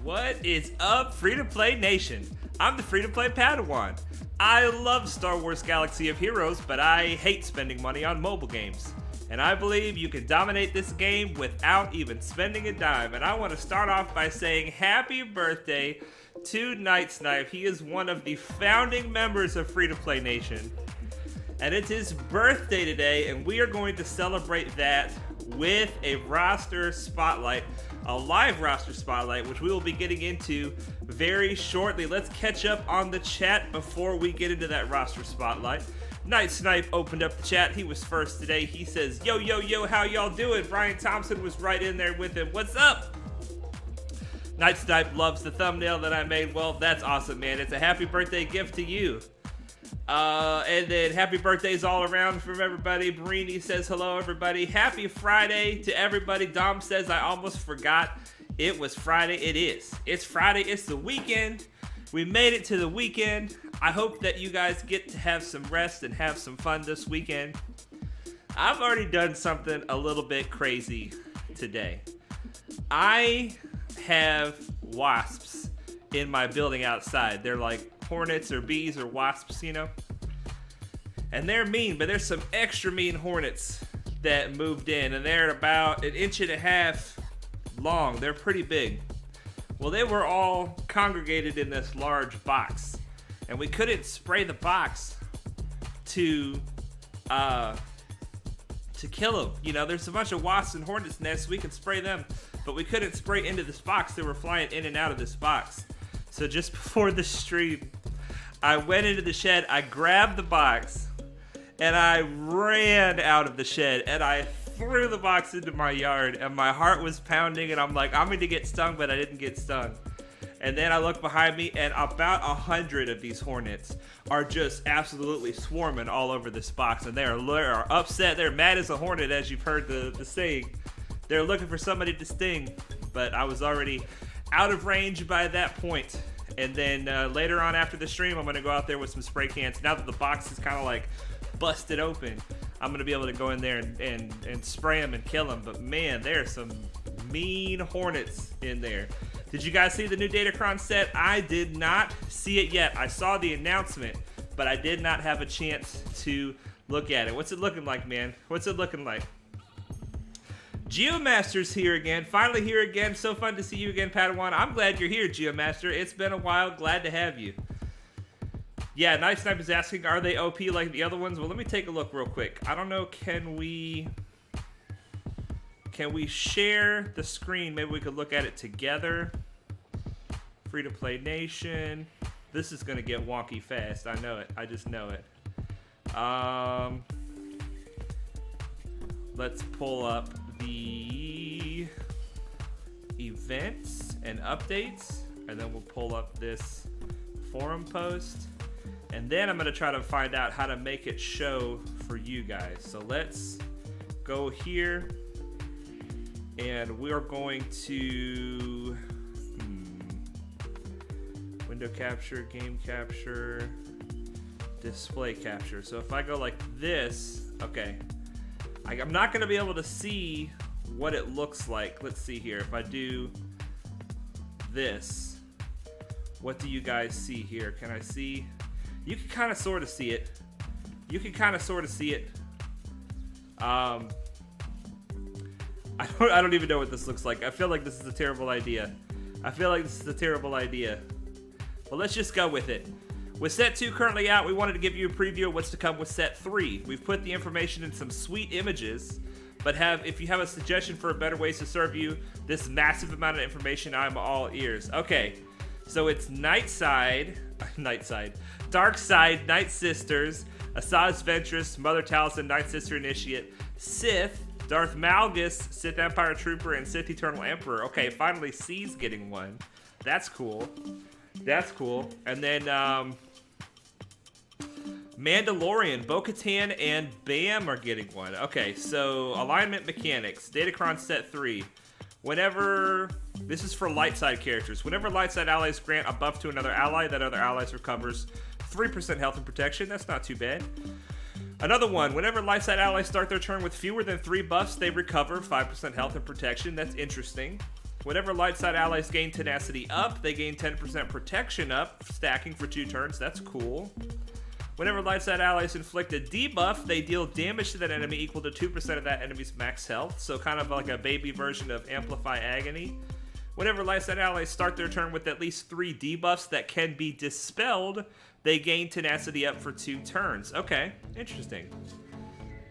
What is up, Free-to-Play Nation? I'm the Free-to-Play Padawan. I love Star Wars Galaxy of Heroes, but I hate spending money on mobile games. And I believe you can dominate this game without even spending a dime. And I want to start off by saying happy birthday to Nightsnipe. He is one of the founding members of Free-to-Play Nation. And it's his birthday today, and we are going to celebrate that with a roster spotlight, a live roster spotlight, which we will be getting into very shortly. Let's catch up on the chat before we get into that roster spotlight. Nightsnipe opened up the chat. He was first today. He says, yo, yo, yo, how y'all doing? Brian Thompson was right in there with him. What's up? Nightsnipe loves the thumbnail that I made. Well, that's awesome, man. It's a happy birthday gift to you. And then happy birthdays all around from everybody. Barini says hello, everybody. Happy Friday to everybody. Dom says I almost forgot it was Friday. It is. It's Friday. It's the weekend. We made it to the weekend. I hope that you guys get to have some rest and have some fun this weekend. I've already done something a little bit crazy today. I have wasps in my building outside. They're like hornets or bees or wasps, you know. And they're mean, but there's some extra mean hornets that moved in, and they're about 1.5 inches long. They're pretty big. Well, they were all congregated in this large box, and we couldn't spray the box to kill them. You know, there's a bunch of wasps and hornets nests. We could spray them, but we couldn't spray into this box. They were flying in and out of this box. So just before the stream, I went into the shed, I grabbed the box, and I ran out of the shed, and I threw the box into my yard, and my heart was pounding, and I'm like, I'm going to get stung, but I didn't get stung. And then I look behind me, and about 100 of these hornets are just absolutely swarming all over this box, and they're upset. They're mad as a hornet, as you've heard the saying. They're looking for somebody to sting, but I was already out of range by that point. And then later on after the stream, I'm going to go out there with some spray cans. Now that the box is kind of like busted open, I'm going to be able to go in there and spray them and kill them. But man, there are some mean hornets in there. Did you guys see the new Datacron set? I did not see it yet. I saw the announcement, but I did not have a chance to look at it. What's it looking like, man? What's it looking like? Geomaster's here again. Finally here again. So fun to see you again, Padawan. I'm glad you're here, Geomaster. It's been a while. Glad to have you. Yeah, Nightsnipe is asking, are they OP like the other ones? Well, let me take a look real quick. I don't know, can we share the screen? Maybe we could look at it together. Free-to-play Nation. This is going to get wonky fast. I know it. I just know it. Let's pull up the events and updates, and then we'll pull up this forum post, and then I'm going to try to find out how to make it show for you guys. So let's go here, and we're going to window capture, game capture, display capture. So if I go like this, okay, I'm not going to be able to see what it looks like. Let's see here. If I do this, what do you guys see here? Can I see? You can kind of sort of see it. You can kind of sort of see it. I don't even know what this looks like. I feel like this is a terrible idea. Well, let's just go with it. With Set 2 currently out, we wanted to give you a preview of what's to come with Set 3. We've put the information in some sweet images, but if you have a suggestion for better ways to serve you this massive amount of information, I'm all ears. Okay, so it's Dark Side, Night Sisters, Asajj Ventress, Mother Taliesin, Night Sister Initiate, Sith, Darth Malgus, Sith Empire Trooper, and Sith Eternal Emperor. Okay, finally C's getting one. That's cool. And then Mandalorian, Bo-Katan, and Bam are getting one. Okay, so alignment mechanics, Datacron Set 3. This is for light side characters. Whenever light side allies grant a buff to another ally, that other ally recovers 3% health and protection. That's not too bad. Another one, whenever light side allies start their turn with fewer than 3 buffs, they recover 5% health and protection. That's interesting. Whenever light side allies gain tenacity up, they gain 10% protection up, stacking for 2 turns. That's cool. Whenever light side allies inflict a debuff, they deal damage to that enemy equal to 2% of that enemy's max health. So kind of like a baby version of Amplify Agony. Whenever light side allies start their turn with at least 3 debuffs that can be dispelled, they gain tenacity up for 2 turns. Okay, interesting.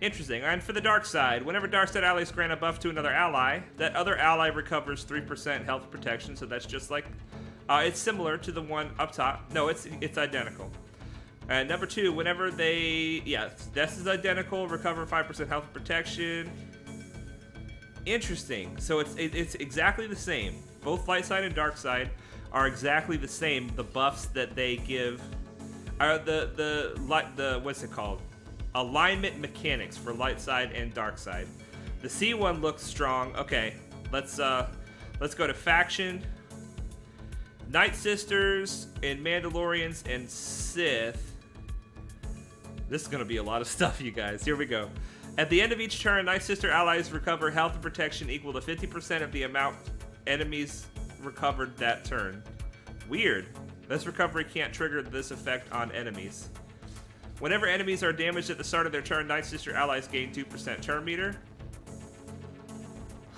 Interesting. And for the dark side, whenever dark side allies grant a buff to another ally, that other ally recovers 3% health protection. So that's just like, it's similar to the one up top. No, it's identical. And number 2, whenever they, this is identical, recover 5% health protection. Interesting. So it's exactly the same. Both light side and dark side are exactly the same. The buffs that they give are the what's it called? Alignment mechanics for light side and dark side. The C one looks strong. Okay, let's go to faction. Night Sisters and Mandalorians and Sith. This is gonna be a lot of stuff, you guys. Here we go. At the end of each turn, Night Sister allies recover health and protection equal to 50% of the amount enemies recovered that turn. Weird. This recovery can't trigger this effect on enemies. Whenever enemies are damaged at the start of their turn, Night Sister allies gain 2% turn meter.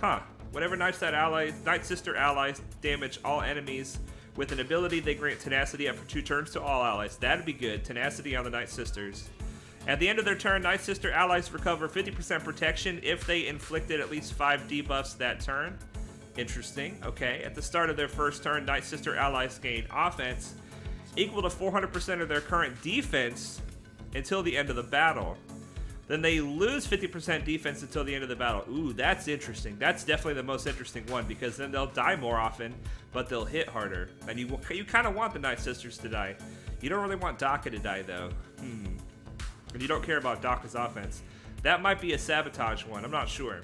Huh. Whenever Night Sister allies damage all enemies with an ability, they grant tenacity up for 2 turns to all allies. That'd be good. Tenacity on the Night Sisters. At the end of their turn, Night Sister allies recover 50% protection if they inflicted at least 5 debuffs that turn. Interesting. Okay. At the start of their first turn, Night Sister allies gain offense equal to 400% of their current defense until the end of the battle. Then they lose 50% defense until the end of the battle. Ooh, that's interesting. That's definitely the most interesting one, because then they'll die more often, but they'll hit harder. And you kind of want the Night Sisters to die. You don't really want Daka to die, though. And you don't care about Daka's offense. That might be a sabotage one. I'm not sure.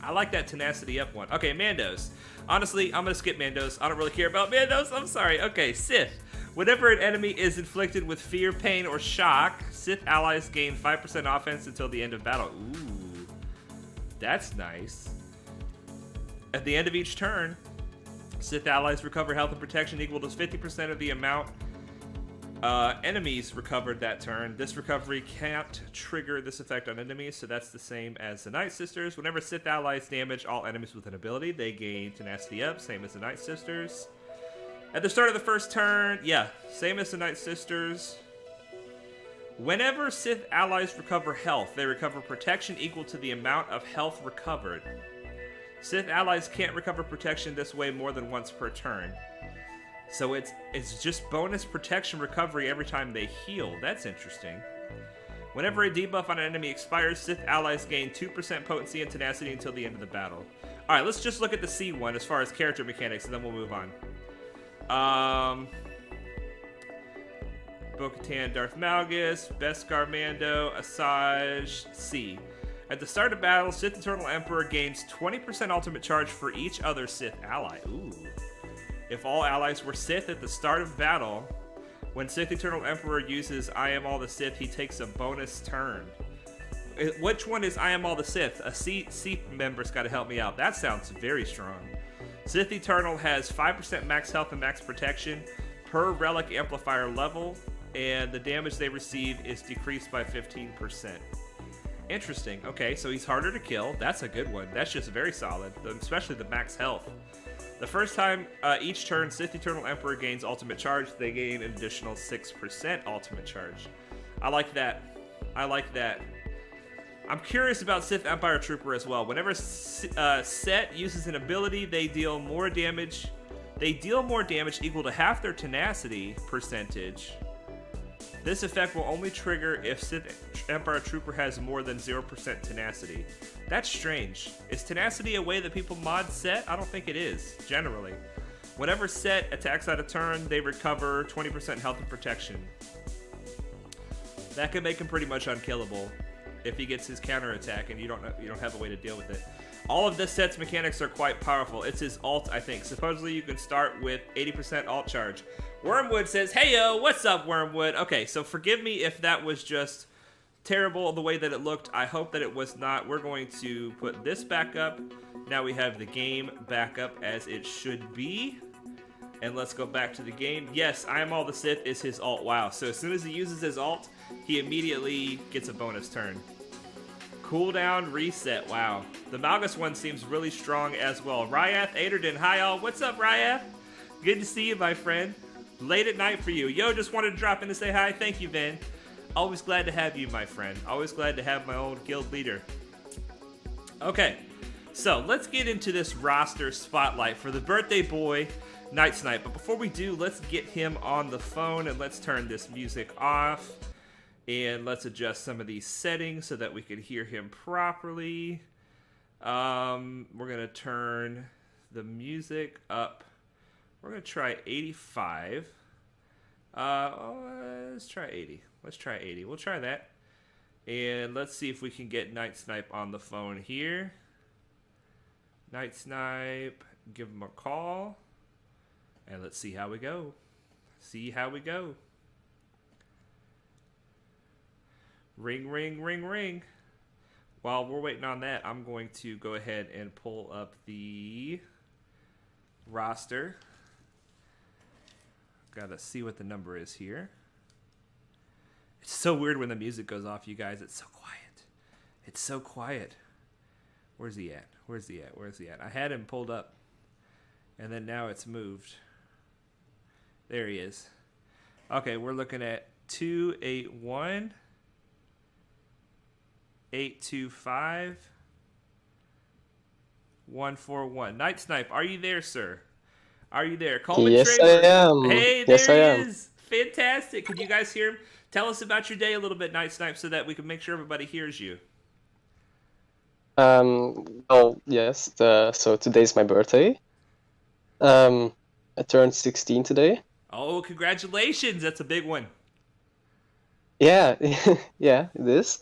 I like that tenacity up one. Okay, Mandos. Honestly, I'm going to skip Mandos. I don't really care about Mandos. I'm sorry. Okay, Sith. Whenever an enemy is inflicted with fear, pain, or shock, Sith allies gain 5% offense until the end of battle. Ooh, that's nice. At the end of each turn, Sith allies recover health and protection equal to 50% of the amount enemies recovered that turn. This recovery can't trigger this effect on enemies, so that's the same as the Night Sisters. Whenever Sith allies damage all enemies with an ability, they gain tenacity up, same as the Night Sisters. At the start of the first turn, same as the Night Sisters. Whenever Sith allies recover health, they recover protection equal to the amount of health recovered. Sith allies can't recover protection this way more than once per turn. So it's just bonus protection recovery every time they heal. That's interesting. Whenever a debuff on an enemy expires, Sith allies gain 2% potency and tenacity until the end of the battle. Alright, let's just look at the C one as far as character mechanics, and then we'll move on. Bo-Katan, Darth Malgus, Beskar Mando, Asajj, C. At the start of battle, Sith Eternal Emperor gains 20% ultimate charge for each other Sith ally. Ooh. If all allies were Sith at the start of battle, when Sith Eternal Emperor uses I Am All the Sith, he takes a bonus turn. Which one is I Am All the Sith? A C member's got to help me out. That sounds very strong. Sith Eternal has 5% max health and max protection per relic amplifier level, and the damage they receive is decreased by 15%. Interesting. Okay, so he's harder to kill. That's a good one. That's just very solid, especially the max health. The first time each turn Sith Eternal Emperor gains ultimate charge, they gain an additional 6% ultimate charge. I like that. I like that. I'm curious about Sith Empire Trooper as well. Whenever Set uses an ability, they deal more damage. They deal more damage equal to half their tenacity percentage. This effect will only trigger if Sith Empire Trooper has more than 0% tenacity. That's strange. Is tenacity a way that people mod Set? I don't think it is, generally. Whenever Set attacks out of turn, they recover 20% health and protection. That could make him pretty much unkillable if he gets his counterattack and you don't have a way to deal with it. All of this set's mechanics are quite powerful. It's his ult, I think. Supposedly you can start with 80% ult charge. Wormwood says, "Hey yo, what's up, Wormwood?" Okay, so forgive me if that was just terrible the way that it looked. I hope that it was not. We're going to put this back up. Now we have the game back up as it should be. And let's go back to the game. Yes, I am all the Sith is his alt. Wow. So as soon as he uses his alt, he immediately gets a bonus turn. Cooldown reset. Wow. The Malgus one seems really strong as well. Ryath Aderden. Hi, all. What's up, Ryath? Good to see you, my friend. Late at night for you. Yo, just wanted to drop in to say hi. Thank you, Ben. Always glad to have you, my friend. Always glad to have my old guild leader. Okay. So, let's get into this roster spotlight for the birthday boy, Nightsnipe. But before we do, let's get him on the phone and let's turn this music off. And let's adjust some of these settings so that we can hear him properly. We're going to turn the music up. We're going to try 85. Let's try 80. Let's try 80. We'll try that. And let's see if we can get Nightsnipe on the phone here. Nightsnipe, give him a call. And let's see how we go. See how we go. Ring, ring, ring, ring. While we're waiting on that, I'm going to go ahead and pull up the roster. Gotta see what the number is here. It's so weird when the music goes off, you guys. It's so quiet. It's so quiet. Where's he at? Where's he at? Where's he at? I had him pulled up, and then now it's moved. There he is. Okay, we're looking at 281 825 141. Nightsnipe, are you there, sir? Are you there? Coleman Yes, Traver. I am. Hey, Yes, I there he am. is. Fantastic. Can you guys hear him? Tell us about your day a little bit, Nightsnipe, so that we can make sure everybody hears you. Well, yes. So today's my birthday. I turned 16 today. Oh, congratulations. That's a big one. Yeah, yeah, it is.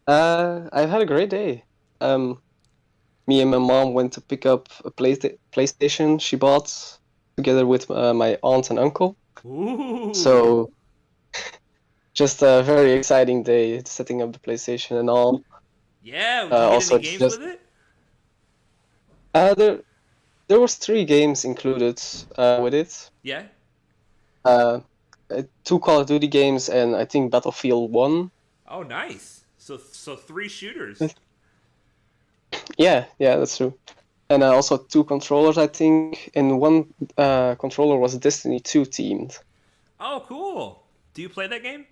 I've had a great day. Me and my mom went to pick up a PlayStation she bought together with my aunt and uncle. Ooh. So just a very exciting day, setting up the PlayStation and all. Yeah, did you get Also, any games with it? there was 3 games included with it. Yeah. 2 Call of Duty games and I think Battlefield 1. Oh, nice. So 3 shooters. Yeah, that's true. And also 2 controllers, I think, and 1 controller was Destiny 2 themed. Oh, cool. Do you play that game?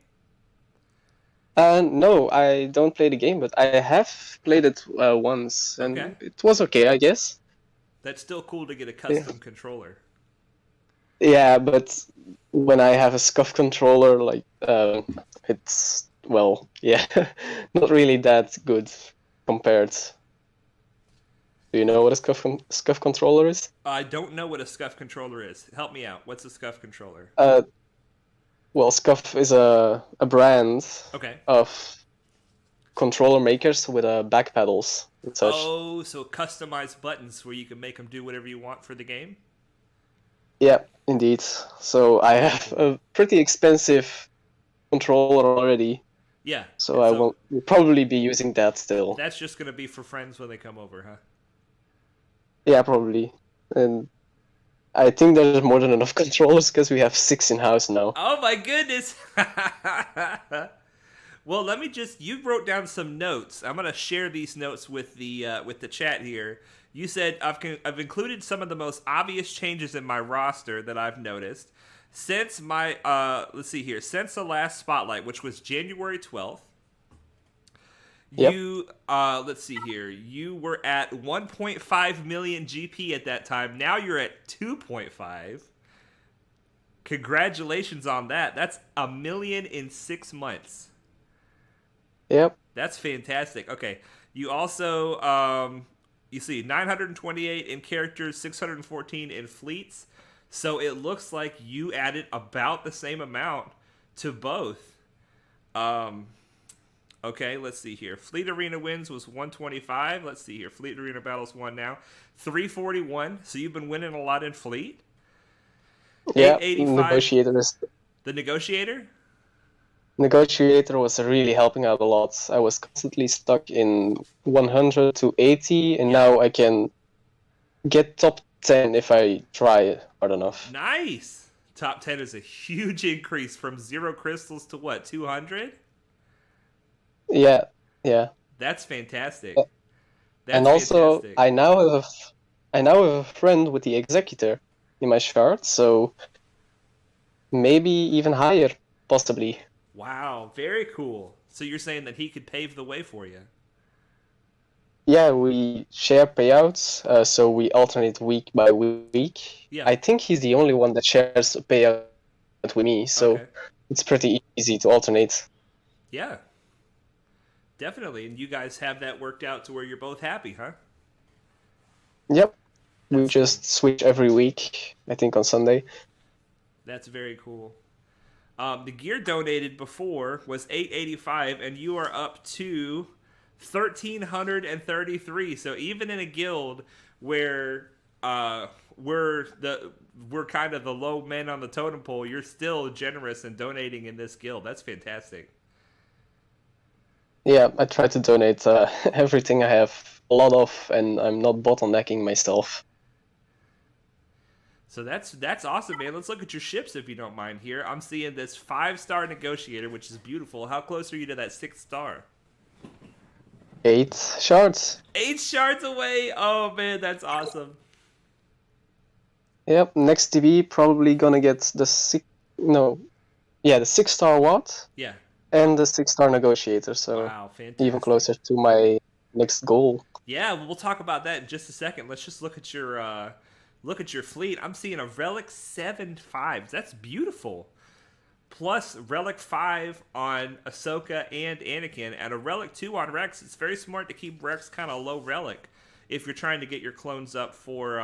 No, I don't play the game, but I have played it once, and Okay. it was okay, I guess. That's still cool to get a custom controller. Yeah, but when I have a SCUF controller, like, it's, well, yeah, not really that good compared. Do you know what a SCUF controller is? I don't know what a SCUF controller is. Help me out. What's a SCUF controller? Well, SCUF is a brand Okay. of controller makers with back pedals and such. Oh, so customized buttons where you can make them do whatever you want for the game? Yeah, indeed. So I have a pretty expensive controller already. Yeah. So I will probably be using that still. That's just going to be for friends when they come over, huh? Yeah, probably. And I think there's more than enough controllers because we have 6 in-house now. Oh my goodness! Well, let me just... You wrote down some notes. I'm going to share these notes with the chat here. You said, I've included some of the most obvious changes in my roster that I've noticed. Since my... let's see here. Since the last Spotlight, which was January 12th, Yep. you... let's see here. You were at 1.5 million GP at that time. Now you're at 2.5. Congratulations on that. That's 1 million in 6 months. Yep. That's fantastic. Okay. You also, you see 928 in characters, 614 in fleets. So it looks like you added about the same amount to both. Okay, let's see here. Fleet Arena wins was 125. Let's see here. Fleet Arena battles won now. 341. So you've been winning a lot in fleet. Yeah, 885. Negotiator is... The Negotiator? Negotiator was really helping out a lot. I was constantly stuck in 100 to 80, and Yeah. now I can get top 10 if I try hard enough. Nice. Top 10 is a huge increase from 0 crystals to what, 200? Yeah, yeah. That's fantastic. A- And That's also, fantastic. I now have a friend with the Executor in my shard, so maybe even higher, possibly. Wow, very cool. So you're saying that he could pave the way for you? Yeah, we share payouts, so we alternate week by week. Yeah. I think he's the only one that shares a payout with me, so Okay. it's pretty easy to alternate. Yeah, definitely. And you guys have that worked out to where you're both happy, huh? Yep, we That's cool. just switch every week, I think on Sunday. That's very cool. The gear donated before was 885, and you are up to 1,333. So even in a guild where we're kind of the low men on the totem pole, you're still generous and donating in this guild. That's fantastic. Yeah, I try to donate everything I have a lot of, and I'm not bottlenecking myself. So that's awesome, man. Let's look at your ships if you don't mind here. I'm seeing this 5-star negotiator, which is beautiful. How close are you to that 6-star? 8 shards. 8 shards away. Oh man, that's awesome. Yep, next TB probably gonna get the no, yeah, the 6-star Watt Yeah. and the 6-star Negotiator, so Wow, even fantastic. closer to my next goal. Yeah, we'll talk about that in just a second. Let's just look at your fleet. I'm seeing a Relic 7.5. That's beautiful. Plus Relic 5 on Ahsoka and Anakin, and a Relic 2 on Rex. It's very smart to keep Rex kind of low Relic if you're trying to get your clones up for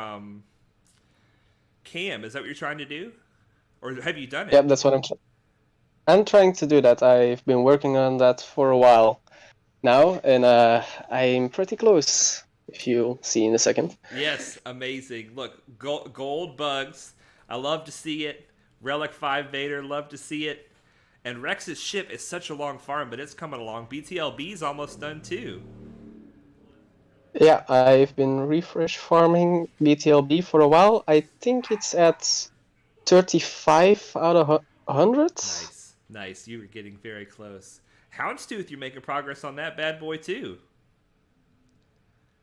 Cam. Is that what you're trying to do? Or have you done it? Yep, that's what I'm trying to do that. I've been working on that for a while now, and I'm pretty close, if you'll see in a second. Yes, amazing. Look, gold bugs. I love to see it. Relic 5 Vader, love to see it. And Rex's ship is such a long farm, but it's coming along. BTLB's almost done too. Yeah, I've been refresh farming BTLB for a while. I think it's at 35 out of 100. Nice. Nice. You were getting very close. Houndstooth, you're making progress on that bad boy too.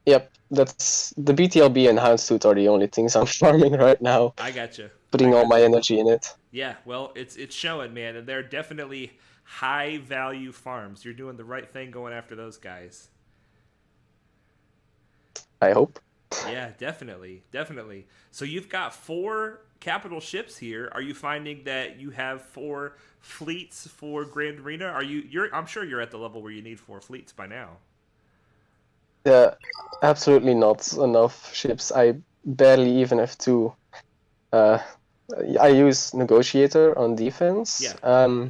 Yep, that's the BTLB and Houndstooth are the only things I'm farming right now, I gotcha. I putting all my gotcha. energy in it. Yeah, well, it's showing, man, and they're definitely high value farms. You're doing the right thing going after those guys. I hope. Yeah, definitely, definitely. So you've got 4 capital ships here. Are you finding that you have 4 fleets for Grand Arena? Are you? You're. I'm sure you're at the level where you need 4 fleets by now. Yeah, absolutely not enough ships. I barely even have two. Uh, I use Negotiator on defense, Yeah.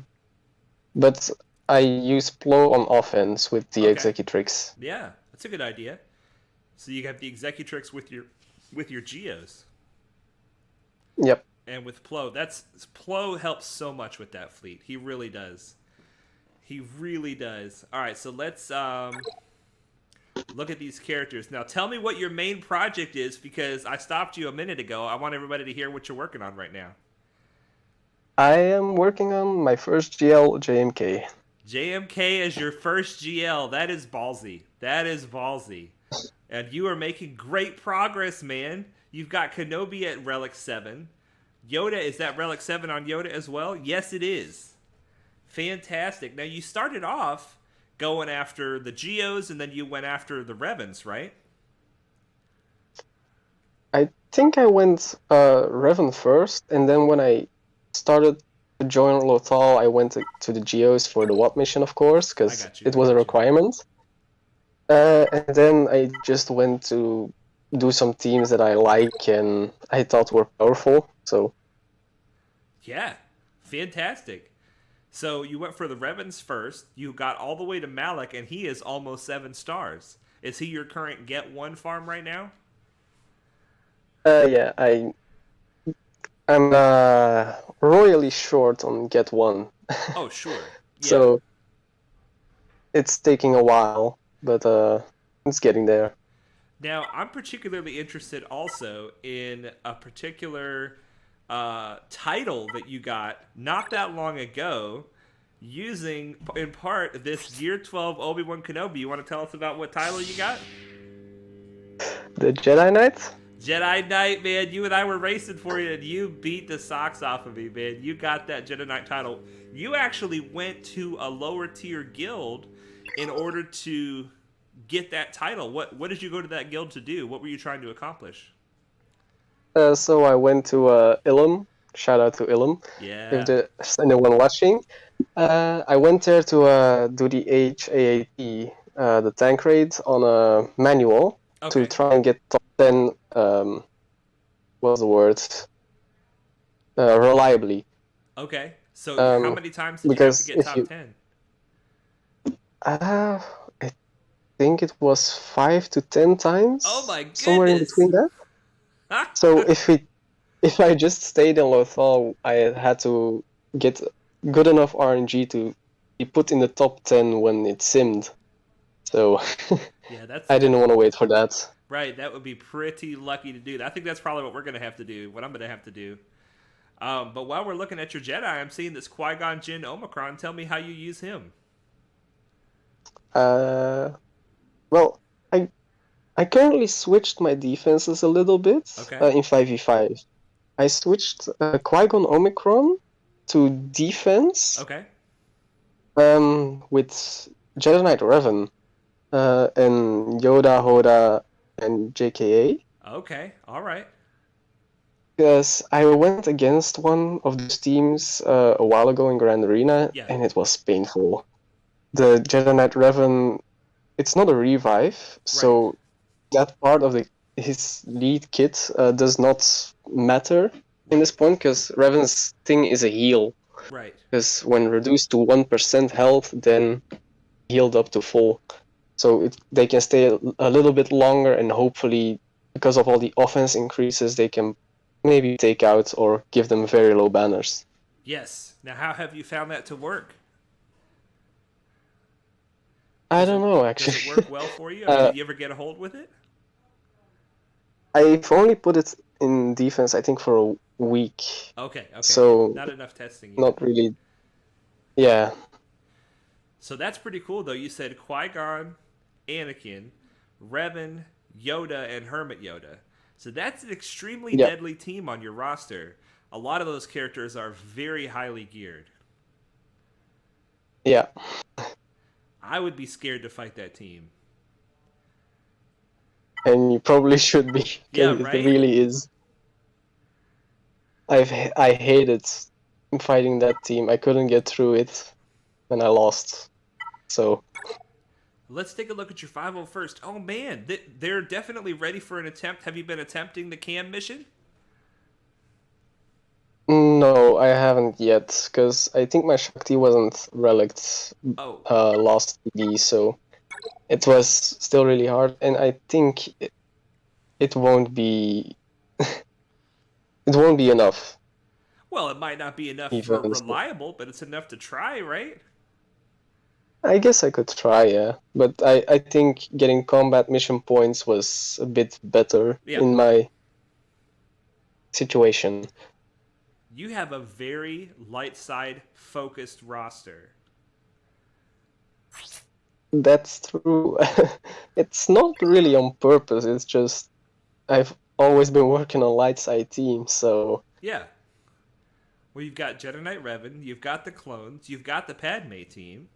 but I use Plo on offense with the Okay. Executrix. Yeah, that's a good idea. So you have the Executrix with your Geos Yep. and with Plo. That's Plo helps so much with that fleet. He really does. He really does. All right, so let's look at these characters. Now tell me what your main project is because I stopped you a minute ago. I want everybody to hear what you're working on right now. I am working on my first GL JMK. JMK as your first GL. That is ballsy. That is ballsy. And you are making great progress, man. You've got Kenobi at Relic 7. Yoda, is that Relic 7 on Yoda as well? Yes, it is. Fantastic. Now, you started off going after the Geos and then you went after the Revens, right? I think I went Revan first, and then when I started to join Lothal, I went to the Geos for the Watt mission, of course, I because got you. it I was a got you. requirement. And then I just went to do some teams that I like and I thought were powerful. So Yeah, fantastic. So you went for the Revens first. You got all the way to Malik, and he is almost 7 stars. Is he your current Get One farm right now? yeah, I'm royally short on Get One. Oh, sure. Yeah. So it's taking a while, but it's getting there. Now, I'm particularly interested also in a particular title that you got not that long ago using, in part, this Year 12 Obi-Wan Kenobi. You want to tell us about what title you got? The Jedi Knight? Jedi Knight, man. You and I were racing for you, and you beat the socks off of me, man. You got that Jedi Knight title. You actually went to a lower tier guild in order to get that title. What did you go to that guild to do? What were you trying to accomplish? So I went to Ilum. Shout out to Ilum. If Yeah. there's anyone watching, I went there to do the HAAT, the tank raid on a manual to Okay. try and get top 10. What's the word? Reliably. Okay. So how Um, many times did you have to because get if top you, 10? I think it was 5 to 10 times, Oh my somewhere in goodness. between that. So if I just stayed in Lothal, I had to get good enough RNG to be put in the top 10 when it simmed. So Yeah, that's I didn't want to wait for that. right. That would be pretty lucky to do that. I think that's probably what we're gonna have to do. What I'm gonna have to do. But while we're looking at your Jedi, I'm seeing this Qui-Gon Jinn Omicron. Tell me how you use him. Uh, well, I currently switched my defenses a little bit Okay. in 5v5. I switched Qui-Gon Omicron to defense Okay. with Jedi Knight Revan and Yoda, Hoda, and JKA. Okay. All right. Because I went against one of those teams a while ago in Grand Arena, Yeah. and it was painful. The Jedi Knight Revan, it's not a revive, Right. so that part of his lead kit does not matter in this point, because Revan's thing is a heal. Right. Because when reduced to 1% health, then healed up to full. So they can stay a little bit longer, and hopefully, because of all the offense increases, they can maybe take out or give them very low banners. Yes. Now, how have you found that to work? I don't know, Does it actually. work well for you? I mean, did you ever get a hold with it? I've only put it in defense, I think, for a week. Okay. Okay. So, Not enough testing yet. not really. Yeah. So that's pretty cool, though. You said Qui-Gon, Anakin, Revan, Yoda, and Hermit Yoda. So that's an extremely Yeah. deadly team on your roster. A lot of those characters are very highly geared. Yeah. I would be scared to fight that team. And you probably should be, Yeah, because it right? really is. I hated fighting that team. I couldn't get through it, and I lost. So Let's take a look at your 501st. first. Oh man, they're definitely ready for an attempt. Have you been attempting the cam mission? no, I haven't yet, because I think my Shakti wasn't relicked Oh, last TD, so it was still really hard, and I think it won't be it won't be enough. well, it might not be enough for Even so. reliable, but it's enough to try, right? I guess I could try, yeah, but I think getting combat mission points was a bit better Yeah. in my situation. You have a very light side focused roster. That's true. It's not really on purpose. It's just I've always been working on light side teams, so Yeah. Well, you've got Jedi Knight Revan, you've got the clones, you've got the Padme team.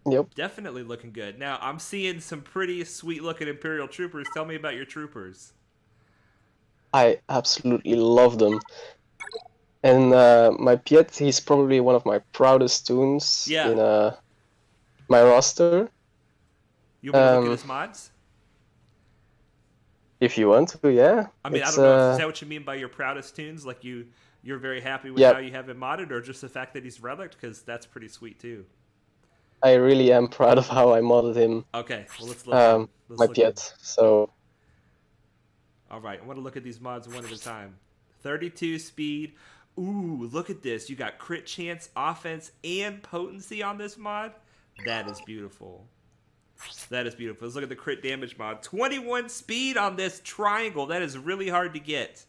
yep. Definitely looking good. Now, I'm seeing some pretty sweet looking Imperial troopers. Tell me about your troopers. I absolutely love them. And my Piet, he's probably one of my proudest tunes Yeah. in my roster. You want me to look at Um, his mods? if you want to, yeah. I mean, I It's don't know. Is that what you mean by your proudest tunes? Like you're very happy with yeah, how you have him modded, or just the fact that he's relict? Because that's pretty sweet too. I really am proud of how I modded him, Okay, well let's look at him. my Let's look at him. Piet. So All right, I want to look at these mods one at a time. 32 speed. Ooh, look at this. You got crit chance, offense, and potency on this mod. That is beautiful. That is beautiful. Let's look at the crit damage mod. 21 speed on this triangle. That is really hard to get.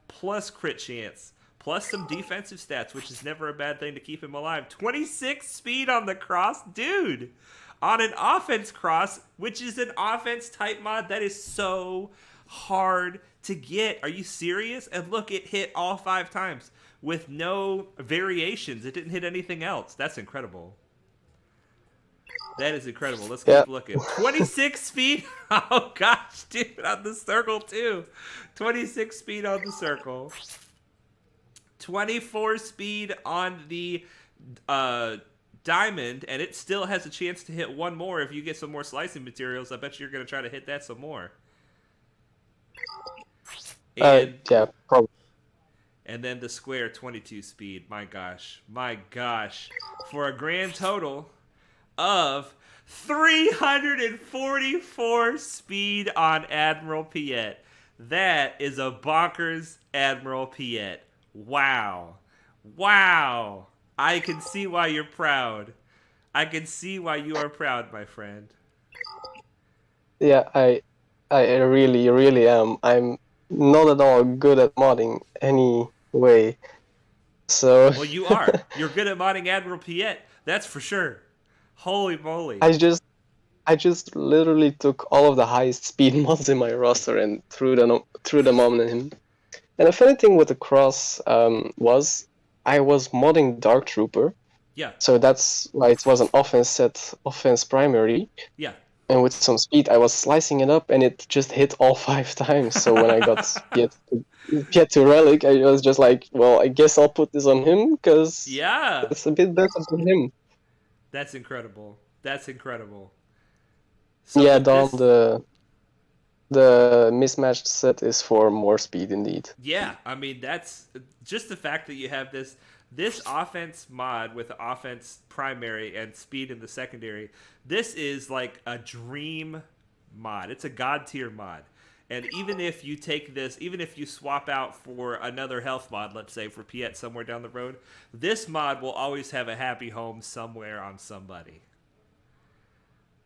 Plus crit chance. Plus some defensive stats, which is never a bad thing to keep him alive. 26 speed on the cross. Dude, on an offense cross, which is an offense type mod, that is so hard to get. Are you serious? And look, it hit all 5 times with no variations. It didn't hit anything else. That's incredible. That is incredible. Let's keep looking. 26 speed. Oh, gosh, dude, on the circle, too. 26 speed on the circle. 24 speed on the diamond, and it still has a chance to hit one more if you get some more slicing materials. I bet you're going to try to hit that some more. And, yeah, probably. And then the square, 22 speed. My gosh. My gosh. For a grand total of 344 speed on Admiral Piet. That is a bonkers Admiral Piet. Wow. Wow. I can see why you're proud. I can see why you are proud, my friend. Yeah, I really, really am. I'm not at all good at modding anyway. So Well, you are. You're good at modding Admiral Piet. That's for sure. Holy moly. I just literally took all of the highest speed mods in my roster and threw them on him. And the funny thing with the cross was I was modding Dark Trooper. Yeah. So that's why it was an offense primary. Yeah. And with some speed, I was slicing it up, and it just hit all 5 times. So when I got Piet to Relic, I was just like, well, I guess I'll put this on him, because it's a bit better for him. That's incredible. That's incredible. So yeah, Dom, the mismatched set is for more speed, indeed. Yeah, I mean, that's just the fact that you have this offense mod with the offense primary and speed in the secondary. This is like a dream mod. It's a god tier mod. And even if you take this, even if you swap out for another health mod, let's say for Piet somewhere down the road, this mod will always have a happy home somewhere on somebody.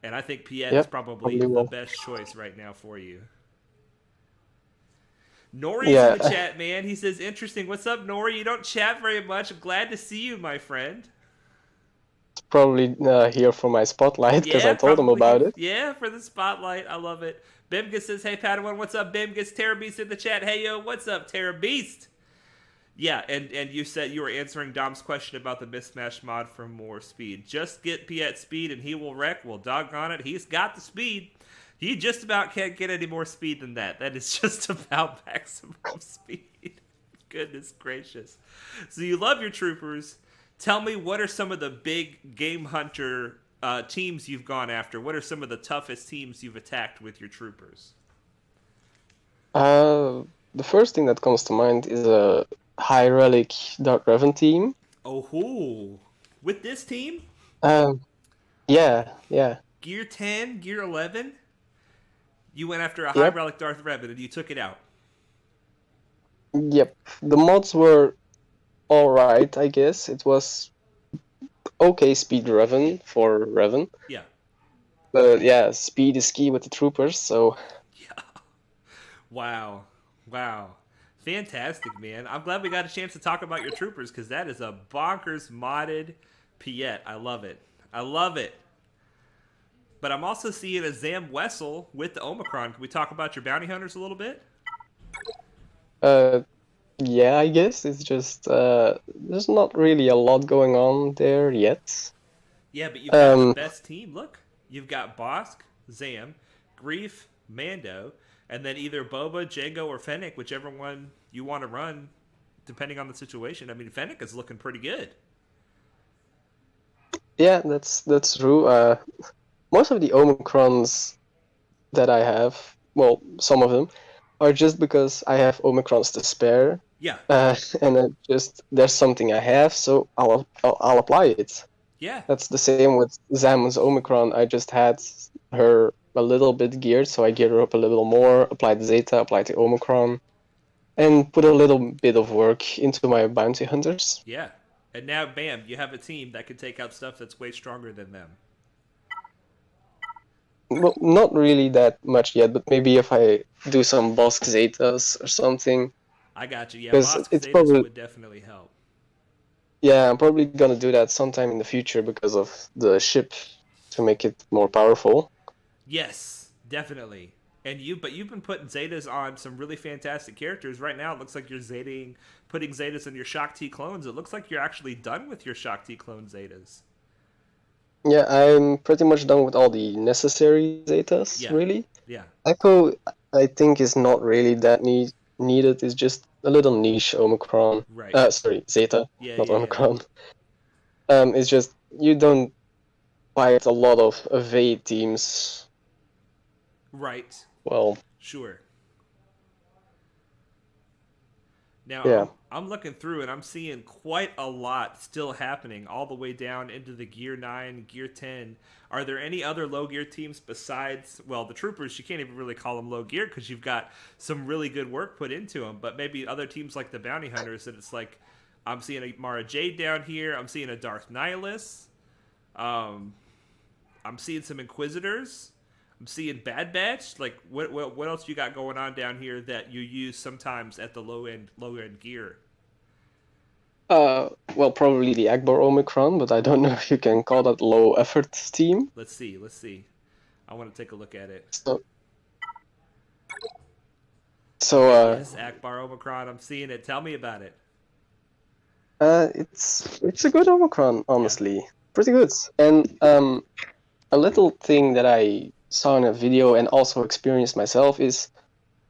And I think Piet is probably the best choice right now for you. Nori's in the chat, man. He says, interesting. What's up, Nori? You don't chat very much. I'm glad to see you, my friend. It's probably here for my spotlight, because I told him about it. Yeah, for the spotlight. I love it. Bimgus says, hey, Padawan, what's up, Bimgus? Terra Beast in the chat. Hey, yo, what's up, Terra Beast? Yeah, and you said you were answering Dom's question about the mismatch mod for more speed. Just get Piet speed and he will wreck. Well, doggone it, he's got the speed. He just about can't get any more speed than that. That is just about maximum speed. Goodness gracious. So you love your troopers. Tell me, what are some of the big game hunter teams you've gone after? What are some of the toughest teams you've attacked with your troopers? The first thing that comes to mind is a High Relic Dark Revan team. Oh, with this team? Yeah. Gear 10, Gear 11? You went after a High Relic Darth Revan and you took it out. Yep. The mods were alright, I guess. It was okay speed Revan for Revan. Yeah. But yeah, speed is key with the troopers, so... Yeah. Wow. Fantastic, man. I'm glad we got a chance to talk about your troopers, because that is a bonkers modded Piet. I love it. But I'm also seeing a Zam Wessel with the Omicron. Can we talk about your bounty hunters a little bit? Yeah, I guess. It's just, there's not really a lot going on there yet. Yeah, but you've got the best team. Look, you've got Bosk, Zam, Grief, Mando, and then either Boba, Jango, or Fennec, whichever one you want to run, depending on the situation. I mean, Fennec is looking pretty good. Yeah, that's true. Most of the Omicrons that I have, well, some of them, are just because I have Omicrons to spare. Yeah. And there's something I have, so I'll apply it. Yeah. That's the same with Zam's Omicron. I just had her a little bit geared, so I geared her up a little more, applied Zeta, applied the Omicron. and put a little bit of work into my bounty hunters. Yeah. And now, bam, you have a team that can take out stuff that's way stronger than them. Well, not really that much yet, but maybe if I do some Bosk Zetas or something, I got you. Yeah, because Bosk it's Zetas probably, would definitely help. yeah, I'm probably gonna do that sometime in the future because of the ship to make it more powerful. Yes, definitely. But you've been putting Zetas on some really fantastic characters. Right now, it looks like you're putting Zetas in your Shock T clones. It looks like you're actually done with your Shock T clone Zetas. Yeah, I'm pretty much done with all the necessary Zetas, Yeah, really. yeah, Echo, I think, is not really that needed. It's just a little niche Omicron. right. Sorry, Zeta, Yeah, not yeah, yeah. Omicron. It's just you don't fight a lot of evade teams. Right. Well, Sure. Now yeah. I'm looking through and I'm seeing quite a lot still happening all the way down into the Gear 9, Gear 10. Are there any other low gear teams besides, well, the Troopers? You can't even really call them low gear because you've got some really good work put into them. But maybe other teams like the Bounty Hunters that it's like, I'm seeing a Mara Jade down here. I'm seeing a Darth Nihilus. Um, I'm seeing some Inquisitors. I'm seeing Bad Batch. Like, what else you got going on down here that you use sometimes at the low end gear? Well, probably the Akbar Omicron, but I don't know if you can call that low effort team. Let's see. Let's see. I want to take a look at it. So, Okay, so yes, Akbar Omicron. I'm seeing it. Tell me about it. it's a good Omicron, Yeah. honestly, pretty good. And a little thing that I saw in a video and also experienced myself is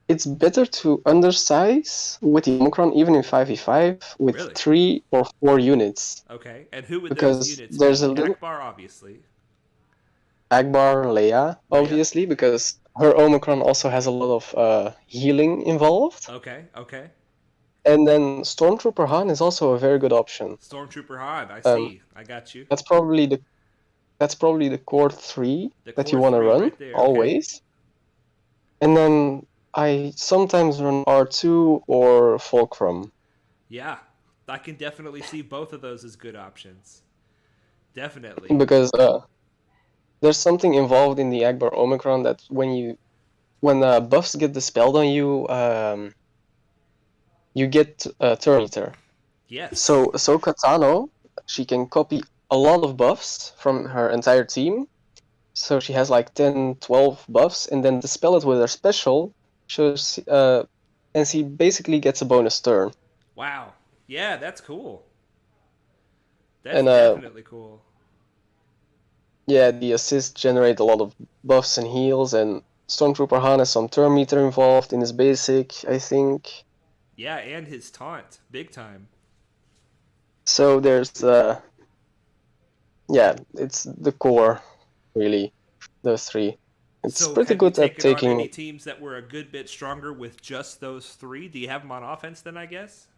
it's better to undersize with the Omicron, even in 5v5, with Really? 3 or 4 units, Okay. And who would those because units there's a be? little Akbar, obviously. Akbar Leia, Leia. obviously, because her Omicron also has a lot of healing involved. Okay. Okay. And then Stormtrooper Han is also a very good option. Stormtrooper Han. I Um, see. I got you. that's probably the core three The that you core want to three run right there. Okay. always. And then I sometimes run R2 or Fulcrum Yeah. I can definitely see both of those as good options. Definitely. because there's something involved in the Akbar Omicron that when buffs get dispelled on you, you get Terminator. Yes. So Ahsoka Tano, she can copy a lot of buffs from her entire team. So she has like 10, 12 buffs, and then dispel it with her special. Shows, and she basically gets a bonus turn. Wow. Yeah, that's cool. That's And definitely cool. yeah, the assists generate a lot of buffs and heals, and Stormtrooper Han has some turn meter involved in his basic, I think. Yeah, and his taunt. Big time. So there's, yeah, it's the core, really, those three. It's So, pretty have you good at taken on any taking. teams that were a good bit stronger with just those three? Do you have them on offense then, I guess?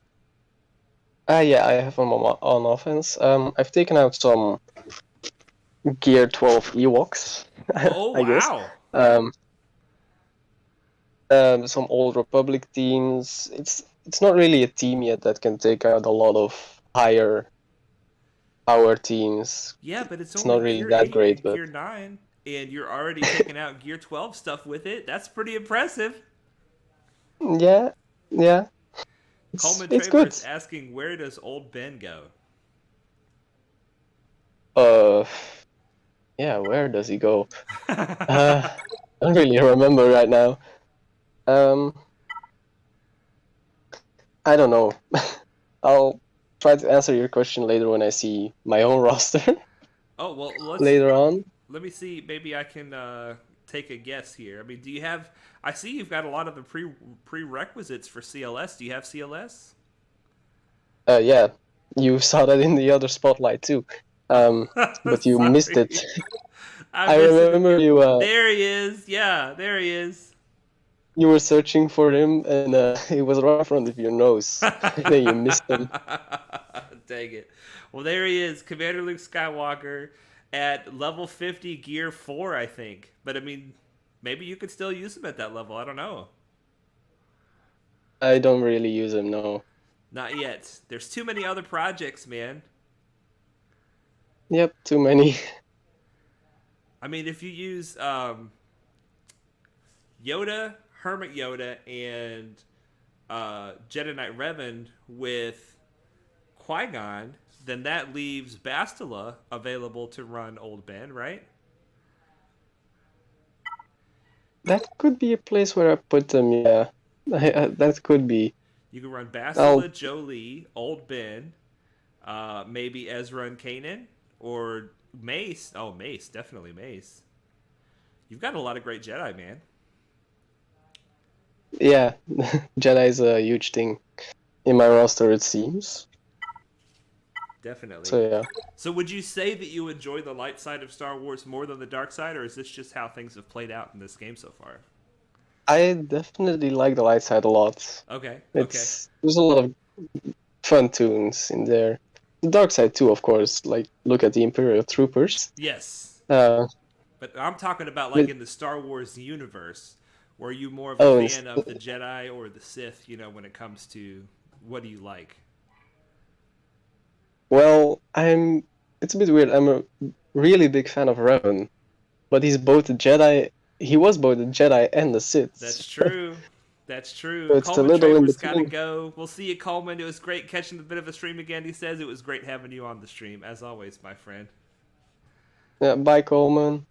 Yeah, I have them on offense. I've taken out some Gear 12 Ewoks, Oh, I guess. wow. Um, some old Republic teams. It's not really a team yet that can take out a lot of higher power teams. Yeah, but it's It's only not really Gear that 8 great, and but Gear 9, and you're already taking out Gear 12 stuff with it. That's pretty impressive. yeah, yeah, Coleman it's good. Travers asking, where does old Ben go? Uh, yeah, where does he go? I don't really remember right now. Um, I don't know. I'll try to answer your question later when I see my own roster Oh, well, later on. let me see. Maybe I can take a guess here. I mean, do you have? I see you've got a lot of the prerequisites for CLS. Do you have CLS? Yeah, you saw that in the other spotlight too. But you missed Sorry, it. I I missed it. remember you. There he is. Yeah, there he is. You were searching for him, and he was right in front of your nose. And then you missed him. Dang it. Well, there he is, Commander Luke Skywalker at level 50, gear 4, I think. But I mean, maybe you could still use him at that level. I don't know. I don't really use them, no. Not yet. There's too many other projects, man. Yep, too many. I mean, if you use Yoda, Hermit Yoda, and Jedi Knight Revan with Qui-Gon, then that leaves Bastila available to run Old Ben, right? That could be a place where I put them, yeah. That could be. You can run I'll, Bastila, Jolie, Old Ben, maybe Ezra and Kanan, or Mace. Oh, Mace, definitely Mace. You've got a lot of great Jedi, man. yeah, Jedi is a huge thing in my roster, it seems. Definitely. So yeah, So, would you say that you enjoy the light side of Star Wars more than the dark side, or is this just how things have played out in this game so far? I definitely like the light side a lot. Okay, okay. There's a lot of fun tunes in there. The dark side too, of course. Like look at the Imperial Troopers. Yes. Uh, But I'm talking about like but, in the Star Wars universe. Were you more of a oh, fan of the Jedi or the Sith, when it comes to what do you like? well, I'm. It's a bit weird. I'm a really big fan of Revan, but he's both a Jedi. He was both a Jedi and a Sith. That's true. That's true. So it's a Coleman little in Traver's got to between. go. We'll see you, Coleman. It was great catching a bit of a stream again. He says it was great having you on the stream, as always, my friend. Yeah, bye, Coleman.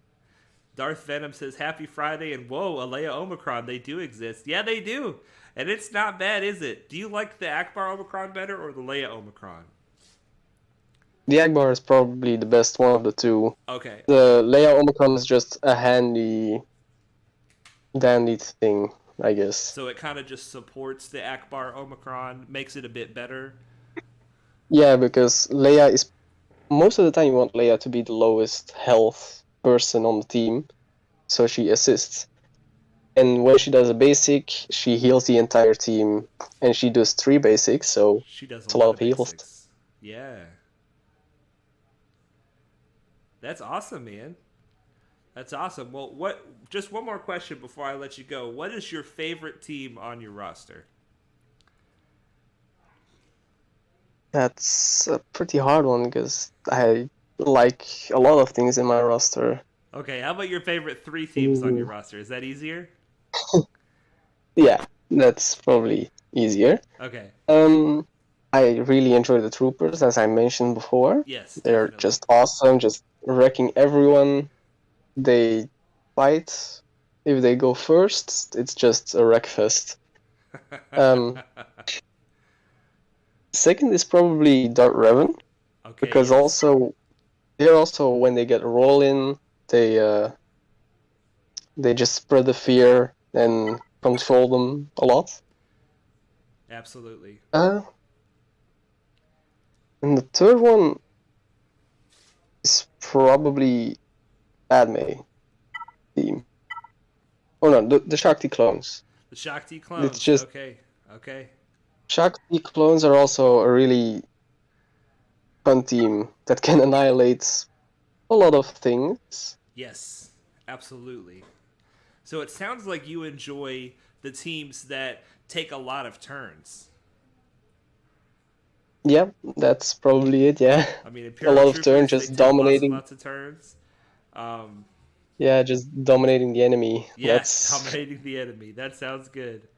Darth Venom says, Happy Friday, and whoa, Alea Omicron, they do exist. Yeah, they do. And it's not bad, is it? Do you like the Akbar Omicron better or the Leia Omicron? The Agbar is probably the best one of the two. Okay, The okay. Leia Omicron is just a dandy thing, I guess. So it kind of just supports the Akbar Omicron, makes it a bit better. Yeah, because Leia is most of the time you want Leia to be the lowest health person on the team, so she assists. And when she does a basic, she heals the entire team, and she does 3 basics, so She does a it's a lot lot of of heals. basics. Yeah. That's awesome, man. That's awesome. Well, what? Just one more question before I let you go. What is your favorite team on your roster? That's a pretty hard one because I like a lot of things in my roster. Okay, how about your favorite 3 teams on your Mm, roster? Is that easier? yeah, that's probably easier. Okay. Um, I really enjoy the troopers, as I mentioned before. Yes, They're definitely. just awesome, just wrecking everyone. They fight. If they go first, it's just a wreck fest. Um, Second is probably Dart Revan, Okay, because yes. also they're also when they get a roll in, they just spread the fear and control them a lot. Absolutely. Uh, and the third one is probably Padme theme. Oh no, the Shakti clones. The Shakti It's clones. just Okay. Okay. Shakti clones are also a really fun team that can annihilate a lot of things. Yes. Absolutely. So it sounds like you enjoy the teams that take a lot of turns. Yeah, that's probably it. Yeah, I mean, a Imperial lot of turns Troopers, they just take lots and dominating. lots of turns. Um, Yeah, just dominating the enemy. yeah, That's dominating the enemy. That sounds good.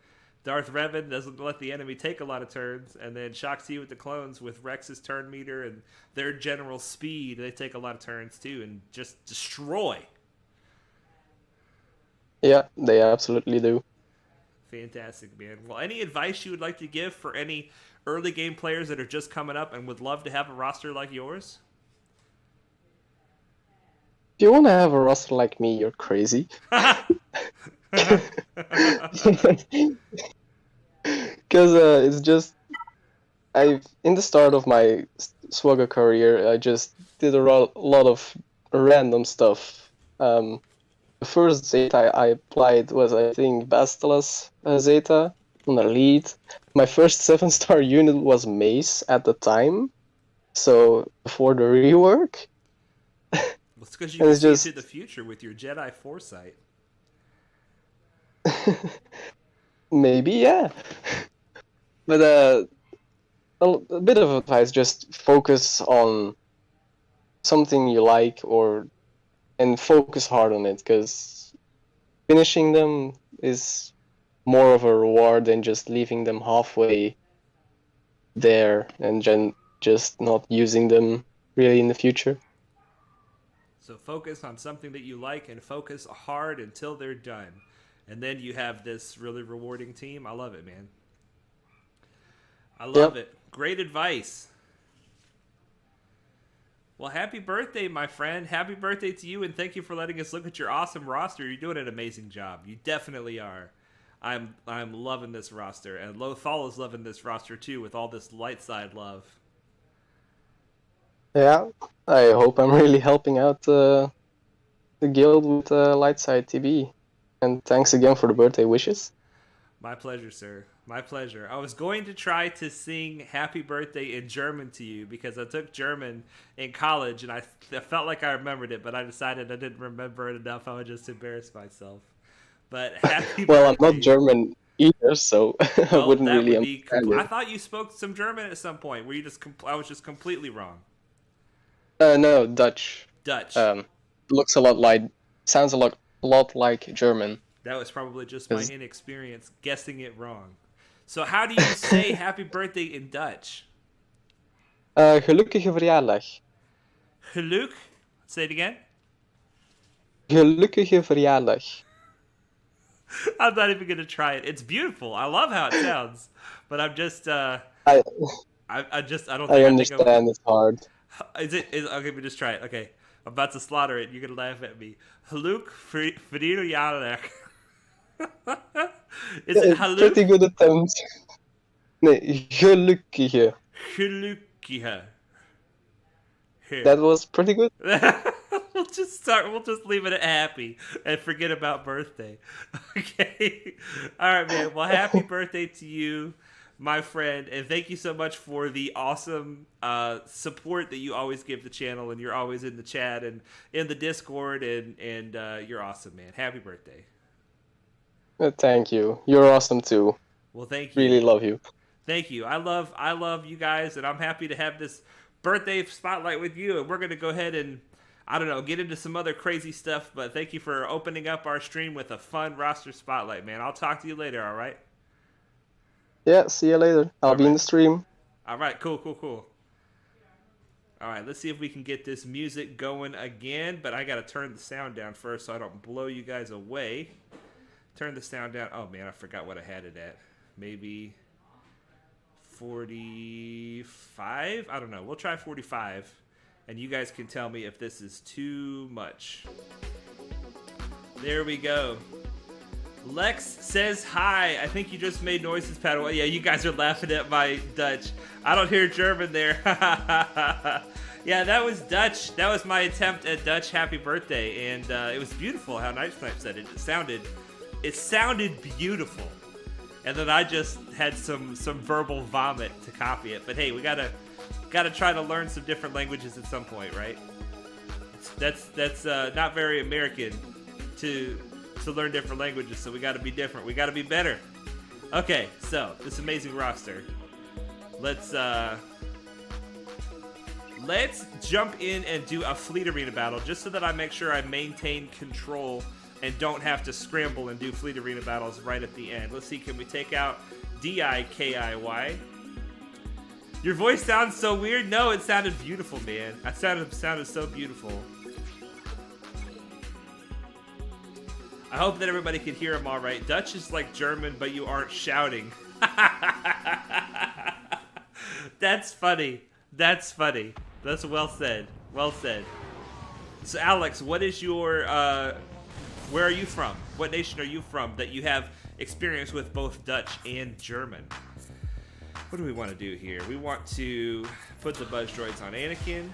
Darth Revan doesn't let the enemy take a lot of turns, and then shocks you with the clones with Rex's turn meter and their general speed. They take a lot of turns too and just destroy. yeah, they absolutely do. Fantastic, man. Well, any advice you would like to give for any early game players that are just coming up and would love to have a roster like yours? If you want to have a roster like me, you're crazy. Because it's just I in the start of my Swagger career, I just did lot of random stuff. The first Zeta I applied was, I think, Bastilas Zeta on Elite. My first 7-star unit was Mace at the time, so before the rework. Well, it's because you And can it's see into the just future with your Jedi foresight. maybe, yeah. But a bit of advice: just focus on something you like, and focus hard on it, because finishing them is more of a reward than just leaving them halfway there and just not using them really in the future. So focus on something that you like and focus hard until they're done. And then you have this really rewarding team. I love it, man. I love Yep. it. Great advice. Well, happy birthday, my friend. Happy birthday to you, and thank you for letting us look at your awesome roster. You're doing an amazing job. You definitely are. I'm loving this roster, and Lothal is loving this roster too, with all this light side love. Yeah, I hope I'm really helping out the guild with Lightside TB. And thanks again for the birthday wishes. My pleasure, sir. My pleasure. I was going to try to sing happy birthday in German to you because I took German in college and I felt like I remembered it, but I decided I didn't remember it enough. I would just embarrass myself. But happy Well, I'm birthday. not German either, so I Well, wouldn't that really would be. understand I it. thought you spoke some German at some point. Were you just? I was just completely wrong. No, Dutch. Dutch. Looks a lot like, sounds a lot like German. That was probably just my 'Cause, inexperience guessing it wrong. So how do you say happy birthday in Dutch? gelukkige verjaardag. Geluk. Say it again. Gelukkige verjaardag. I'm not even gonna try it. It's beautiful. I love how it sounds, but I'm just. I I just. I don't I think. I think understand it's hard. Is it? Okay, let me just try it. Okay, I'm about to slaughter it. You're gonna laugh at me. Haluk Frido Yalek. Is it Haluk? Pretty good attempt. Nee, gelukkige. Gelukkige. Here. That was pretty good. We'll just start. We'll just leave it at happy and forget about birthday. Okay. All right, man. Well, happy birthday to you, my friend, and thank you so much for the awesome support that you always give the channel, and you're always in the chat and in the Discord, and you're awesome, man. Happy birthday. Thank you. You're awesome too. Well, thank you. Really love you. Thank you. I love you guys, and I'm happy to have this birthday spotlight with you. And we're gonna go ahead and, I don't know, get into some other crazy stuff. But thank you for opening up our stream with a fun roster spotlight, man. I'll talk to you later. All right. Yeah, see you later. I'll be in the stream. All right. Cool. All right. Let's see if we can get this music going again. But I gotta turn the sound down first so I don't blow you guys away. Turn the sound down. Oh man, I forgot what I had it at. Maybe 45? I don't know. We'll try 45. And you guys can tell me if this is too much. There we go. Lex says hi. I think you just made noises, Padawan. Yeah, you guys are laughing at my Dutch. I don't hear German there. Yeah, that was Dutch. That was my attempt at Dutch happy birthday. And it was beautiful how Nightsnipe said it. It sounded beautiful. And then I just had some verbal vomit to copy it. But hey, we gotta try to learn some different languages at some point, right? That's not very American to learn different languages. So we gotta be different. We gotta be better. Okay, so this amazing roster. Let's jump in and do a fleet arena battle just so that I make sure I maintain control and don't have to scramble and do fleet arena battles right at the end. Let's see, can we take out DIKIY? Your voice sounds so weird. No, it sounded beautiful, man. It sounded so beautiful. I hope that everybody can hear him all right. Dutch is like German, but you aren't shouting. That's funny. That's funny. That's well said. Well said. So, Alex, what is your... where are you from? What nation are you from that you have experience with both Dutch and German? What do we want to do here? We want to put the buzz droids on Anakin.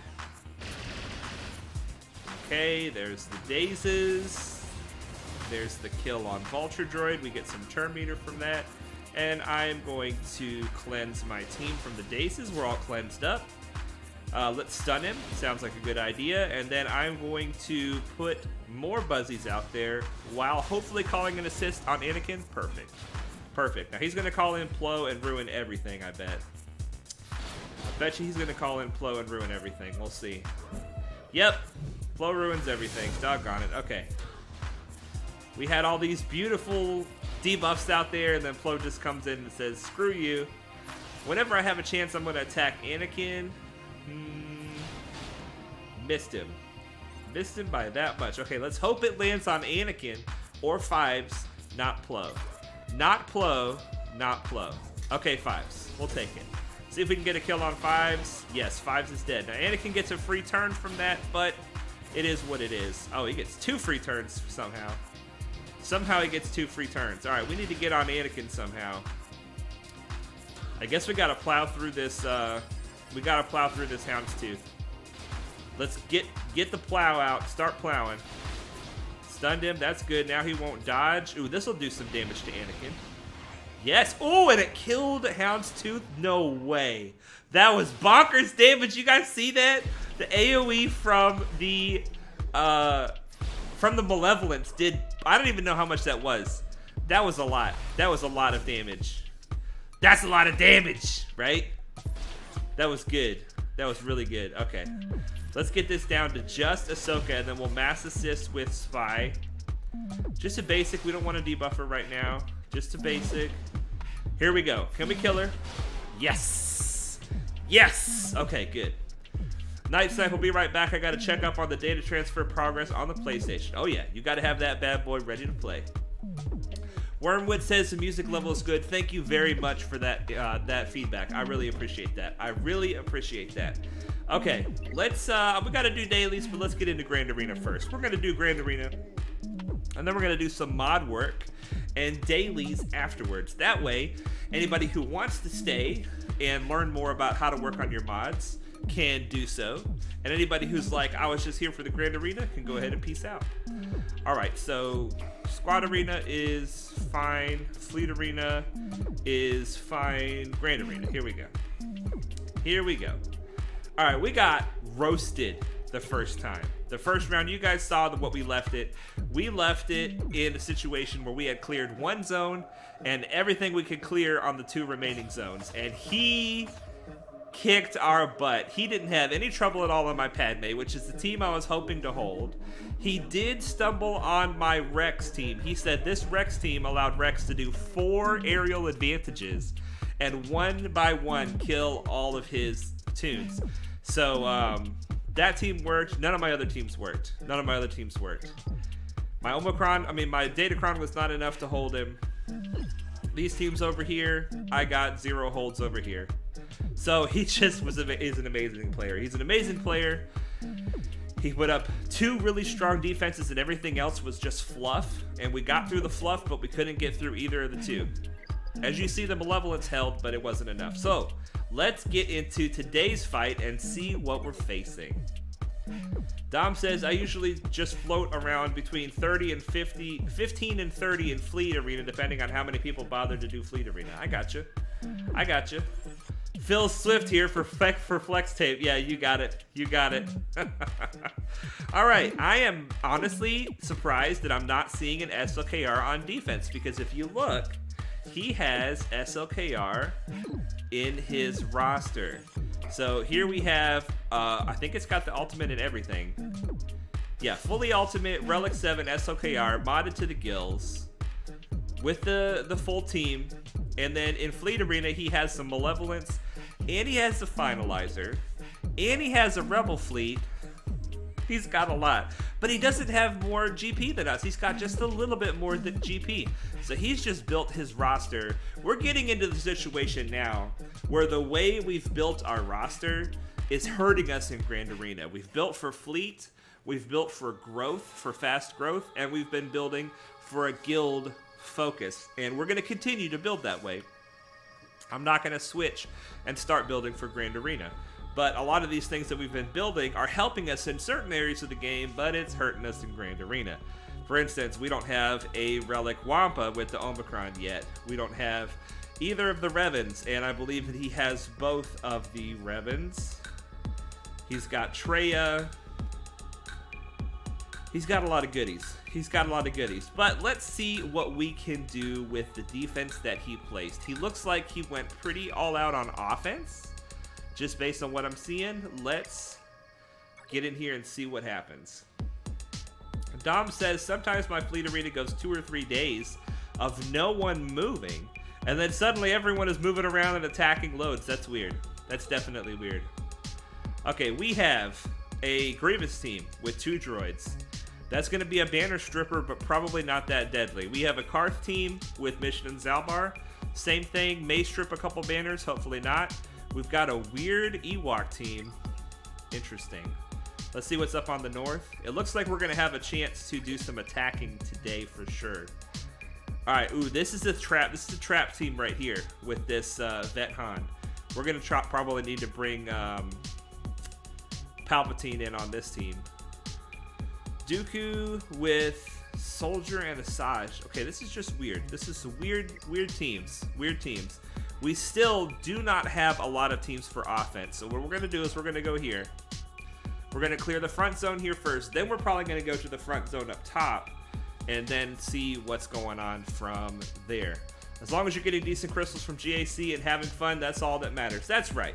Okay, there's the dazes. There's the kill on Vulture droid. We get some turn meter from that. And I'm going to cleanse my team from the dazes. We're all cleansed up. Let's stun him. Sounds like a good idea. And then I'm going to put more buzzies out there while hopefully calling an assist on Anakin. Perfect. Perfect. Now he's going to call in Plo and ruin everything, I bet. I bet you he's going to call in Plo and ruin everything. We'll see. Yep. Plo ruins everything. Doggone it. Okay. We had all these beautiful debuffs out there, and then Plo just comes in and says, screw you. Whenever I have a chance, I'm going to attack Anakin. Missed him. Missed him by that much. Okay, let's hope it lands on Anakin or Fives, not Plo. Not Plo, not Plo. Okay, Fives. We'll take it. See if we can get a kill on Fives. Yes, Fives is dead. Now, Anakin gets a free turn from that, but it is what it is. Oh, he gets 2 free turns somehow. Somehow he gets 2 free turns. All right, we need to get on Anakin somehow. I guess we got to plow through this. We got to plow through this Houndstooth. Let's get the plow out. Start plowing. Stunned him. That's good. Now he won't dodge. Ooh, this will do some damage to Anakin. Yes. Oh, and it killed Houndstooth. No way. That was bonkers damage. You guys see that? The AoE from the Malevolence did. I don't even know how much that was. That was a lot. That was a lot of damage. That's a lot of damage, right? That was good. That was really good. Okay. Let's get this down to just Ahsoka, and then we'll mass assist with Spy. Just a basic. We don't want to debuff her right now. Just a basic. Here we go. Can we kill her? Yes. Yes. Okay, good. Nightsnipe will be right back. I got to check up on the data transfer progress on the PlayStation. Oh, yeah. You got to have that bad boy ready to play. Wormwood says the music level is good. Thank you very much for that that feedback. I really appreciate that. I really appreciate that. Okay, let's we got to do dailies, but let's get into Grand Arena first. We're going to do Grand Arena, and then we're going to do some mod work and dailies afterwards. That way, anybody who wants to stay and learn more about how to work on your mods can do so. And anybody who's like, I was just here for the Grand Arena, can go ahead and peace out. All right, so Squad Arena is fine. Fleet Arena is fine. Grand Arena, here we go. Here we go. All right, we got roasted the first time. The first round, you guys saw what we left it. We left it in a situation where we had cleared one zone and everything we could clear on the 2 remaining zones. And he kicked our butt. He didn't have any trouble at all on my Padme, which is the team I was hoping to hold. He did stumble on my Rex team. He said this Rex team allowed Rex to do 4 aerial advantages and one by one kill all of his tunes. So that team worked. None of my other teams worked. None of my other teams worked. My Datacron was not enough to hold him. These teams over here, I got 0 holds over here. So he just is an amazing player. He's an amazing player. He put up 2 really strong defenses and everything else was just fluff. And we got through the fluff, but we couldn't get through either of the 2. As you see, the Malevolence held, but it wasn't enough. So let's get into today's fight and see what we're facing. Dom says, I usually just float around between 30 and 50, 15 and 30 in Fleet Arena, depending on how many people bother to do Fleet Arena. I got you. I got you. Phil Swift here for Flex Tape. Yeah, you got it. You got it. All right. I am honestly surprised that I'm not seeing an SLKR on defense, because if you look, he has SLKR in his roster. So here we have, I think it's got the ultimate and everything. Yeah, fully ultimate, Relic 7 SLKR, modded to the gills, with the full team. And then in Fleet Arena, he has some Malevolence, and he has the Finalizer, and he has a Rebel Fleet. He's got a lot. But he doesn't have more GP than us. He's got just a little bit more than GP. So he's just built his roster. We're getting into the situation now where the way we've built our roster is hurting us in Grand Arena. We've built for Fleet, we've built for growth, for fast growth, and we've been building for a guild focus. And we're going to continue to build that way. I'm not going to switch and start building for Grand Arena. But a lot of these things that we've been building are helping us in certain areas of the game, but it's hurting us in Grand Arena. For instance, we don't have a Relic Wampa with the Omicron yet. We don't have either of the Revens, and I believe that he has both of the Revens. He's got Treya. He's got a lot of goodies. He's got a lot of goodies. But let's see what we can do with the defense that he placed. He looks like he went pretty all out on offense. Just based on what I'm seeing, let's get in here and see what happens. Dom says, sometimes my fleet arena goes 2 or 3 days of no one moving, and then suddenly everyone is moving around and attacking loads. That's weird. That's definitely weird. Okay, we have a Grievous team with 2 droids. That's going to be a banner stripper, but probably not that deadly. We have a Karth team with Mission and Zalbar. Same thing, may strip a couple banners, hopefully not. We've got a weird Ewok team. Interesting. Let's see what's up on the north. It looks like we're going to have a chance to do some attacking today for sure. All right, ooh, this is the trap. This is the trap team right here with this Vet Han. We're going to probably need to bring Palpatine in on this team. Dooku with Soldier and Asajj. Okay, this is just weird. This is weird teams. Weird teams. We still do not have a lot of teams for offense. So what we're going to do is we're going to go here. We're going to clear the front zone here first. Then we're probably going to go to the front zone up top and then see what's going on from there. As long as you're getting decent crystals from GAC and having fun, that's all that matters. That's right.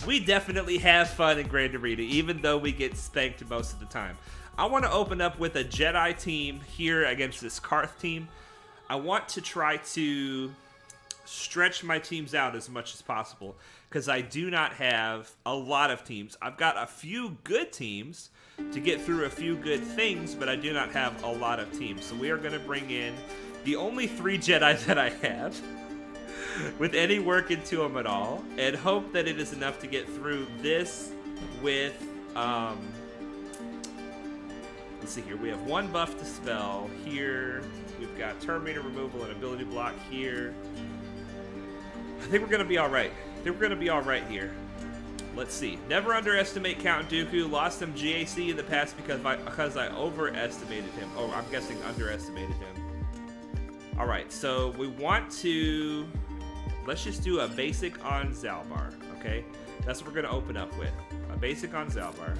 We definitely have fun in Grand Arena, even though we get spanked most of the time. I want to open up with a Jedi team here against this Karth team. I want to try to stretch my teams out as much as possible because I do not have a lot of teams. I've got a few good teams to get through a few good things, but I do not have a lot of teams. So we are going to bring in the only 3 Jedi that I have with any work into them at all and hope that it is enough to get through this with let's see here. We have 1 buff to spell here. We've got Terminator removal and ability block here. I think we're going to be all right. I think we're going to be all right here. Let's see. Never underestimate Count Dooku. Lost some GAC in the past because I overestimated him. Oh, I'm guessing underestimated him. All right, so we want to... Let's just do a basic on Zalbar, okay? That's what we're going to open up with. A basic on Zalbar.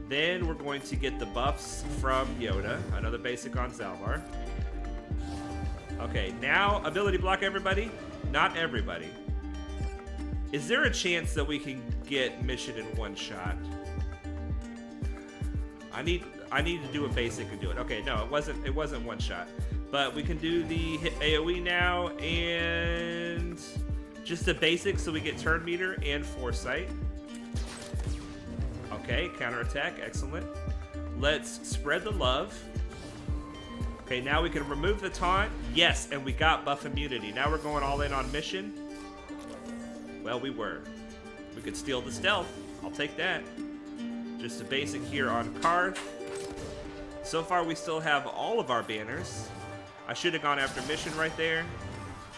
Then we're going to get the buffs from Yoda. Another basic on Zalbar. Okay, now ability block everybody. Not everybody. Is there a chance that we can get mission in 1 shot? I need to do a basic and do it. Okay, no, it wasn't 1 shot. But we can do the hit AoE now and just a basic so we get turn meter and foresight. Okay, counterattack, excellent. Let's spread the love. Okay, now we can remove the taunt. Yes, and we got buff immunity. Now we're going all in on mission. Well, we were. We could steal the stealth. I'll take that. Just a basic here on Karth. So far, we still have all of our banners. I should have gone after mission right there.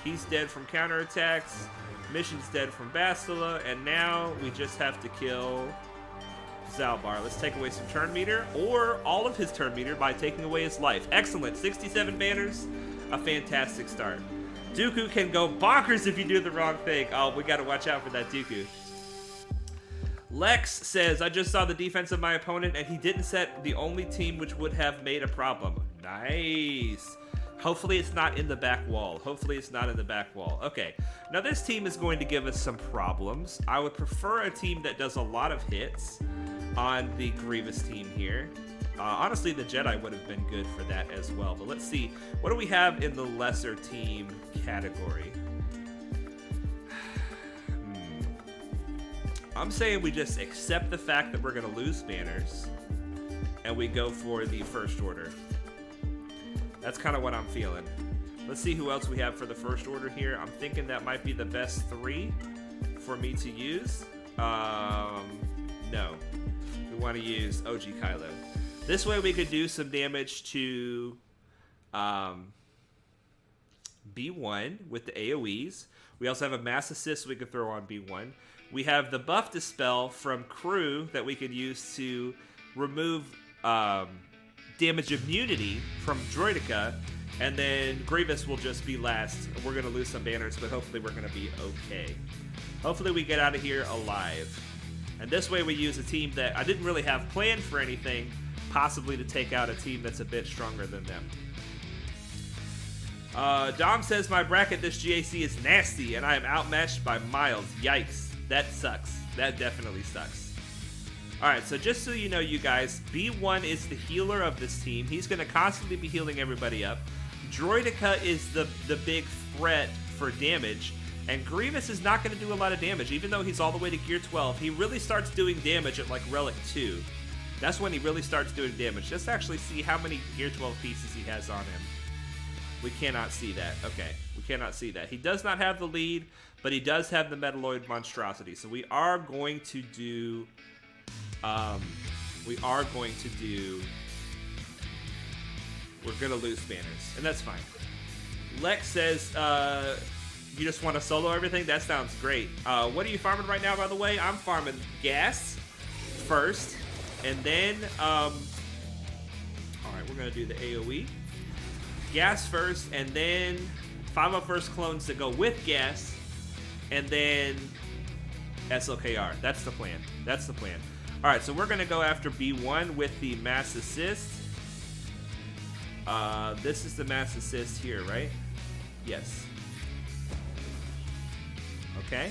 He's dead from counterattacks. Mission's dead from Bastila. And now we just have to kill Zalbar. Let's take away some turn meter, or all of his turn meter by taking away his life. Excellent. 67 banners. A fantastic start. Dooku can go bonkers if you do the wrong thing. Oh, we got to watch out for that Dooku. Lex says, I just saw the defense of my opponent and he didn't set the only team which would have made a problem. Nice. Hopefully it's not in the back wall. Hopefully it's not in the back wall. Okay, now this team is going to give us some problems. I would prefer a team that does a lot of hits on the Grievous team here. Honestly, the Jedi would have been good for that as well. But let's see. What do we have in the lesser team category? I'm saying we just accept the fact that we're going to lose banners and we go for the First Order. That's kind of what I'm feeling. Let's see who else we have for the First Order here. I'm thinking that might be the best 3 for me to use. No. We want to use OG Kylo. This way we could do some damage to B1 with the AoEs. We also have a mass assist we could throw on B1. We have the buff dispel from crew that we could use to remove damage immunity from Droideka, and then Grievous will just be last. We're going to lose some banners, but hopefully we're going to be okay. Hopefully we get out of here alive. And this way we use a team that I didn't really have planned for anything, possibly to take out a team that's a bit stronger than them. Dom says, my bracket this GAC is nasty, and I am outmatched by miles. Yikes. That sucks. That definitely sucks. Alright, so just so you know, you guys, B1 is the healer of this team. He's going to constantly be healing everybody up. Droidica is the big threat for damage, and Grievous is not going to do a lot of damage. Even though he's all the way to Gear 12, he really starts doing damage at, like, Relic 2. That's when he really starts doing damage. Let's actually see how many Gear 12 pieces he has on him. We cannot see that. Okay, we cannot see that. He does not have the lead, but he does have the Metalloid monstrosity. So we are going to do... we're going to lose banners, and that's fine. Lex says, you just want to solo everything? That sounds great. What are you farming right now, by the way? I'm farming gas first, and then, alright, we're going to do the AoE. Gas first, and then 501st clones to go with gas, and then SLKR. That's the plan. That's the plan. Alright, so we're going to go after B1 with the mass assist. This is the mass assist here, right? Yes. Okay.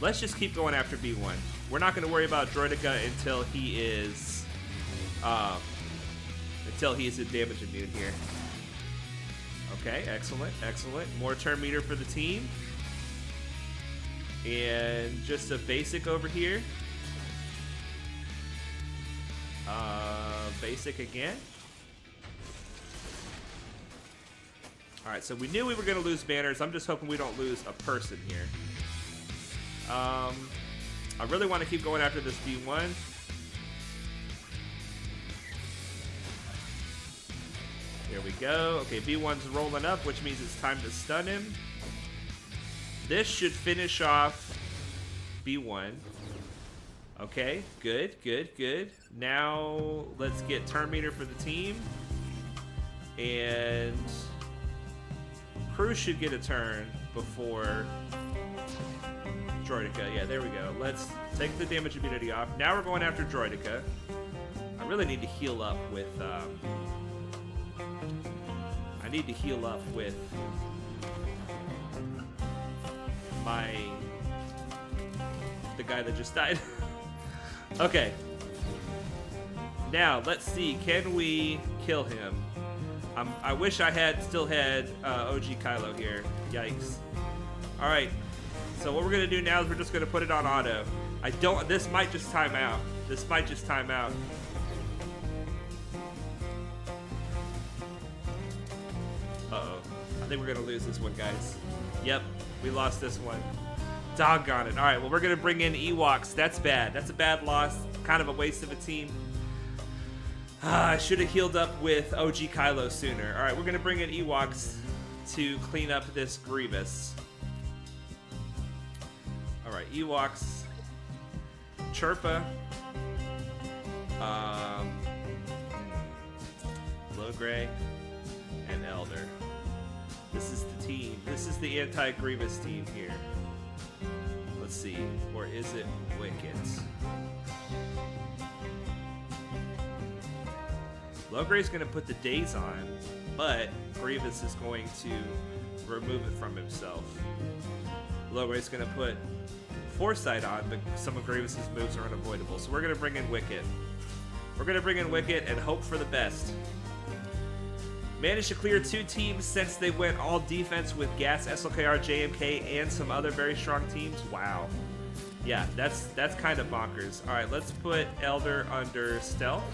Let's just keep going after B1. We're not going to worry about Droidica until he is in damage immune here. Okay, excellent, excellent. More turn meter for the team. And just a basic over here. Basic again. Alright, so we knew we were going to lose banners. I'm just hoping we don't lose a person here. I really want to keep going after this B1. Here we go. Okay, B1's rolling up, which means it's time to stun him. This should finish off B1. Okay, good, good, good. Now, let's get turn meter for the team. And Crew should get a turn before Droidica. Yeah, there we go. Let's take the damage immunity off. Now we're going after Droidica. I really need to heal up with... the guy that just died. Okay. Now, let's see. Can we kill him? I wish I still had OG Kylo here. Yikes. Alright. So what we're going to do now is we're just going to put it on auto. This might just time out. This might just time out. Uh-oh. I think we're going to lose this one, guys. Yep. We lost this one. Doggone it. Alright, well, we're going to bring in Ewoks. That's bad. That's a bad loss. Kind of a waste of a team. I should have healed up with OG Kylo sooner. Alright, we're going to bring in Ewoks to clean up this Grievous. Alright, Ewoks. Chirpa. Logray. And Elder. This is the team. This is the anti-Grievous team here. Let's see. Or is it Wicket? Logray's going to put the days on, but Grievous is going to remove it from himself. Logray's going to put Foresight on, but some of Grievous's moves are unavoidable. So we're going to bring in Wicket. We're going to bring in Wicket and hope for the best. Managed to clear 2 teams since they went all defense with Gas, SLKR, JMK, and some other very strong teams. Wow. Yeah, that's kind of bonkers. All right, let's put Elder under Stealth.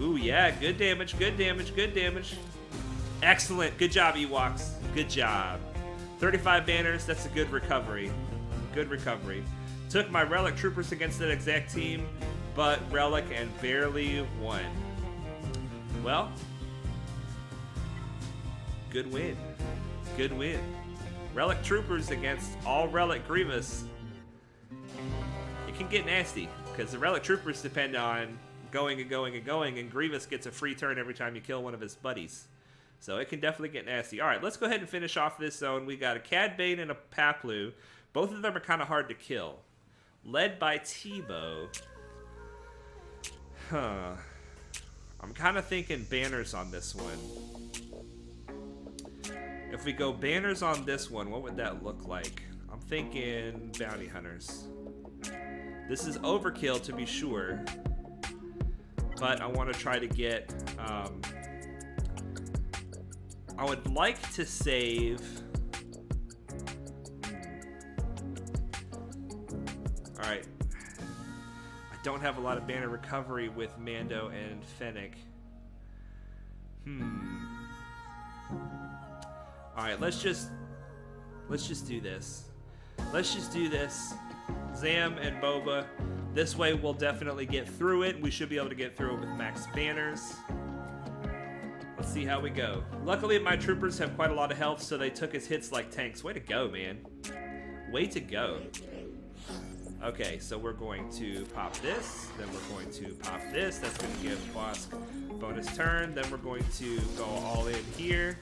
Ooh, yeah, good damage, good damage, good damage. Excellent. Good job, Ewoks. Good job. 35 banners, that's a good recovery. Good recovery. Took my Relic Troopers against that exact team, but Relic and barely won. Well, good win. Good win. Relic Troopers against all Relic Grievous. It can get nasty, because the Relic Troopers depend on going and going and going, and Grievous gets a free turn every time you kill one of his buddies. So it can definitely get nasty. Alright, let's go ahead and finish off this zone. We got a Cad Bane and a Paplu. Both of them are kind of hard to kill. Led by Tebow. Huh. I'm kind of thinking banners on this one. If we go banners on this one, what would that look like? I'm thinking bounty hunters. This is overkill to be sure, but I want to try to get, I would like to save, all right, I don't have a lot of banner recovery with Mando and Fennec. All right, let's just do this. Let's just do this. Zam and Boba. This way we'll definitely get through it. We should be able to get through it with max banners. Let's see how we go. Luckily, my troopers have quite a lot of health, so they took his hits like tanks. Way to go, man. Way to go. Okay, so we're going to pop this. Then we're going to pop this. That's going to give Bosk bonus turn. Then we're going to go all in here.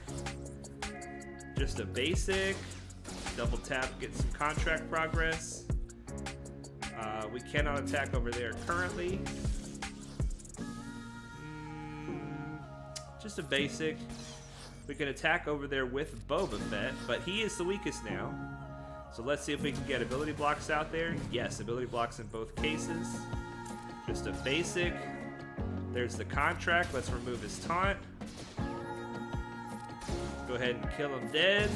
Just a basic. Double tap, get some contract progress. We cannot attack over there currently. Just a basic. We can attack over there with Boba Fett, but he is the weakest now. So let's see if we can get ability blocks out there. Yes, ability blocks in both cases. Just a basic. There's the contract. Let's remove his taunt. Go ahead and kill him dead.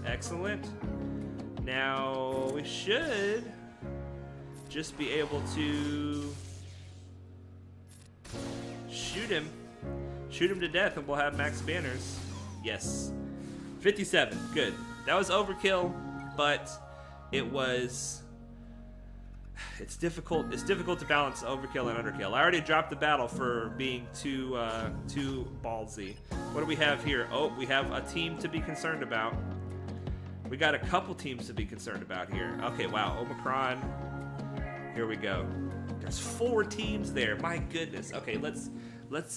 Excellent. Now we should just be able to shoot him to death, and we'll have max banners. Yes, 57. Good. That was overkill, but it's difficult. It's difficult to balance overkill and underkill. I already dropped the battle for being too ballsy. What do we have here? Oh, we have a team to be concerned about. We got a couple teams to be concerned about here. Okay, wow, Omicron. Here we go. There's 4 teams there. My goodness. Okay, let's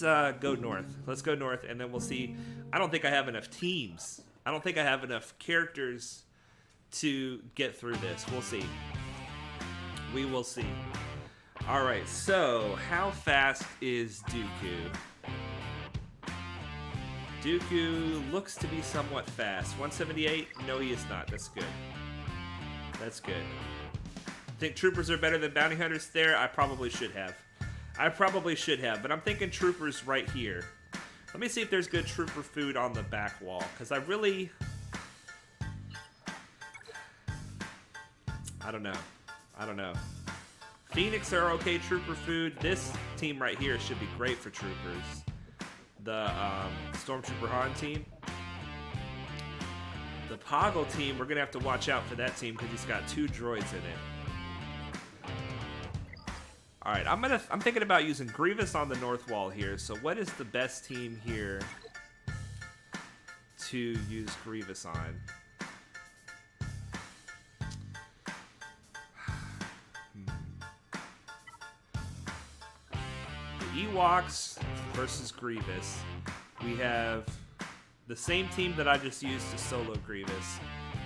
go north. Let's go north, and then we'll see. I don't think I have enough teams. I don't think I have enough characters to get through this. We'll see. We will see. All right, so how fast is Dooku? Dooku looks to be somewhat fast. 178? No, he is not. That's good. That's good. Think troopers are better than bounty hunters there? I probably should have. But I'm thinking troopers right here. Let me see if there's good trooper food on the back wall, because I don't know. Phoenix are okay trooper food. This team right here should be great for troopers. The Stormtrooper Han team. The Poggle team, we're going to have to watch out for that team because he's got 2 droids in it. All right, I'm thinking about using Grievous on the north wall here. So what is the best team here to use Grievous on? The Ewoks versus Grievous. We have the same team that I just used to solo Grievous.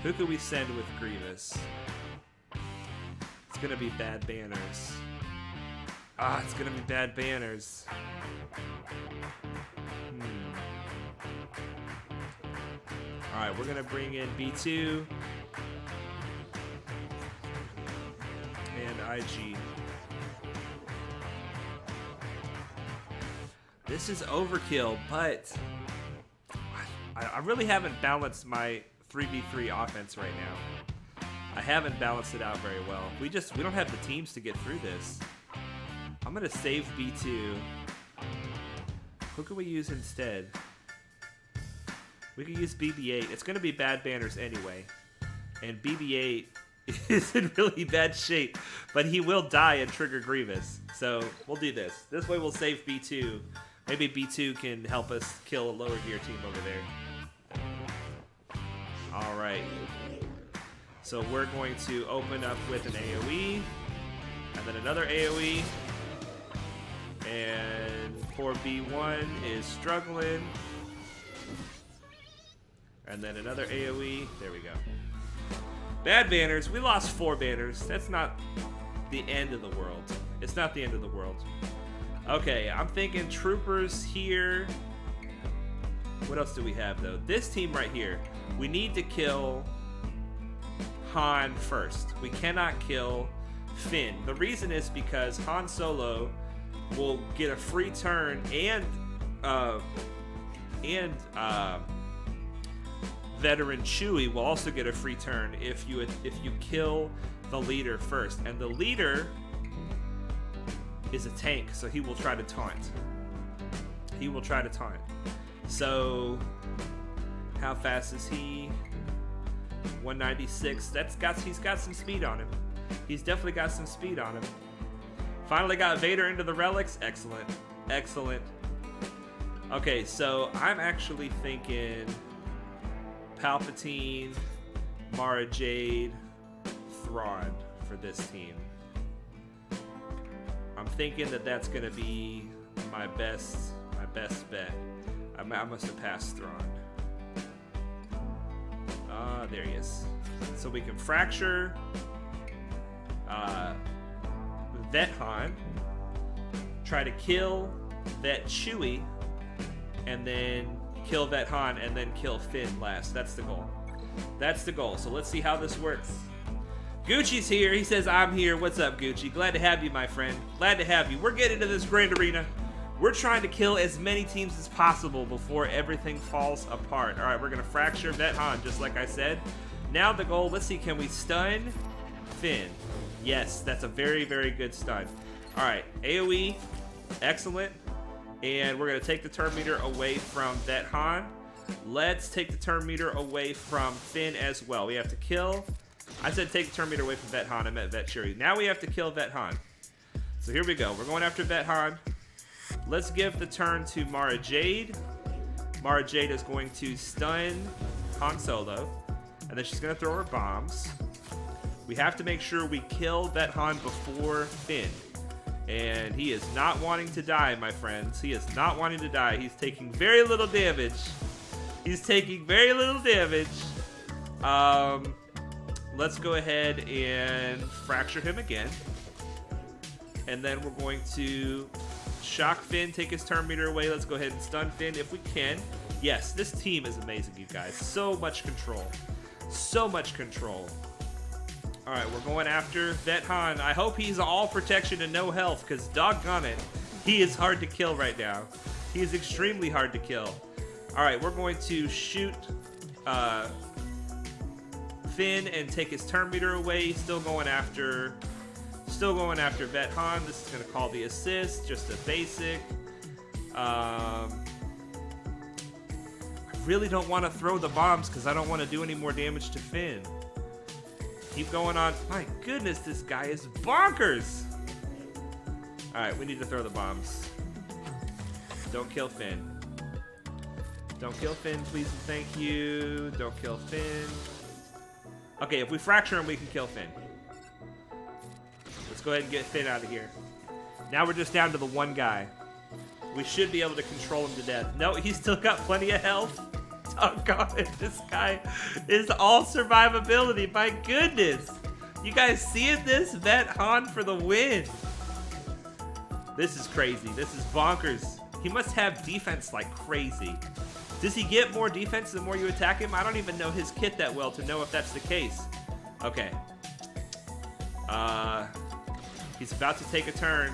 Who could we send with Grievous? It's gonna be bad banners. It's gonna be bad banners. Alright, we're gonna bring in B2 and IG. This is overkill, but I really haven't balanced my 3v3 offense right now. I haven't balanced it out very well. We don't have the teams to get through this. I'm gonna save B2. Who can we use instead? We could use BB-8. It's gonna be bad banners anyway. And BB-8 is in really bad shape, but he will die and trigger Grievous. So we'll do this. This way we'll save B2. Maybe B2 can help us kill a lower gear team over there. All right. So we're going to open up with an AoE, and then another AoE. And poor B1 is struggling. And then another AoE. There we go. Bad banners. We lost 4 banners. That's not the end of the world. It's not the end of the world. Okay, I'm thinking troopers here. What else do we have, though? This team right here. We need to kill Han first. We cannot kill Finn. The reason is because Han Solo will get a free turn and veteran Chewie will also get a free turn if you kill the leader first. And the leader is a tank, so he will try to taunt. He will try to taunt. So how fast is he? 196. He's got some speed on him. He's definitely got some speed on him. Finally got Vader into the relics. Excellent. Excellent. Okay, so I'm actually thinking Palpatine, Mara Jade, Thrawn for this team. I'm thinking that that's going to be my best bet. I must have passed Thrawn. There he is. So we can fracture Vet Han, try to kill Vet Chewie, and then kill Vet Han, and then kill Finn last. That's the goal. That's the goal. So let's see how this works. Gucci's here. He says, I'm here. What's up, Gucci? Glad to have you, my friend. Glad to have you. We're getting into this grand arena. We're trying to kill as many teams as possible before everything falls apart. All right, we're going to fracture Vet Han, just like I said. Now the goal, let's see, can we stun Finn? Yes, that's a very, very good stun. All right, AoE, excellent. And we're going to take the turn meter away from Vet Han. Let's take the turn meter away from Finn as well. We have to kill. I said take the turn meter away from Vet Han. I meant Vet Chewie. Now we have to kill Vet Han. So here we go. We're going after Vet Han. Let's give the turn to Mara Jade. Mara Jade is going to stun Han Solo. And then she's going to throw her bombs. We have to make sure we kill Vet Han before Finn. And he is not wanting to die, my friends. He is not wanting to die. He's taking very little damage. He's taking very little damage. Let's go ahead and fracture him again. And then we're going to shock Finn, take his turn meter away. Let's go ahead and stun Finn if we can. Yes, this team is amazing, you guys. So much control. So much control. All right, we're going after Vet Han. I hope he's all protection and no health, because doggone it, he is hard to kill right now. He is extremely hard to kill. All right, we're going to shoot Finn and take his turn meter away. Still going after Vet Han. This is going to call the assist, just a basic. I really don't want to throw the bombs because I don't want to do any more damage to Finn. Keep going on. My goodness, this guy is bonkers. All right, we need to throw the bombs. Don't kill Finn. Don't kill Finn, please and thank you. Don't kill Finn. Okay, if we fracture him, we can kill Finn. Let's go ahead and get Finn out of here. Now we're just down to the one guy. We should be able to control him to death. No, he's still got plenty of health. Oh god, this guy is all survivability. My goodness. You guys seeing this? Vet Han for the win. This is crazy. This is bonkers. He must have defense like crazy. Does he get more defense the more you attack him? I don't even know his kit that well to know if that's the case. Okay. He's about to take a turn.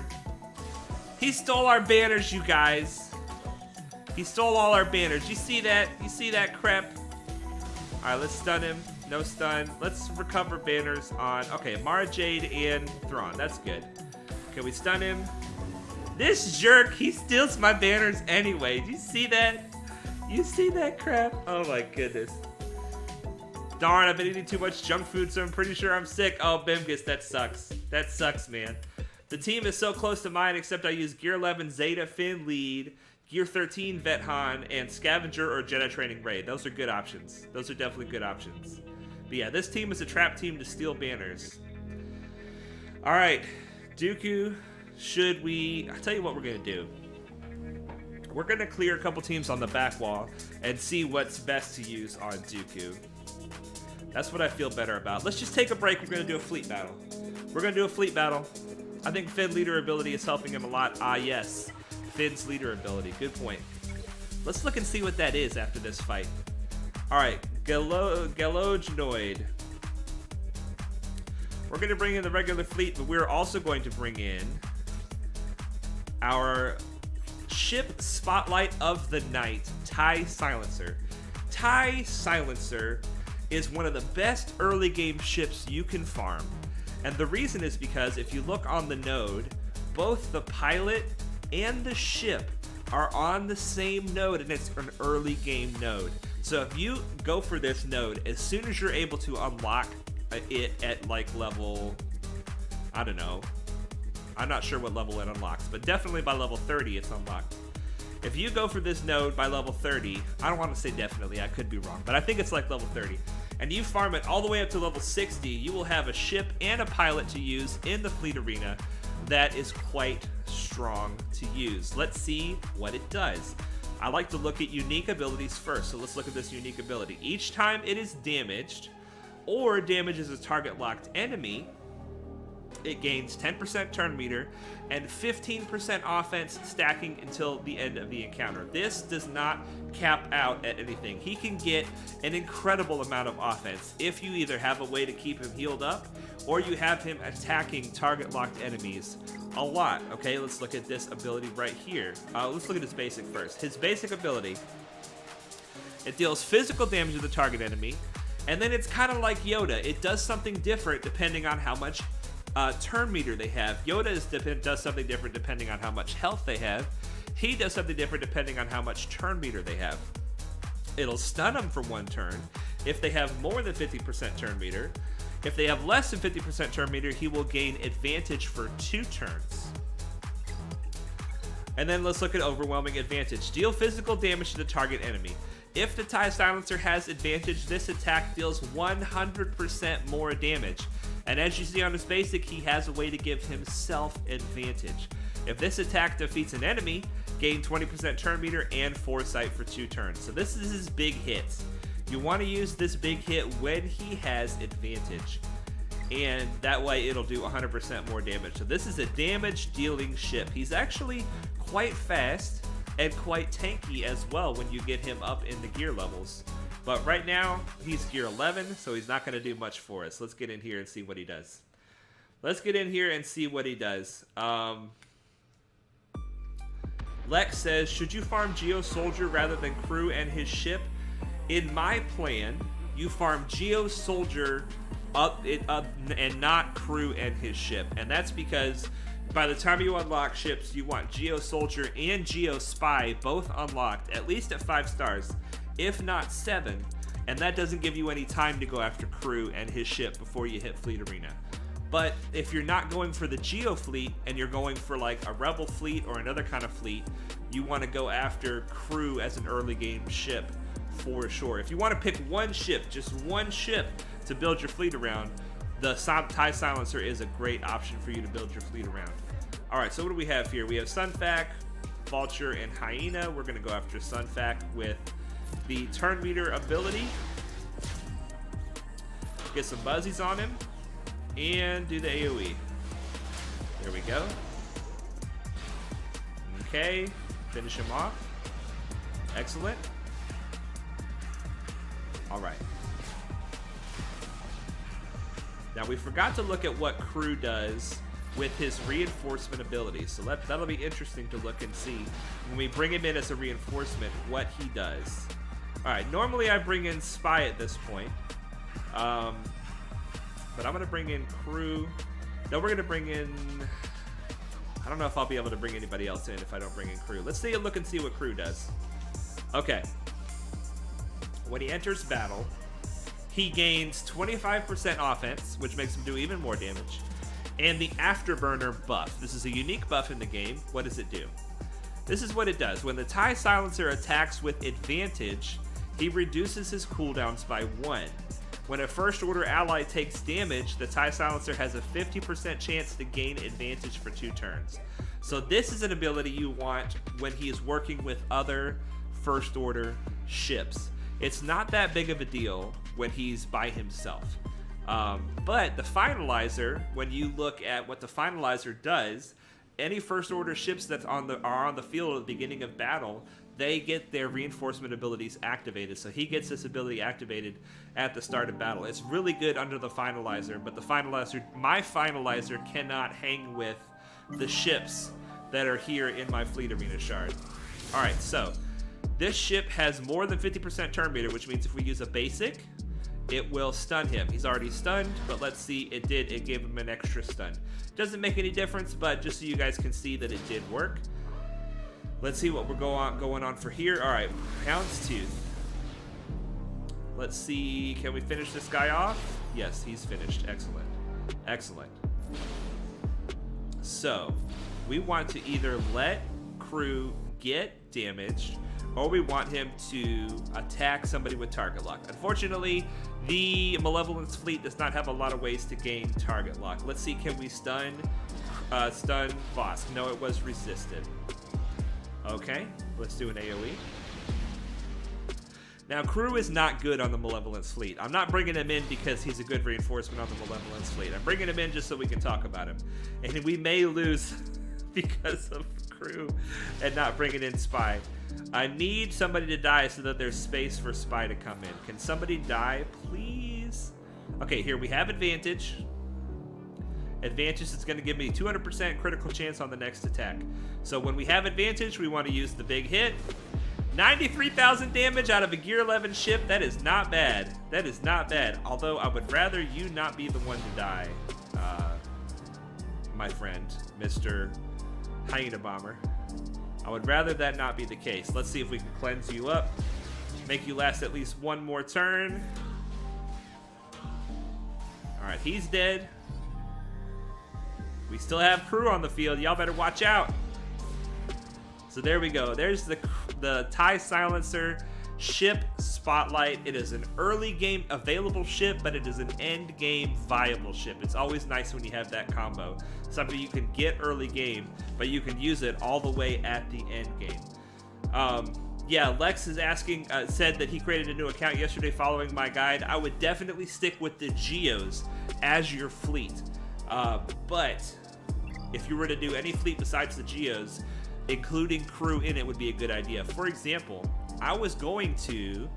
He stole our banners, you guys. He stole all our banners. You see that? You see that crap? All right, let's stun him. No stun. Let's recover banners on... Okay, Mara Jade and Thrawn. That's good. Can we stun him? This jerk, he steals my banners anyway. Do you see that? You see that crap? Oh my goodness. Darn, I've been eating too much junk food, so I'm pretty sure I'm sick. Oh, Bimgus, that sucks. That sucks, man. The team is so close to mine, except I use Gear 11 Zeta Finn lead, Gear 13 Vet Han, and Scavenger or Jedi Training Raid. Those are good options. Those are definitely good options. But yeah, this team is a trap team to steal banners. All right, Dooku, should we... I'll tell you what we're going to do. We're going to clear a couple teams on the back wall and see what's best to use on Dooku. That's what I feel better about. Let's just take a break. We're going to do a fleet battle. We're going to do a fleet battle. I think Finn leader ability is helping him a lot. Ah, yes. Finn's leader ability. Good point. Let's look and see what that is after this fight. Alright, Galogenoid. We're going to bring in the regular fleet, but we're also going to bring in our ship spotlight of the night, TIE Silencer. TIE Silencer is one of the best early game ships you can farm. And the reason is because if you look on the node, both the pilot and the ship are on the same node, and it's an early game node. So if you go for this node, as soon as you're able to unlock it at like level, I don't know, I'm not sure what level it unlocks, but definitely by level 30 it's unlocked. If you go for this node by level 30, I don't want to say definitely, I could be wrong, but I think it's like level 30, and you farm it all the way up to level 60, you will have a ship and a pilot to use in the fleet arena that is quite strong to use. Let's see what it does. I like to look at unique abilities first, so let's look at this unique ability. Each time it is damaged or damages a target locked enemy, it gains 10% turn meter and 15% offense stacking until the end of the encounter. This does not cap out at anything. He can get an incredible amount of offense if you either have a way to keep him healed up or you have him attacking target locked enemies a lot. Okay, let's look at this ability right here. Let's look at his basic first. His basic ability, it deals physical damage to the target enemy, and then it's kind of like Yoda. It does something different depending on how much turn meter they have. Yoda does something different depending on how much health they have. He does something different depending on how much turn meter they have. It'll stun them for 1 turn. If they have more than 50% turn meter, if they have less than 50% turn meter, he will gain advantage for 2 turns. And then let's look at overwhelming advantage. Deal physical damage to the target enemy. If the TIE Silencer has advantage, this attack deals 100% more damage. And as you see on his basic, he has a way to give himself advantage. If this attack defeats an enemy, gain 20% turn meter and foresight for 2 turns. So this is his big hits. You want to use this big hit when he has advantage, and that way it'll do 100% more damage. So this is a damage dealing ship. He's actually quite fast and quite tanky as well when you get him up in the gear levels. But right now he's gear 11, so he's not going to do much for us. Let's get in here and see what he does. Lex says, should you farm Geo Soldier rather than Crew and his ship? In my plan, you farm Geo Soldier up and not Crew and his ship. And that's because by the time you unlock ships, you want Geo Soldier and Geo Spy both unlocked, at least at 5 stars, if not 7. And that doesn't give you any time to go after Crew and his ship before you hit Fleet Arena. But if you're not going for the Geo fleet and you're going for like a Rebel fleet or another kind of fleet, you want to go after Crew as an early game ship for sure. If you want to pick one ship, just one ship to build your fleet around, the TIE Silencer is a great option for you to build your fleet around. Alright, so what do we have here? We have Sunfac, Vulture, and Hyena. We're going to go after Sunfac with the turn meter ability. Get some buzzies on him and do the AoE. There we go. Okay, finish him off. Excellent. Alright. Now we forgot to look at what Crew does with his reinforcement ability, so that'll be interesting to look and see when we bring him in as a reinforcement what he does. Alright, normally I bring in Spy at this point, but I'm going to bring in Crew. Then we're going to bring in, I don't know if I'll be able to bring anybody else in if I don't bring in Crew. Let's take a look and see what Crew does. Okay. When he enters battle, he gains 25% offense, which makes him do even more damage, and the Afterburner buff. This is a unique buff in the game. What does it do? This is what it does. When the TIE Silencer attacks with advantage, he reduces his cooldowns by 1. When a first order ally takes damage, the TIE Silencer has a 50% chance to gain advantage for 2 turns. So this is an ability you want when he is working with other first order ships. It's not that big of a deal when he's by himself. But the finalizer, when you look at what the finalizer does, any first order ships that are on the field at the beginning of battle, they get their reinforcement abilities activated. So he gets this ability activated at the start of battle. It's really good under the finalizer, but my finalizer cannot hang with the ships that are here in my fleet arena shard. All right, so this ship has more than 50% turn meter, which means if we use a basic, it will stun him. He's already stunned, but let's see, it gave him an extra stun. Doesn't make any difference, but just so you guys can see that it did work. Let's see what we're going on for here. All right, Houndstooth. Let's see, can we finish this guy off? Yes, he's finished. Excellent. Excellent. So, we want to either let crew get damaged, or we want him to attack somebody with target lock. Unfortunately, the Malevolence fleet does not have a lot of ways to gain target lock. Let's see, can we stun Vosk? No, it was resisted. Okay, let's do an AoE. Now, crew is not good on the Malevolence fleet. I'm not bringing him in because he's a good reinforcement on the Malevolence fleet. I'm bringing him in just so we can talk about him. And we may lose because of crew and not bringing in Spy. I need somebody to die so that there's space for Spy to come in. Can somebody die, please? Okay, here we have advantage. Advantage is going to give me 200% critical chance on the next attack. So when we have advantage, we want to use the big hit. 93,000 damage out of a Gear 11 ship. That is not bad. That is not bad. Although I would rather you not be the one to die, my friend, Mr. Hyena Bomber. I would rather that not be the case. Let's see if we can cleanse you up. Make you last at least one more turn. Alright, he's dead. We still have crew on the field. Y'all better watch out. So there we go. There's the TIE Silencer ship Spotlight. It is an early game available ship, but it is an end game viable ship. It's always nice when you have that combo. Something you can get early game, but you can use it all the way at the end game. Yeah, Lex is asking, said that he created a new account yesterday following my guide. I would definitely stick with the Geos as your fleet. But if you were to do any fleet besides the Geos, including crew in it would be a good idea. For example, I was going to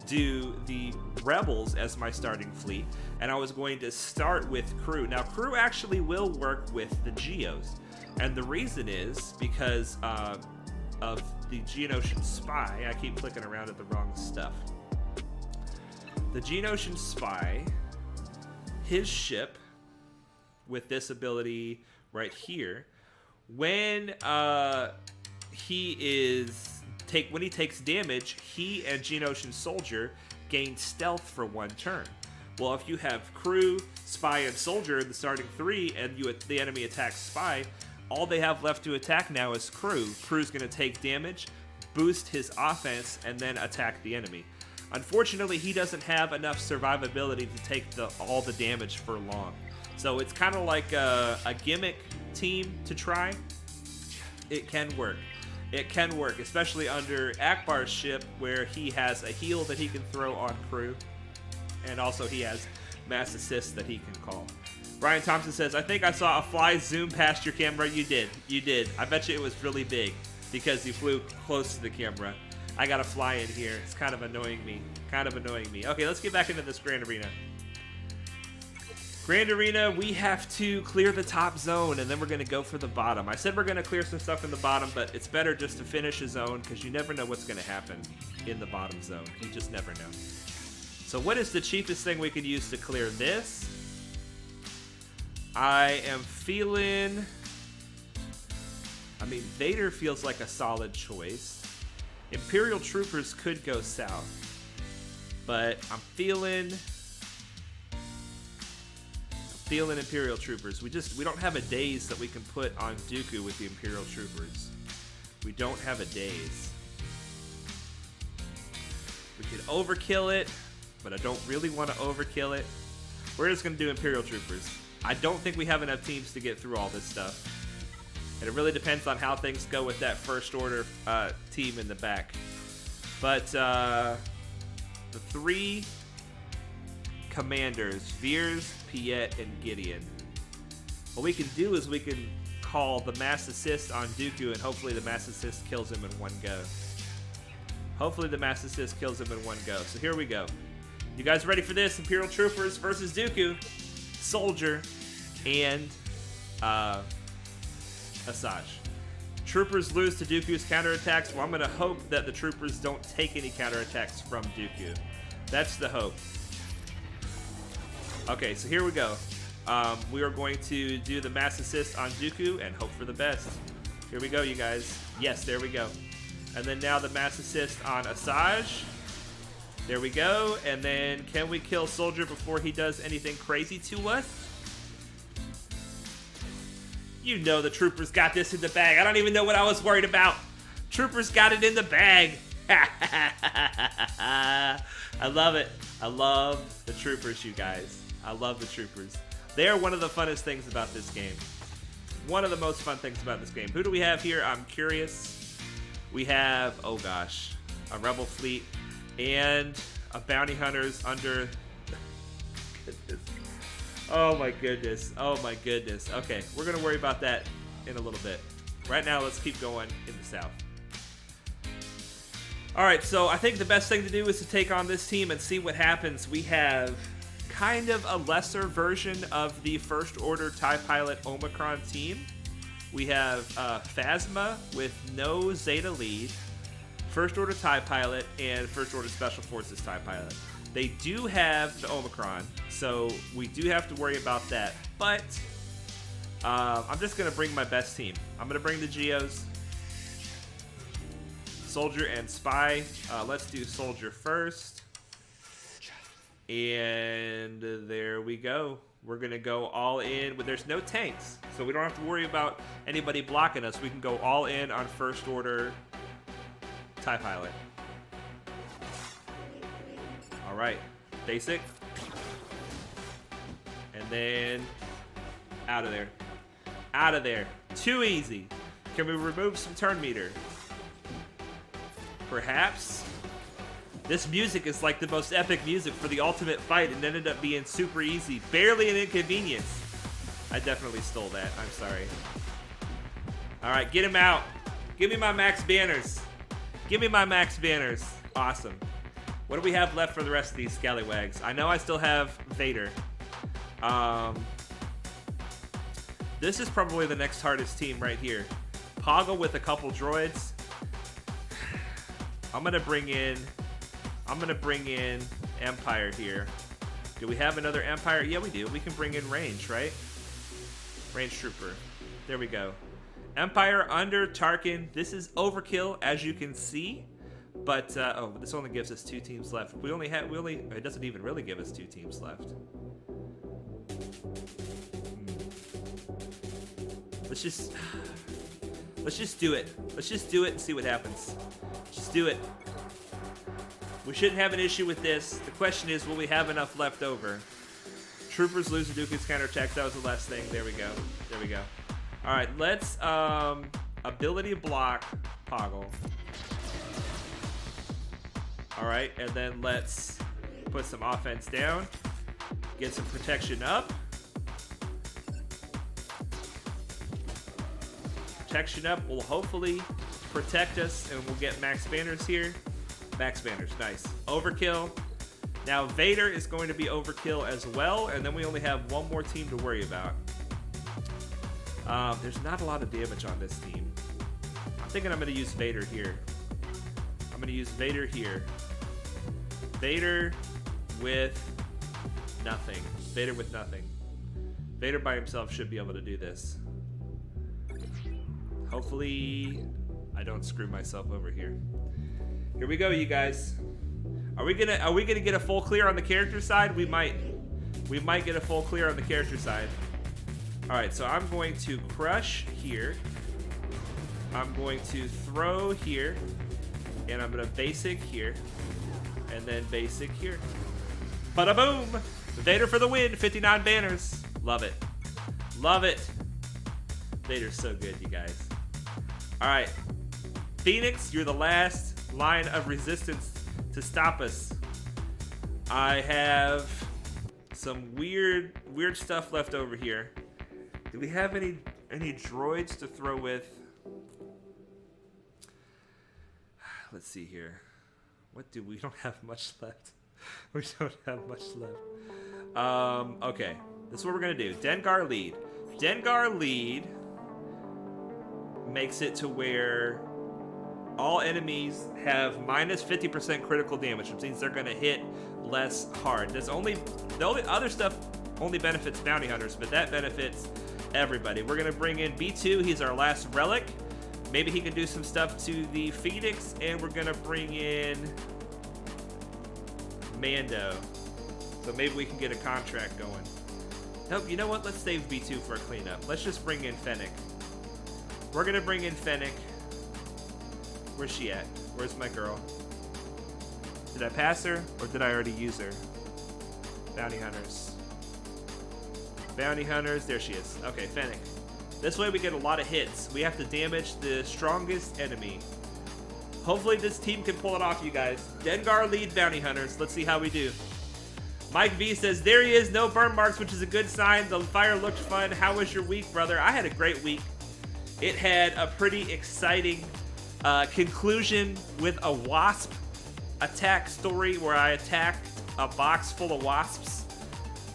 do the Rebels as my starting fleet, and I was going to start with crew. Now, crew actually will work with the Geos, and the reason is because of the Geonosian Spy. I keep clicking around at the wrong stuff. The Geonosian Spy, his ship with this ability right here, when he takes damage, he and Geonosian Soldier gain stealth for one turn. Well, if you have crew, Spy, and Soldier in the starting three, and the enemy attacks Spy, all they have left to attack now is crew. Crew's going to take damage, boost his offense, and then attack the enemy. Unfortunately, he doesn't have enough survivability to take all the damage for long. So it's kind of like a gimmick team to try. It can work. It can work, especially under Akbar's ship, where he has a heal that he can throw on crew, and also he has mass assist that he can call. Brian Thompson says, I think I saw a fly zoom past your camera. You did. You did. I bet you it was really big because you flew close to the camera. I got a fly in here. It's kind of annoying me. Okay, let's get back into this Grand Arena. Grand Arena, we have to clear the top zone, and then we're going to go for the bottom. I said we're going to clear some stuff in the bottom, but it's better just to finish a zone because you never know what's going to happen in the bottom zone. You just never know. So what is the cheapest thing we could use to clear this? I am feeling... Vader feels like a solid choice. Imperial Troopers could go south. But I'm feeling Imperial Troopers. We don't have a daze that we can put on Dooku with the Imperial Troopers. We don't have a daze. We could overkill it, but I don't really want to overkill it. We're just going to do Imperial Troopers. I don't think we have enough teams to get through all this stuff. And it really depends on how things go with that First Order team in the back. But the three commanders, Veers, Piet, and Gideon. What we can do is we can call the mass assist on Dooku, and hopefully the mass assist kills him in one go. Hopefully the mass assist kills him in one go. So here we go. You guys ready for this? Imperial Troopers versus Dooku, Soldier, and Asajj. Troopers lose to Dooku's counterattacks. Well, I'm going to hope that the Troopers don't take any counterattacks from Dooku. That's the hope. Okay, so here we go. We are going to do the mass assist on Dooku and hope for the best. Here we go, you guys. Yes, there we go. And then now the mass assist on Asajj. There we go. And then can we kill Soldier before he does anything crazy to us? You know the Troopers got this in the bag. I don't even know what I was worried about. Troopers got it in the bag. I love it. I love the Troopers, you guys. I love the Troopers. They are one of the funnest things about this game. One of the most fun things about this game. Who do we have here? I'm curious. We have, oh gosh, a Rebel fleet and a bounty hunters under... Oh my goodness. Oh my goodness. Okay, we're going to worry about that in a little bit. Right now, let's keep going in the south. Alright, so I think the best thing to do is to take on this team and see what happens. We have kind of a lesser version of the First Order TIE Pilot Omicron team. We have Phasma with no Zeta lead, First Order TIE Pilot, and First Order Special Forces TIE Pilot. They do have the Omicron, so we do have to worry about that. But I'm just going to bring my best team. I'm going to bring the Geos, Soldier and Spy. Let's do Soldier first. And there we go. We're going to go all in. But there's no tanks, so we don't have to worry about anybody blocking us. We can go all in on First Order TIE Pilot. All right, basic, and then out of there, out of there. Too easy. Can we remove some turn meter? Perhaps. This music is like the most epic music for the ultimate fight, and ended up being super easy, barely an inconvenience. I definitely stole that. I'm sorry. All right, get him out. Give me my max banners. Give me my max banners. Awesome. What do we have left for the rest of these scallywags? I know I still have Vader. This is probably the next hardest team right here. Poggle with a couple droids. I'm gonna bring in Empire here. Do we have another Empire? Yeah, we do. We can bring in range, right? Range trooper. There we go. Empire under Tarkin. This is overkill, as you can see. But oh, this only gives us 2 teams left. It doesn't even really give us 2 teams left. Let's just do it. Let's just do it and see what happens. Just do it. We shouldn't have an issue with this. The question is, will we have enough left over? Troopers lose to Dooku's counterattacks. That was the last thing. There we go. There we go. All right, let's ability block Poggle. All right, and then let's put some offense down, get some protection up. Protection up will hopefully protect us, and we'll get max banners here. Max banners, nice. Overkill. Now Vader is going to be overkill as well, and then we only have one more team to worry about. There's not a lot of damage on this team. I'm thinking I'm going to use Vader here. I'm going to use Vader here. Vader with nothing. Vader with nothing. Vader by himself should be able to do this. Hopefully I don't screw myself over here. Here we go, you guys. Are we gonna get a full clear on the character side? We might get a full clear on the character side. Alright, so I'm going to crush here. I'm going to throw here. And I'm gonna basic here. And then basic here. Bada boom! Vader for the win, 59 banners. Love it. Love it. Vader's so good, you guys. Alright. Phoenix, you're the last line of resistance to stop us. I have some weird stuff left over here. Do we have any droids to throw with? Let's see here. We don't have much left. We don't have much left. Okay. This is what we're gonna do. Dengar lead. Dengar lead makes it to where all enemies have minus 50% critical damage, which means they're gonna hit less hard. The only other stuff only benefits bounty hunters, but that benefits everybody. We're gonna bring in B2. He's our last relic. Maybe he can do some stuff to the Phoenix, and we're gonna bring in Mando. So maybe we can get a contract going. Nope, you know what? Let's save B2 for a cleanup. Let's just bring in Fennec. We're gonna bring in Fennec. Where's she at? Where's my girl? Did I pass her, or did I already use her? Bounty hunters. Bounty hunters, there she is. Okay, Fennec. This way we get a lot of hits. We have to damage the strongest enemy. Hopefully this team can pull it off, you guys. Dengar lead bounty hunters. Let's see how we do. Mike V says, there he is, no burn marks, which is a good sign. The fire looked fun. How was your week, brother? I had a great week. It had a pretty exciting conclusion with a wasp attack story where I attacked a box full of wasps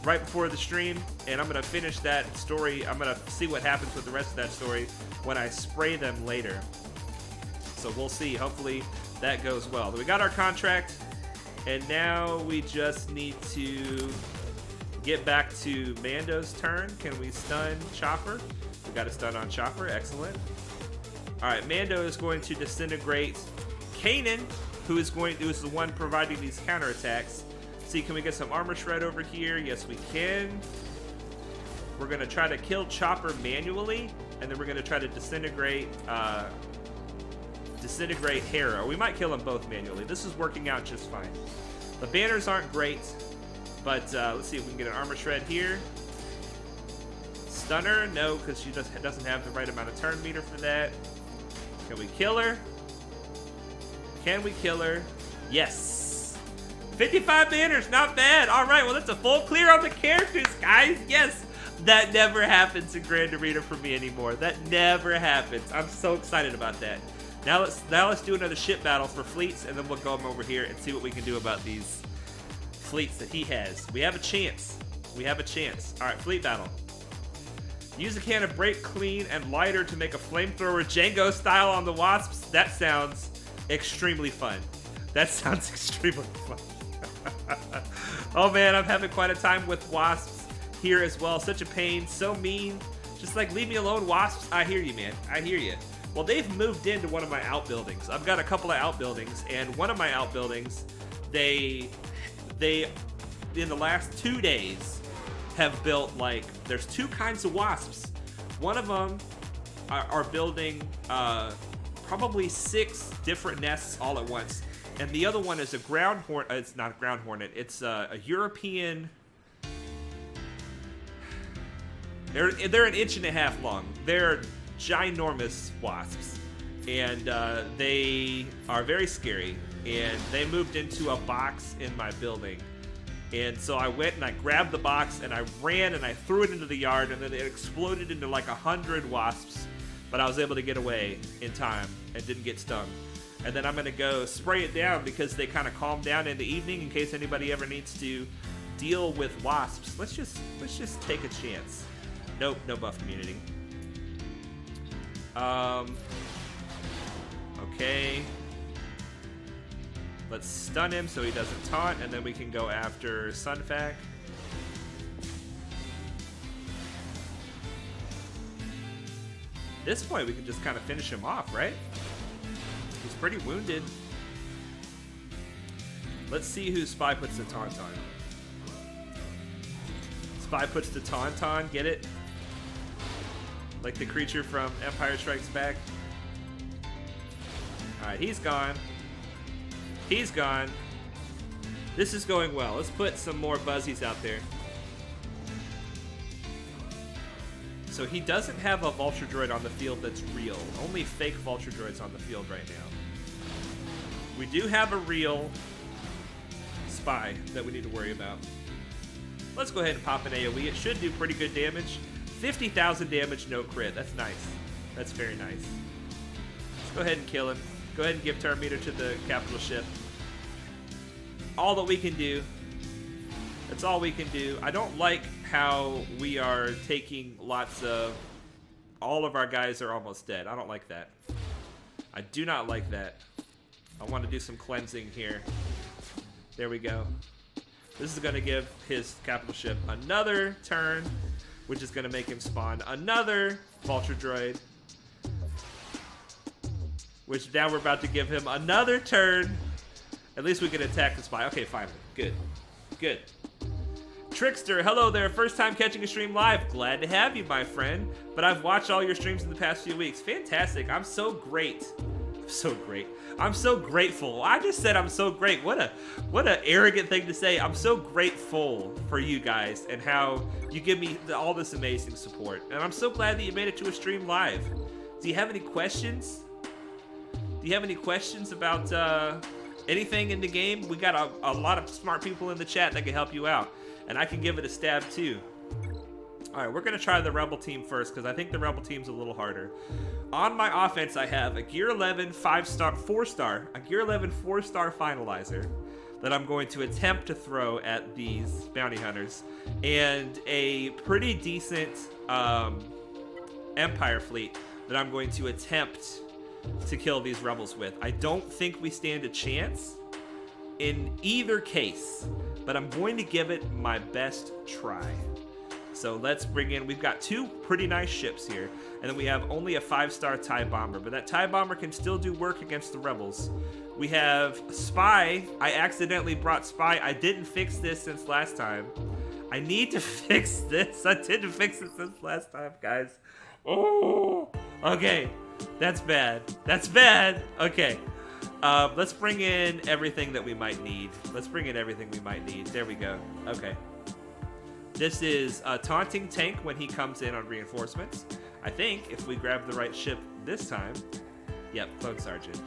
right before the stream, and I'm going to finish that story. I'm going to see what happens with the rest of that story when I spray them later. So we'll see. Hopefully that goes well. We got our contract. And now we just need to get back to Mando's turn. Can we stun Chopper? We got a stun on Chopper. Excellent. All right, Mando is going to disintegrate Kanan, who is the one providing these counterattacks. See, can we get some armor shred over here? Yes, we can. We're going to try to kill Chopper manually, and then we're going to try to disintegrate Hera. We might kill them both manually. This is working out just fine. The banners aren't great, but let's see if we can get an armor shred here. Stunner, no, because she just doesn't have the right amount of turn meter for that. Can we kill her? Can we kill her? Yes. 55 banners, not bad. All right, well, that's a full clear on the characters, guys. Yes, that never happens in Grand Arena for me anymore. That never happens. I'm so excited about that. Now let's do another ship battle for fleets, and then we'll go over here and see what we can do about these fleets that he has. We have a chance. We have a chance. All right, fleet battle. Use a can of brake clean and lighter to make a flamethrower Django style on the wasps. That sounds extremely fun. That sounds extremely fun. Oh man, I'm having quite a time with wasps here as well. Such a pain, so mean. Just like, leave me alone, wasps. I hear you, man. I hear you. Well, they've moved into one of my outbuildings. I've got a couple of outbuildings, and one of my outbuildings, they in the last 2 days have built, like, there's two kinds of wasps. One of them are building probably 6 different nests all at once, and the other one is a ground hornet. It's not a ground hornet. It's a European. They're 1.5 inches long. They're ginormous wasps, and they are very scary, and they moved into a box in my building, and so I went and I grabbed the box and I ran and I threw it into the yard, and then it exploded into like 100 wasps, but I was able to get away in time and didn't get stung. And then I'm gonna go spray it down because they kind of calm down in the evening in case anybody ever needs to deal with wasps. Let's just take a chance. Nope, no buff immunity. Okay. Let's stun him so he doesn't taunt, and then we can go after Sunfac. At this point, we can just kind of finish him off, right? He's pretty wounded. Let's see who Spy puts the taunt on. Spy puts the taunt on, get it? Like the creature from Empire Strikes Back. Alright, he's gone. He's gone. This is going well. Let's put some more Buzzies out there. So he doesn't have a Vulture Droid on the field that's real. Only fake Vulture Droids on the field right now. We do have a real Spy that we need to worry about. Let's go ahead and pop an AoE. It should do pretty good damage. 50,000 damage, no crit. That's nice. That's very nice. Let's go ahead and kill him. Go ahead and give turn meter to the capital ship. All that we can do. That's all we can do. I don't like how we are taking lots of... All of our guys are almost dead. I don't like that. I do not like that. I want to do some cleansing here. There we go. This is going to give his capital ship another turn, which is going to make him spawn another Vulture Droid. Which now we're about to give him another turn. At least we can attack the spy. Okay, finally. Good. Good. Trickster, hello there. First time catching a stream live. Glad to have you, my friend. But I've watched all your streams in the past few weeks. Fantastic. I'm so great. I'm so great. I'm so grateful. I just said I'm so great. What a arrogant thing to say. I'm so grateful for you guys and how you give me all this amazing support. And I'm so glad that you made it to a stream live. Do you have any questions? Do you have any questions about anything in the game? We got a lot of smart people in the chat that can help you out. And I can give it a stab too. Alright, we're going to try the Rebel team first because I think the Rebel team's a little harder. On my offense, I have a Gear 11 4-star, a Gear 11 4-star finalizer that I'm going to attempt to throw at these bounty hunters. And a pretty decent Empire fleet that I'm going to attempt to kill these rebels with. I don't think we stand a chance in either case, but I'm going to give it my best try. So let's bring in, we've got two pretty nice ships here, and then we have only a 5-star TIE Bomber, but that TIE Bomber can still do work against the rebels. We have Spy. I accidentally brought Spy. I didn't fix this since last time. I need to fix this. I didn't fix it since last time, guys. Oh, okay. That's bad. That's bad. Okay. Let's bring in everything that we might need. Let's bring in everything we might need. There we go. Okay. This is a taunting tank when he comes in on reinforcements. I think if we grab the right ship this time. Yep, Clone Sergeant.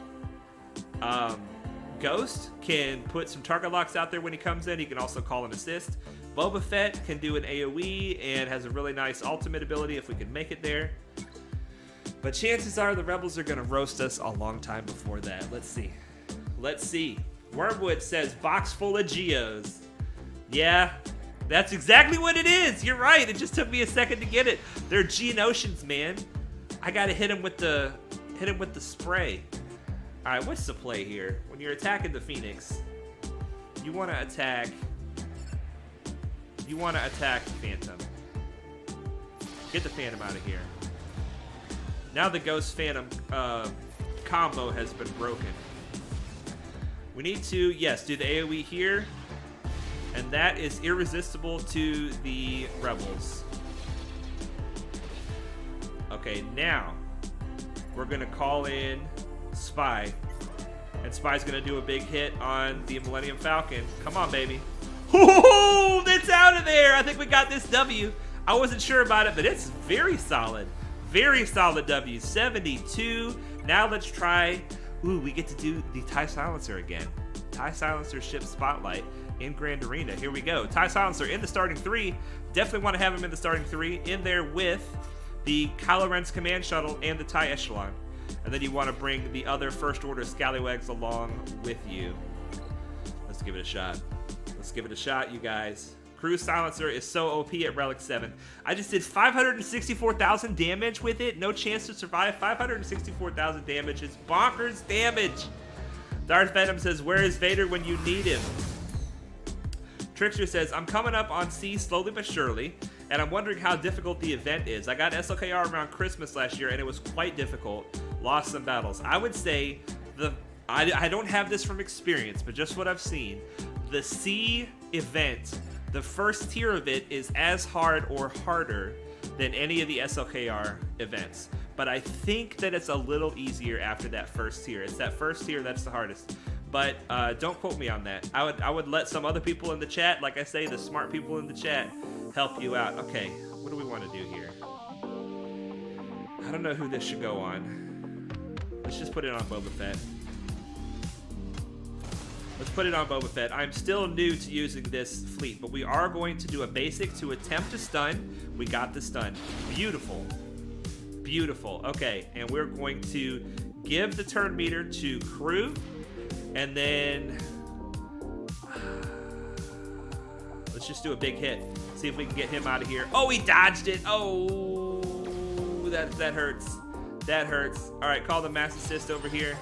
Ghost can put some target locks out there when he comes in. He can also call an assist. Boba Fett can do an AoE and has a really nice ultimate ability if we can make it there. But chances are the rebels are going to roast us a long time before that. Let's see. Let's see. Wormwood says, box full of Geos. Yeah, that's exactly what it is. You're right. It just took me a second to get it. They're Geonosians, man. I got to hit him with the spray. All right, what's the play here? When you're attacking the Phoenix, you want to attack Phantom. Get the Phantom out of here. Now the Ghost Phantom combo has been broken. We need to, yes, do the AoE here. And that is irresistible to the rebels. Okay, now we're going to call in Spy. And Spy's going to do a big hit on the Millennium Falcon. Come on, baby. Oh, it's out of there. I think we got this W. I wasn't sure about it, but it's very solid. Very solid W. 72. Now let's try. Ooh, we get to do the TIE Silencer again. TIE Silencer ship spotlight in Grand Arena. Here we go. TIE Silencer in the starting 3. Definitely want to have him in the starting 3. In there with the Kylo Ren's command shuttle and the TIE Echelon. And then you want to bring the other First Order Scallywags along with you. Let's give it a shot. Let's give it a shot, you guys. Cruise Silencer is so OP at Relic 7. I just did 564,000 damage with it. No chance to survive. 564,000 damage is bonkers damage. Darth Venom says, where is Vader when you need him? Trickster says, I'm coming up on C slowly but surely, and I'm wondering how difficult the event is. I got SLKR around Christmas last year, and it was quite difficult. Lost some battles. I would say, I don't have this from experience, but just what I've seen, the C event, the first tier of it is as hard or harder than any of the SLKR events. But I think that it's a little easier after that first tier. It's that first tier that's the hardest. But don't quote me on that. I would let some other people in the chat, like I say, the smart people in the chat, help you out. Okay, what do we want to do here? I don't know who this should go on. Let's just put it on Boba Fett. Let's put it on Boba Fett. I'm still new to using this fleet, but we are going to do a basic to attempt to stun. We got the stun. Beautiful. Beautiful. Okay, and we're going to give the turn meter to crew, and then let's just do a big hit. See if we can get him out of here. Oh, he dodged it. Oh, that hurts. That hurts. All right, call the mass assist over here.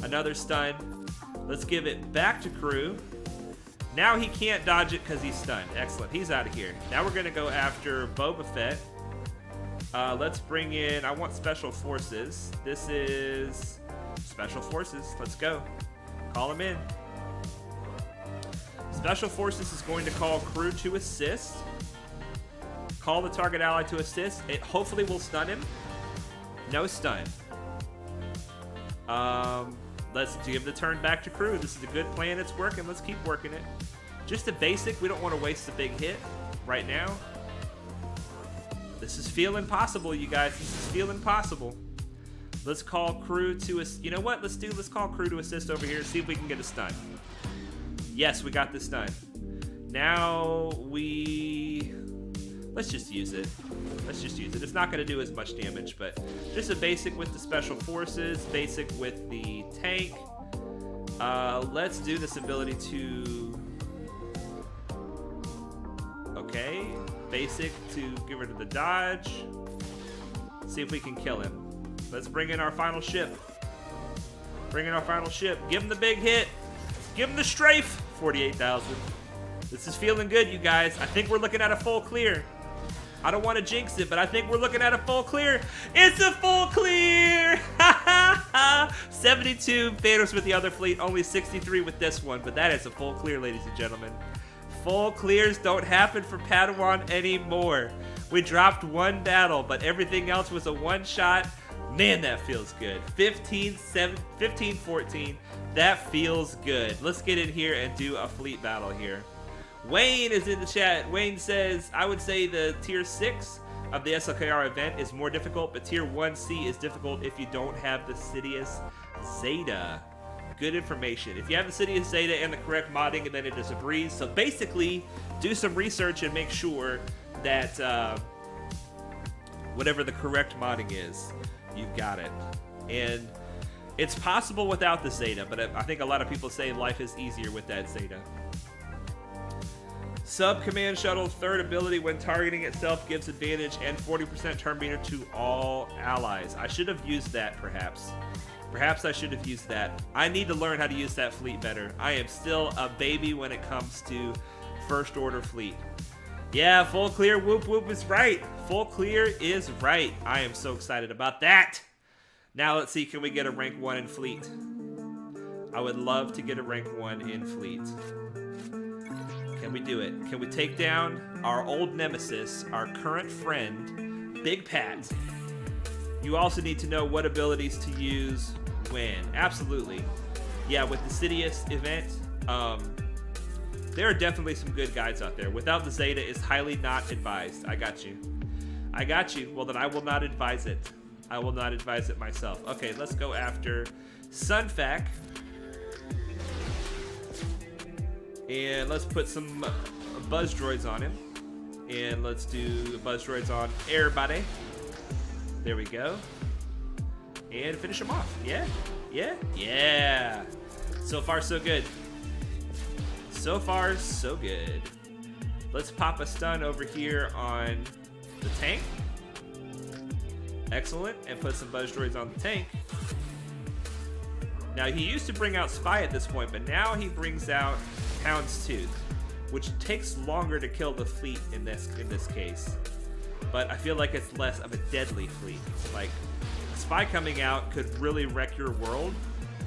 Another stun. Let's give it back to crew. Now he can't dodge it because he's stunned. Excellent. He's out of here. Now we're going to go after Boba Fett. Let's bring in... I want Special Forces. This is Special Forces. Let's go. Call him in. Special Forces is going to call crew to assist. Call the target ally to assist. It hopefully will stun him. No stun. Let's give the turn back to crew. This is a good plan. It's working. Let's keep working it. Just a basic. We don't want to waste a big hit right now. This is feeling possible, you guys. This is feeling possible. Let's call crew to assist. You know what? Let's call crew to assist over here. See if we can get a stun. Yes, we got the stun. Now let's just use it. Let's just use it. It's not going to do as much damage, but just a basic with the Special Forces, basic with the tank. Let's do this ability to... Okay. Basic to get rid of the dodge. See if we can kill him. Let's bring in our final ship. Bring in our final ship. Give him the big hit. Give him the strafe. 48,000. This is feeling good, you guys. I think we're looking at a full clear. I don't want to jinx it, but I think we're looking at a full clear. It's a full clear! 72 Thanos with the other fleet, only 63 with this one, but that is a full clear, ladies and gentlemen. Full clears don't happen for Padawan anymore. We dropped one battle, but everything else was a one-shot. Man, that feels good. 15-14. That feels good. Let's get in here and do a fleet battle here. Wayne is in the chat. Wayne says, I would say the tier 6 of the SLKR event is more difficult, but tier 1C is difficult if you don't have the Sidious Zeta. Good information. If you have the Sidious Zeta and the correct modding, then it is a breeze. So basically, do some research and make sure that whatever the correct modding is, you've got it. And it's possible without the Zeta, but I think a lot of people say life is easier with that Zeta. Sub-Command Shuttle, third ability when targeting itself gives advantage and 40% turn meter to all allies. I should have used that, perhaps. Perhaps I should have used that. I need to learn how to use that fleet better. I am still a baby when it comes to First Order fleet. Yeah, full clear, whoop whoop is right. Full clear is right. I am so excited about that. Now let's see, can we get a rank 1 in fleet? I would love to get a rank 1 in fleet. Can we do it? Can we take down our old nemesis, our current friend, Big Pat? You also need to know what abilities to use when. Absolutely. Yeah, with the Sidious event, there are definitely some good guides out there. Without the Zeta, it's highly not advised. I got you. I got you. Well, then I will not advise it. I will not advise it myself. Okay, let's go after Sunfac. And let's put some buzz droids on him. And let's do buzz droids on everybody. There we go. And finish him off. Yeah. Yeah. Yeah. So far, so good. So far, so good. Let's pop a stun over here on the tank. Excellent. And put some buzz droids on the tank. Now, he used to bring out Spy at this point, but now he brings out Houndstooth, which takes longer to kill the fleet in this case. But I feel like it's less of a deadly fleet. Like, Spy coming out could really wreck your world,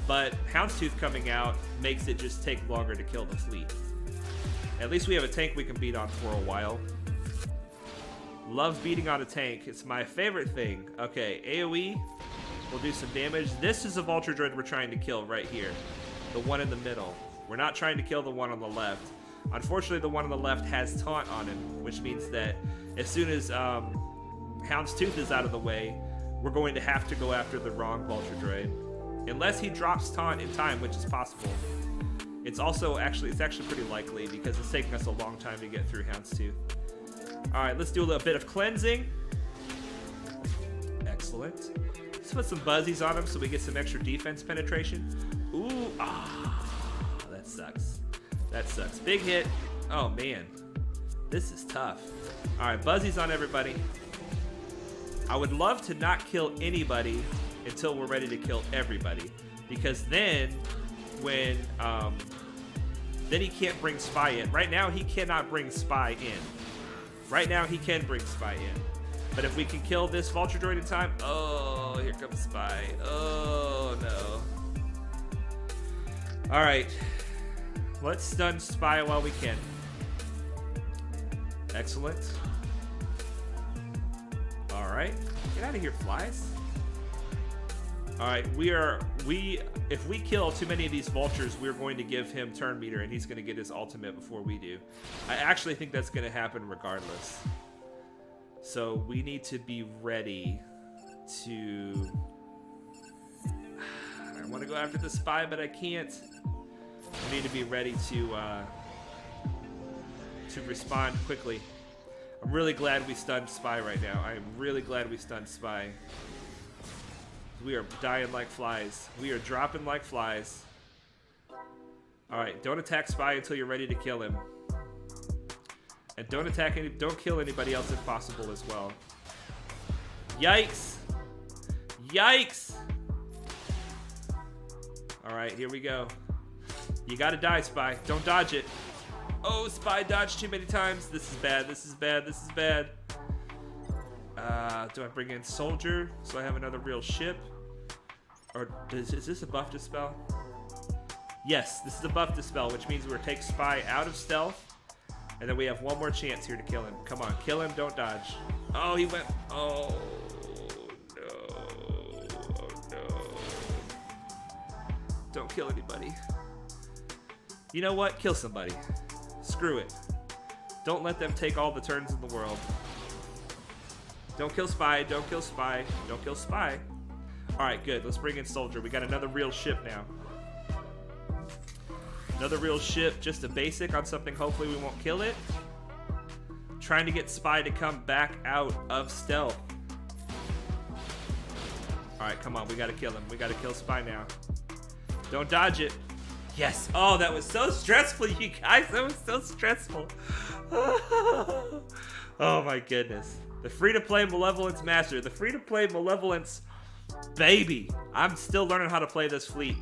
but Houndstooth coming out makes it just take longer to kill the fleet. At least we have a tank we can beat on for a while. Love beating on a tank. It's my favorite thing. Okay, AoE will do some damage. This is a Vulture Droid we're trying to kill right here. The one in the middle. We're not trying to kill the one on the left. Unfortunately, the one on the left has taunt on him, which means that as soon as Houndstooth is out of the way, we're going to have to go after the wrong Vulture Droid. Unless he drops taunt in time, which is possible. It's actually pretty likely because it's taking us a long time to get through Houndstooth. Alright, let's do a little bit of cleansing. Excellent. Let's put some buzzies on him so we get some extra defense penetration. Ooh, that sucks. That sucks. Big hit. Oh man, this is tough. Alright, buzzies on everybody. I would love to not kill anybody until we're ready to kill everybody. Because then, when, then he can't bring Spy in. Right now, he cannot bring Spy in. Right now, he can bring Spy in. But if we can kill this Vulture Droid in time, oh, here comes Spy. Oh, no. Alright. Let's stun Spy while we can. Excellent. Alright. Get out of here, flies. Alright, if we kill too many of these vultures, we're going to give him turn meter and he's going to get his ultimate before we do. I actually think that's going to happen regardless. So we need to be ready to... I want to go after the Spy, but I can't. We need to be ready to respond quickly. I'm really glad we stunned Spy right now. I am really glad we stunned Spy. We are dying like flies. We are dropping like flies. Alright, don't attack Spy until you're ready to kill him. And don't kill anybody else if possible as well. Yikes! Yikes! Alright, here we go. You gotta die, Spy. Don't dodge it. Oh, Spy dodged too many times. This is bad, this is bad, this is bad. Do I bring in Soldier so I have another real ship? Or is this a buff dispel? Yes, this is a buff dispel, which means we're take Spy out of stealth. And then we have one more chance here to kill him. Come on, kill him, don't dodge. Oh, he went. Oh, no. Oh, no. Don't kill anybody. You know what? Kill somebody. Screw it. Don't let them take all the turns in the world. Don't kill Spy. Don't kill Spy. Don't kill Spy. Alright, good. Let's bring in Soldier. We got another real ship now. Another real ship. Just a basic on something. Hopefully we won't kill it. Trying to get Spy to come back out of stealth. Alright, come on. We gotta kill him. We gotta kill Spy now. Don't dodge it. Yes. Oh, that was so stressful, you guys. That was so stressful. Oh, my goodness. The free-to-play Malevolence Master. The free-to-play Malevolence baby. I'm still learning how to play this fleet.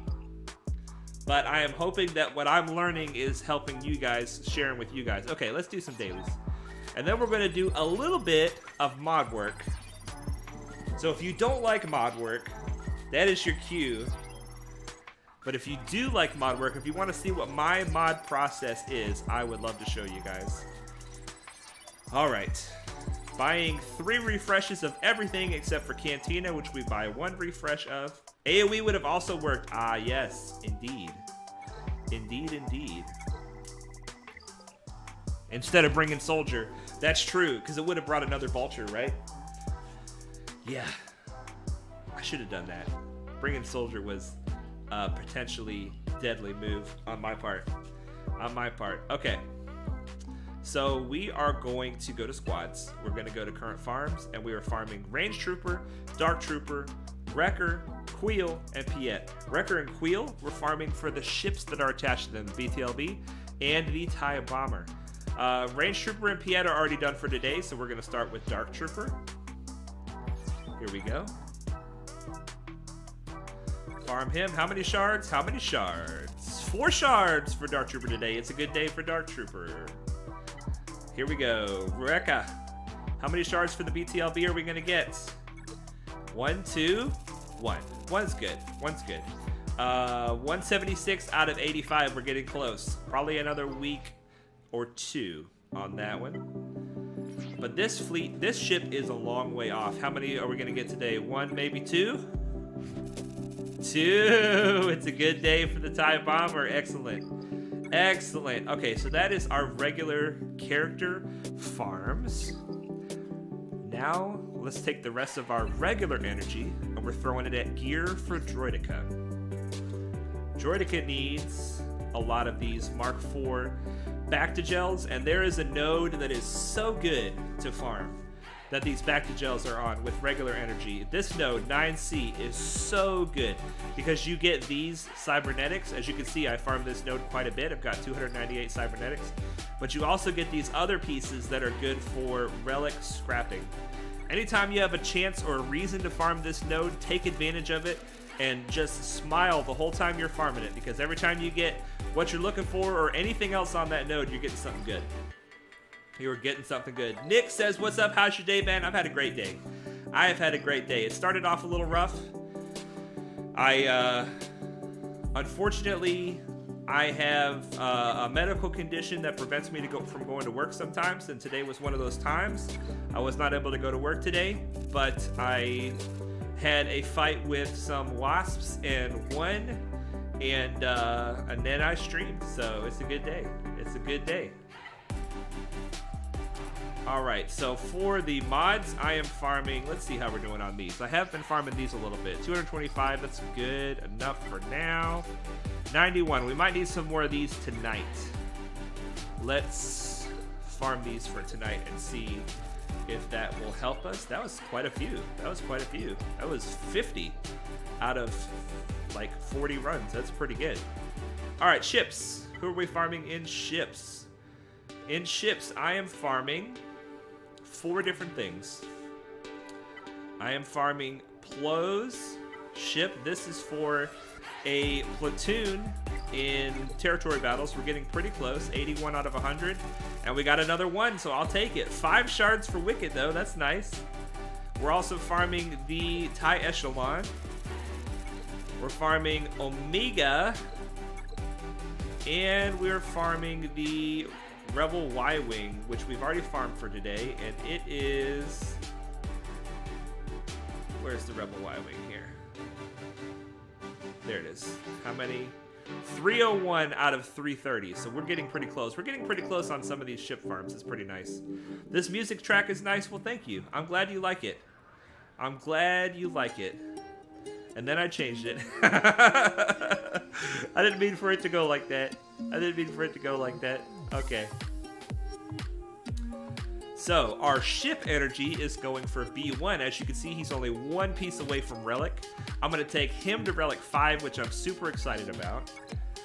But I am hoping that what I'm learning is helping you guys, sharing with you guys. Okay, let's do some dailies. And then we're going to do a little bit of mod work. So if you don't like mod work, that is your cue. But if you do like mod work, if you want to see what my mod process is, I would love to show you guys. Alright. Buying 3 refreshes of everything except for Cantina, which we buy 1 refresh of. AoE would have also worked. Ah, yes. Indeed. Indeed, indeed. Instead of bringing Soldier. That's true, because it would have brought another Vulture, right? Yeah. I should have done that. Bringing Soldier was a potentially deadly move on my part. On my part. Okay. So we are going to go to squads. We're going to go to current farms, and we are farming Range Trooper, Dark Trooper, Wrecker, Queel, and Piet. Wrecker and Queel, we're farming for the ships that are attached to them, the BTLB, and the TIE Bomber. Range Trooper and Piet are already done for today, so we're going to start with Dark Trooper. Here we go. Farm him. How many shards? How many shards? 4 shards for Dark Trooper today. It's a good day for Dark Trooper. Here we go. Wrecker. How many shards for the BTLB are we going to get? 1, 2, 1. One's good. One's good. 176 out of 85. We're getting close. Probably another week or 2 on that one. But this fleet, this ship is a long way off. How many are we going to get today? 1, maybe 2? 2. It's a good day for the TIE Bomber. Excellent. Excellent. Okay, so that is our regular character farms. Now, let's take the rest of our regular energy, and we're throwing it at gear for Droideka. Droideka needs a lot of these Mark IV Bactigels, and there is a node that is so good to farm that these Bactigels are on with regular energy. This node, 9C, is so good because you get these cybernetics. As you can see, I farmed this node quite a bit. I've got 298 cybernetics. But you also get these other pieces that are good for relic scrapping. Anytime you have a chance or a reason to farm this node, take advantage of it and just smile the whole time you're farming it, because every time you get what you're looking for or anything else on that node, you're getting something good. You're getting something good. Nick says, what's up? How's your day, man? I've had a great day. I have had a great day. It started off a little rough. Unfortunately, I have a medical condition that prevents me from going to work sometimes, and today was one of those times. I was not able to go to work today, but I had a fight with some wasps and won, and then I streamed, so it's a good day. It's a good day. Alright, so for the mods, I am farming, let's see how we're doing on these. I have been farming these a little bit. 225, that's good enough for now. 91, we might need some more of these tonight. Let's farm these for tonight and see if that will help us. That was quite a few. That was 50 out of like 40 runs. That's pretty good. Alright, ships. Who are we farming in ships? In ships, I am farming 4 different things. I am farming Plo's ship. This is for a platoon in territory battles. We're getting pretty close. 81 out of 100. And we got another one, so I'll take it. 5 shards for Wicked, though. That's nice. We're also farming the TIE Echelon. We're farming Omega. And we're farming the Rebel Y-Wing, which we've already farmed for today, and it is... Where's the Rebel Y-Wing here? There it is. How many? 301 out of 330, so we're getting pretty close. We're getting pretty close on some of these ship farms. It's pretty nice. This music track is nice. Well, thank you. I'm glad you like it. I'm glad you like it. And then I changed it. I didn't mean for it to go like that. Okay. So, our ship energy is going for B1. As you can see, he's only 1 piece away from Relic. I'm going to take him to Relic 5, which I'm super excited about.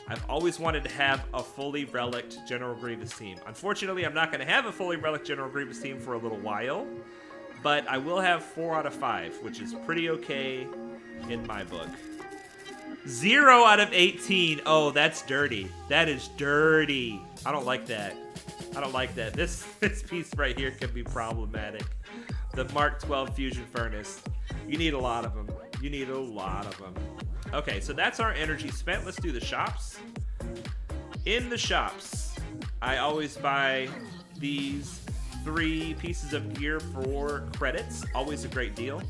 I've always wanted to have a fully Relic General Grievous team. Unfortunately, I'm not going to have a fully Relic General Grievous team for a little while. But I will have 4 out of 5, which is pretty okay in my book. 0 out of 18. Oh, that's dirty. That is dirty. I don't like that. I don't like that. This piece right here can be problematic. The Mark 12 Fusion Furnace. You need a lot of them. You need a lot of them. Okay, so that's our energy spent. Let's do the shops. In the shops, I always buy these 3 pieces of gear for credits. Always a great deal.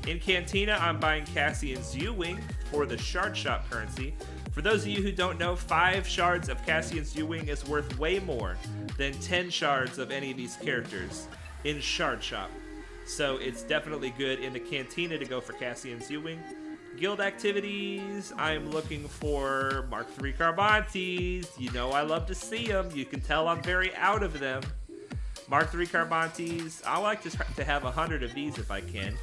In Cantina, I'm buying Cassian's U-Wing for the Shard Shop currency. For those of you who don't know, 5 shards of Cassian's U-Wing is worth way more than 10 shards of any of these characters in Shard Shop. So it's definitely good in the Cantina to go for Cassian's U-Wing. Guild activities, I'm looking for Mark III Carbantes. You know I love to see them. You can tell I'm very out of them. Mark III Carbantes, I like to have 100 of these if I can.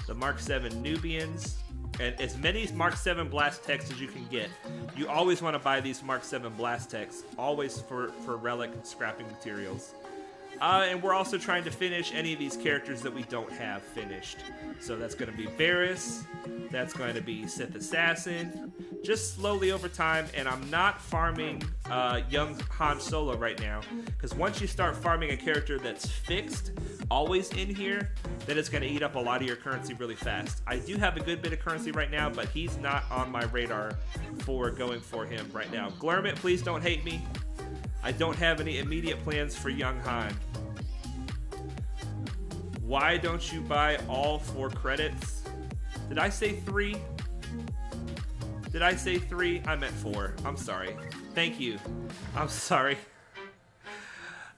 The Mark 7 Nubians, and as many Mark 7 Blast Techs as you can get. You always want to buy these Mark 7 Blast Techs, always for relic scrapping materials. And we're also trying to finish any of these characters that we don't have finished. So that's going to be Barriss, that's going to be Sith Assassin, just slowly over time. And I'm not farming young Han Solo right now, because once you start farming a character that's fixed, always in here, then it's going to eat up a lot of your currency really fast. I do have a good bit of currency right now, but he's not on my radar for going for him right now. Glurmit, please don't hate me. I don't have any immediate plans for young Han. Why don't you buy all 4 credits? Did I say 3? Did I say 3? I meant 4. I'm sorry. Thank you. I'm sorry.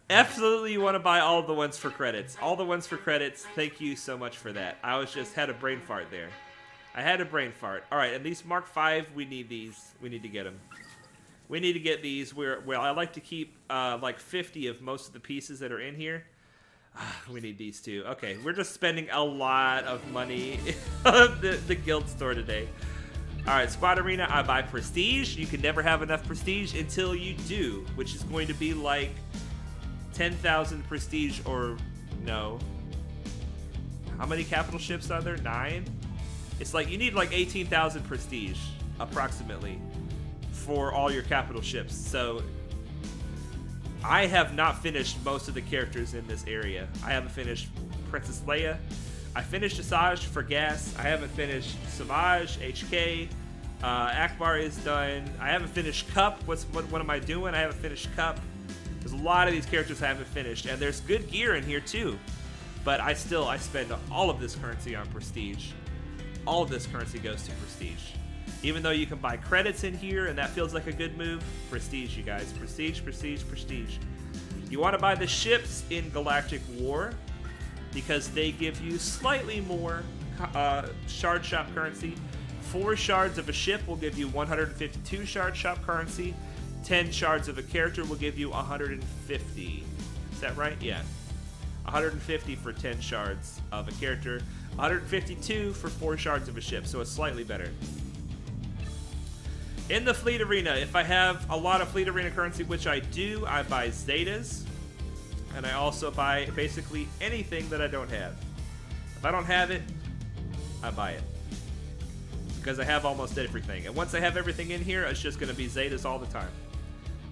Absolutely, you want to buy all the ones for credits. All the ones for credits. Thank you so much for that. I was just had a brain fart there. I had a brain fart. All right, and these Mark 5, we need these. We need to get them. We need to get these. Well, I like to keep like 50 of most of the pieces that are in here. We need these too. Okay, we're just spending a lot of money on the guild store today. All right, Squad Arena, I buy prestige. You can never have enough prestige until you do, which is going to be like 10,000 prestige or no. How many capital ships are there? 9? It's like you need like 18,000 prestige, approximately, for all your capital ships. So I have not finished most of the characters in this area. I haven't finished Princess Leia. I finished Asajj for gas. I haven't finished Savage, HK. Akbar is done. I haven't finished Cup. What am I doing? I haven't finished Cup. There's a lot of these characters I haven't finished, and there's good gear in here too. But I spend all of this currency on prestige. All of this currency goes to prestige. Even though you can buy credits in here, and that feels like a good move, prestige, you guys. Prestige, prestige, prestige. You want to buy the ships in Galactic War because they give you slightly more shard shop currency. 4 shards of a ship will give you 152 shard shop currency. 10 shards of a character will give you 150. Is that right? Yeah. 150 for 10 shards of a character. 152 for 4 shards of a ship, so it's slightly better. In the Fleet Arena, if I have a lot of Fleet Arena currency, which I do, I buy Zetas. And I also buy basically anything that I don't have. If I don't have it, I buy it. Because I have almost everything. And once I have everything in here, it's just going to be Zetas all the time.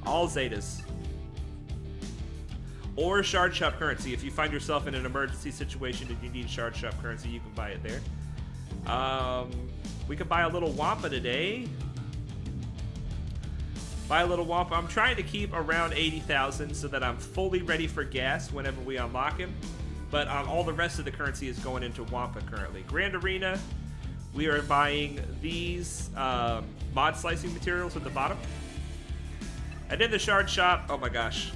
All Zetas. Or Shard Shop currency. If you find yourself in an emergency situation and you need Shard Shop currency, you can buy it there. We could buy a little Wampa today. Buy a little Wampa. I'm trying to keep around 80,000 so that I'm fully ready for gas whenever we unlock him. But all the rest of the currency is going into Wampa currently. Grand Arena, we are buying these mod slicing materials at the bottom. And in the Shard Shop, oh my gosh,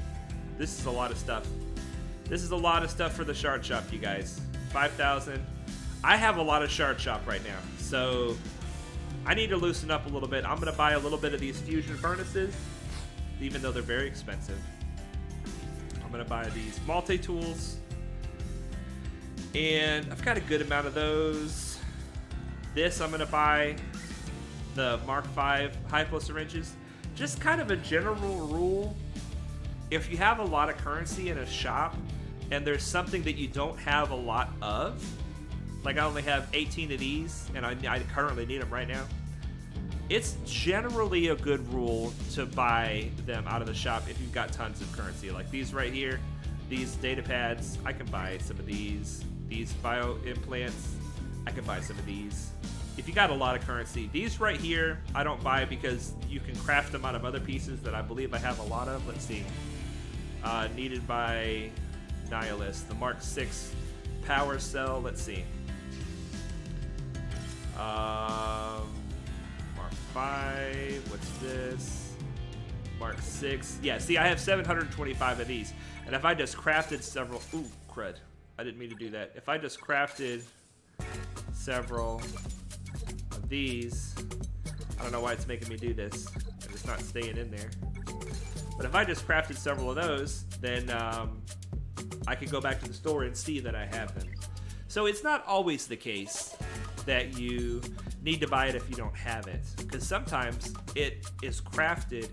this is a lot of stuff. This is a lot of stuff for the Shard Shop, you guys. 5,000. I have a lot of Shard Shop right now, so I need to loosen up a little bit. I'm going to buy a little bit of these fusion furnaces, even though they're very expensive. I'm going to buy these multi-tools, and I've got a good amount of those. This, I'm going to buy the Mark V hypo syringes. Just kind of a general rule. If you have a lot of currency in a shop, and there's something that you don't have a lot of, like I only have 18 of these, and I currently need them right now, it's generally a good rule to buy them out of the shop if you've got tons of currency. Like these right here, these data pads, I can buy some of these. These bio implants, I can buy some of these. If you got a lot of currency, these right here, I don't buy because you can craft them out of other pieces that I believe I have a lot of. Let's see. Needed by Nihilist. The Mark 6 power cell. Let's see. Mark 5. What's this? Mark 6. Yeah, see, I have 725 of these. And if I just crafted several... Ooh, crud. I didn't mean to do that. If I just crafted several of these... I don't know why it's making me do this. And it's not staying in there. But if I just crafted several of those, then I could go back to the store and see that I have them. So it's not always the case that you need to buy it if you don't have it, because sometimes it is crafted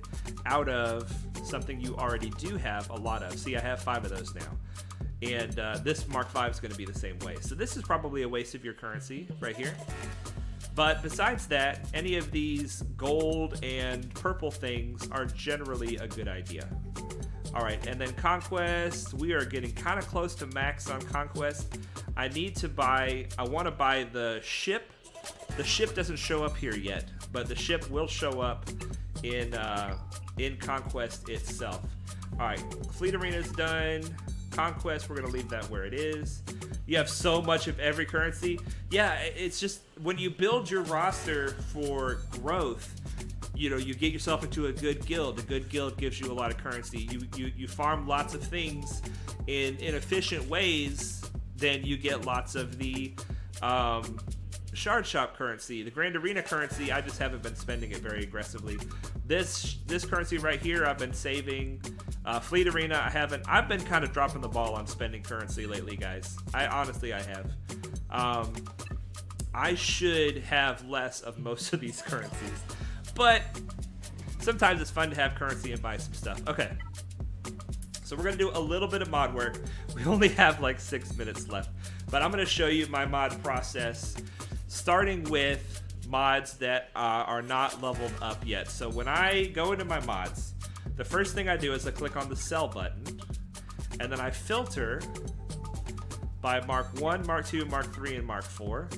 out of something you already do have a lot of. See, I have 5 of those now, and this Mark V is going to be the same way. So this is probably a waste of your currency right here. But besides that, any of these gold and purple things are generally a good idea. All right, and then Conquest, we are getting kind of close to max on Conquest. I want to buy the ship. The ship doesn't show up here yet, but the ship will show up in Conquest itself. All right, Fleet Arena is done. Conquest, we're going to leave that where it is. You have so much of every currency. Yeah, it's just when you build your roster for growth, you know, you get yourself into a good guild. A good guild gives you a lot of currency. You farm lots of things in efficient ways, then you get lots of the Shard Shop currency. The Grand Arena currency, I just haven't been spending it very aggressively. This currency right here, I've been saving. Fleet Arena, I haven't. I've been kind of dropping the ball on spending currency lately, guys. I have. I should have less of most of these currencies, but sometimes it's fun to have currency and buy some stuff. Okay. So we're going to do a little bit of mod work. We only have like 6 minutes left, but I'm going to show you my mod process, starting with mods that are not leveled up yet. So when I go into my mods, the first thing I do is I click on the sell button, and then I filter by Mark 1, Mark 2, Mark 3, and Mark 4.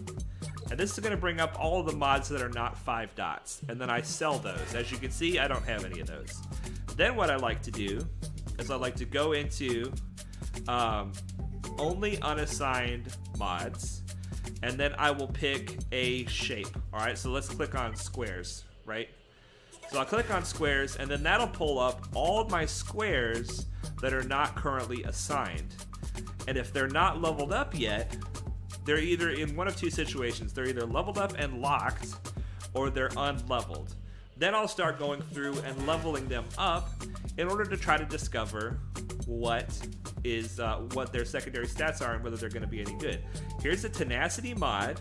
And this is going to bring up all of the mods that are not 5 dots, and then I sell those. As you can see, I don't have any of those. Then what I like to do is I like to go into only unassigned mods, and then I will pick a shape. All right, so let's click on squares, right? So I'll click on squares, and then that'll pull up all of my squares that are not currently assigned. And if they're not leveled up yet, they're either in one of two situations. They're either leveled up and locked, or they're unleveled. Then I'll start going through and leveling them up in order to try to discover what their secondary stats are and whether they're going to be any good. Here's a tenacity mod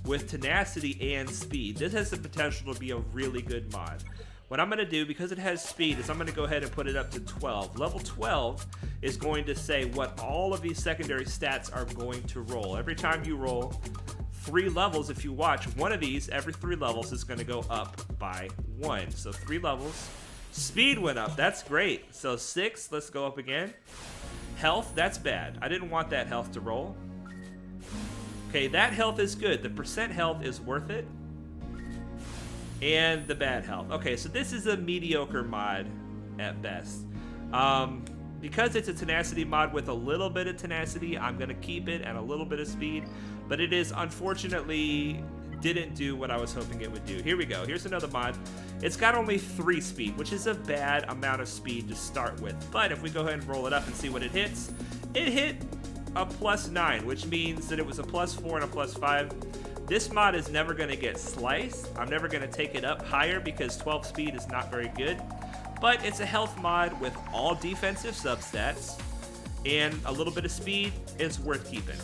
with tenacity and speed. This has the potential to be a really good mod. What I'm going to do, because it has speed, is I'm going to go ahead and put it up to 12. Level 12 is going to say what all of these secondary stats are going to roll. Every time you roll 3 levels, if you watch, one of these, every 3 levels is going to go up by 1. So 3 levels. Speed went up. That's great. So 6, let's go up again. Health, that's bad. I didn't want that health to roll. Okay, that health is good. The percent health is worth it. And the bad health. Okay, so this is a mediocre mod at best. Because it's a tenacity mod with a little bit of tenacity, I'm going to keep it and a little bit of speed. But it is unfortunately didn't do what I was hoping it would do. Here we go. Here's another mod. It's got only 3 speed, which is a bad amount of speed to start with. But if we go ahead and roll it up and see what it hits, it hit a +9, which means that it was a +4 and a +5. This mod is never going to get sliced. I'm never going to take it up higher because 12 speed is not very good. But it's a health mod with all defensive substats and a little bit of speed. It's worth keeping.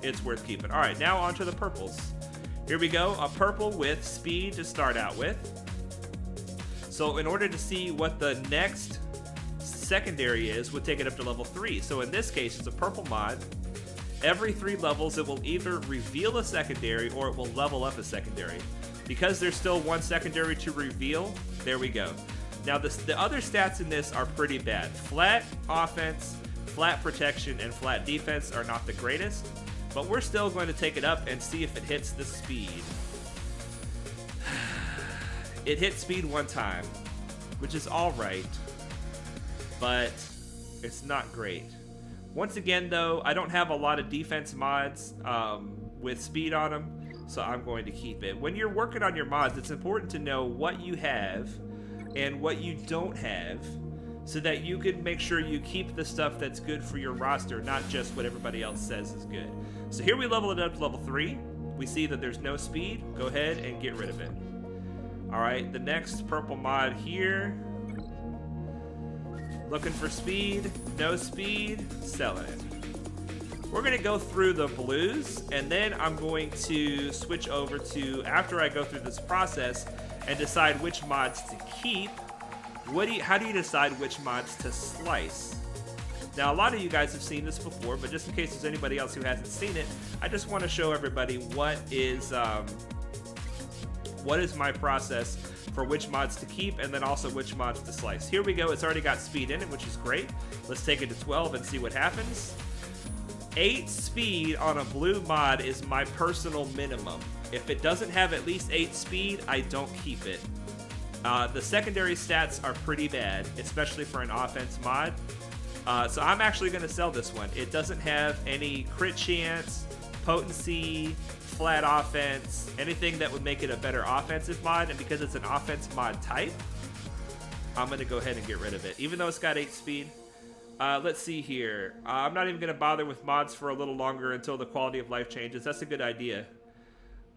It's worth keeping. All right, now on to the purples. Here we go, a purple with speed to start out with. So in order to see what the next secondary is, we'll take it up to level 3. So in this case, it's a purple mod. Every 3 levels, it will either reveal a secondary or it will level up a secondary. Because there's still one secondary to reveal, there we go. Now, the other stats in this are pretty bad. Flat offense, flat protection, and flat defense are not the greatest, but we're still going to take it up and see if it hits the speed. It hit speed 1 time, which is all right, but it's not great. Once again, though, I don't have a lot of defense mods with speed on them, so I'm going to keep it. When you're working on your mods, it's important to know what you have and what you don't have so that you can make sure you keep the stuff that's good for your roster, not just what everybody else says is good. So here we level it up to level 3. We see that there's no speed. Go ahead and get rid of it. All right, the next purple mod here. Looking for speed, no speed, selling it. We're gonna go through the blues, and then I'm going to switch over to, after I go through this process and decide which mods to keep, how do you decide which mods to slice? Now, a lot of you guys have seen this before, but just in case there's anybody else who hasn't seen it, I just want to show everybody what is my process for which mods to keep and then also which mods to slice. Here we go. It's already got speed in it, which is great. Let's take it to 12 and see what happens. 8 speed on a blue mod is my personal minimum. If it doesn't have at least 8 speed, I don't keep it. The secondary stats are pretty bad, especially for an offense mod. So I'm actually going to sell this one. It doesn't have any crit chance, potency, flat offense, anything that would make it a better offensive mod. And because it's an offense mod type, I'm going to go ahead and get rid of it, even though it's got 8 speed. Let's see here. I'm not even going to bother with mods for a little longer until the quality of life changes. That's a good idea.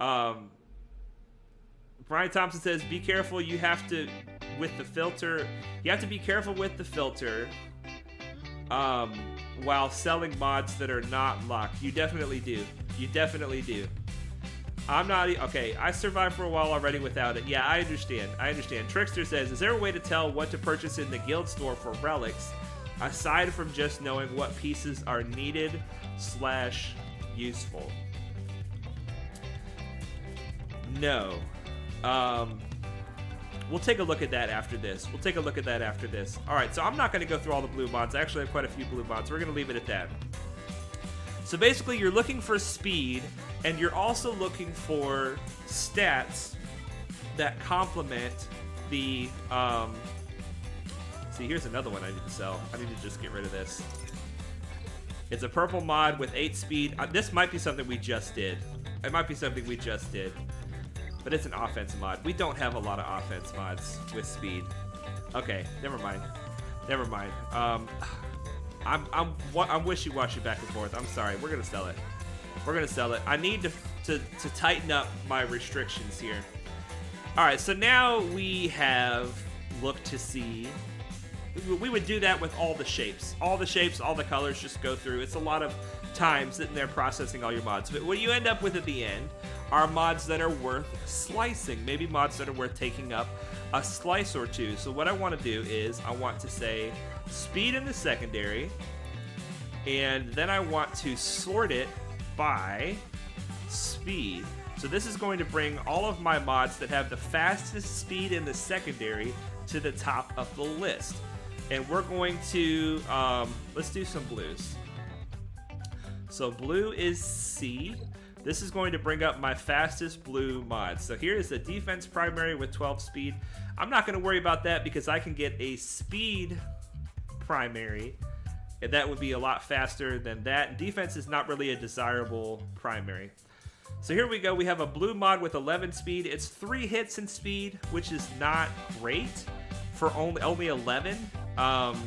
Um, Brian Thompson says, be careful. You have to, with the filter, you have to be careful with the filter while selling mods that are not locked. You definitely do. You definitely do. I'm not, okay, I survived for a while already without it. Yeah, I understand. I understand. Trickster says, is there a way to tell what to purchase in the guild store for relics, aside from just knowing what pieces are needed / useful? No. We'll take a look at that after this. We'll take a look at that after this. All right, so I'm not going to go through all the blue mods. I actually have quite a few blue mods. We're going to leave it at that. So basically, you're looking for speed, and you're also looking for stats that complement the... See, here's another one I need to sell. I need to just get rid of this. It's a purple mod with 8 speed. This might be something we just did. It might be something we just did. But it's an offense mod. We don't have a lot of offense mods with speed. Okay, never mind. Never mind. I'm wishy-washy back and forth. I'm sorry. We're gonna sell it. We're gonna sell it. I need to tighten up my restrictions here. All right. So now we have looked to see. We would do that with all the shapes. All the shapes, all the colors, just go through. It's a lot of time sitting there processing all your mods. But what you end up with at the end are mods that are worth slicing. Maybe mods that are worth taking up a slice or two. So what I want to do is I want to say speed in the secondary, and then I want to sort it by speed. So this is going to bring all of my mods that have the fastest speed in the secondary to the top of the list. And we're going to, let's do some blues. So blue is C. This is going to bring up my fastest blue mod. So here is the defense primary with 12 speed. I'm not going to worry about that because I can get a speed primary, and that would be a lot faster than that. Defense is not really a desirable primary. So here we go. We have a blue mod with 11 speed. It's 3 hits in speed, which is not great for only 11. But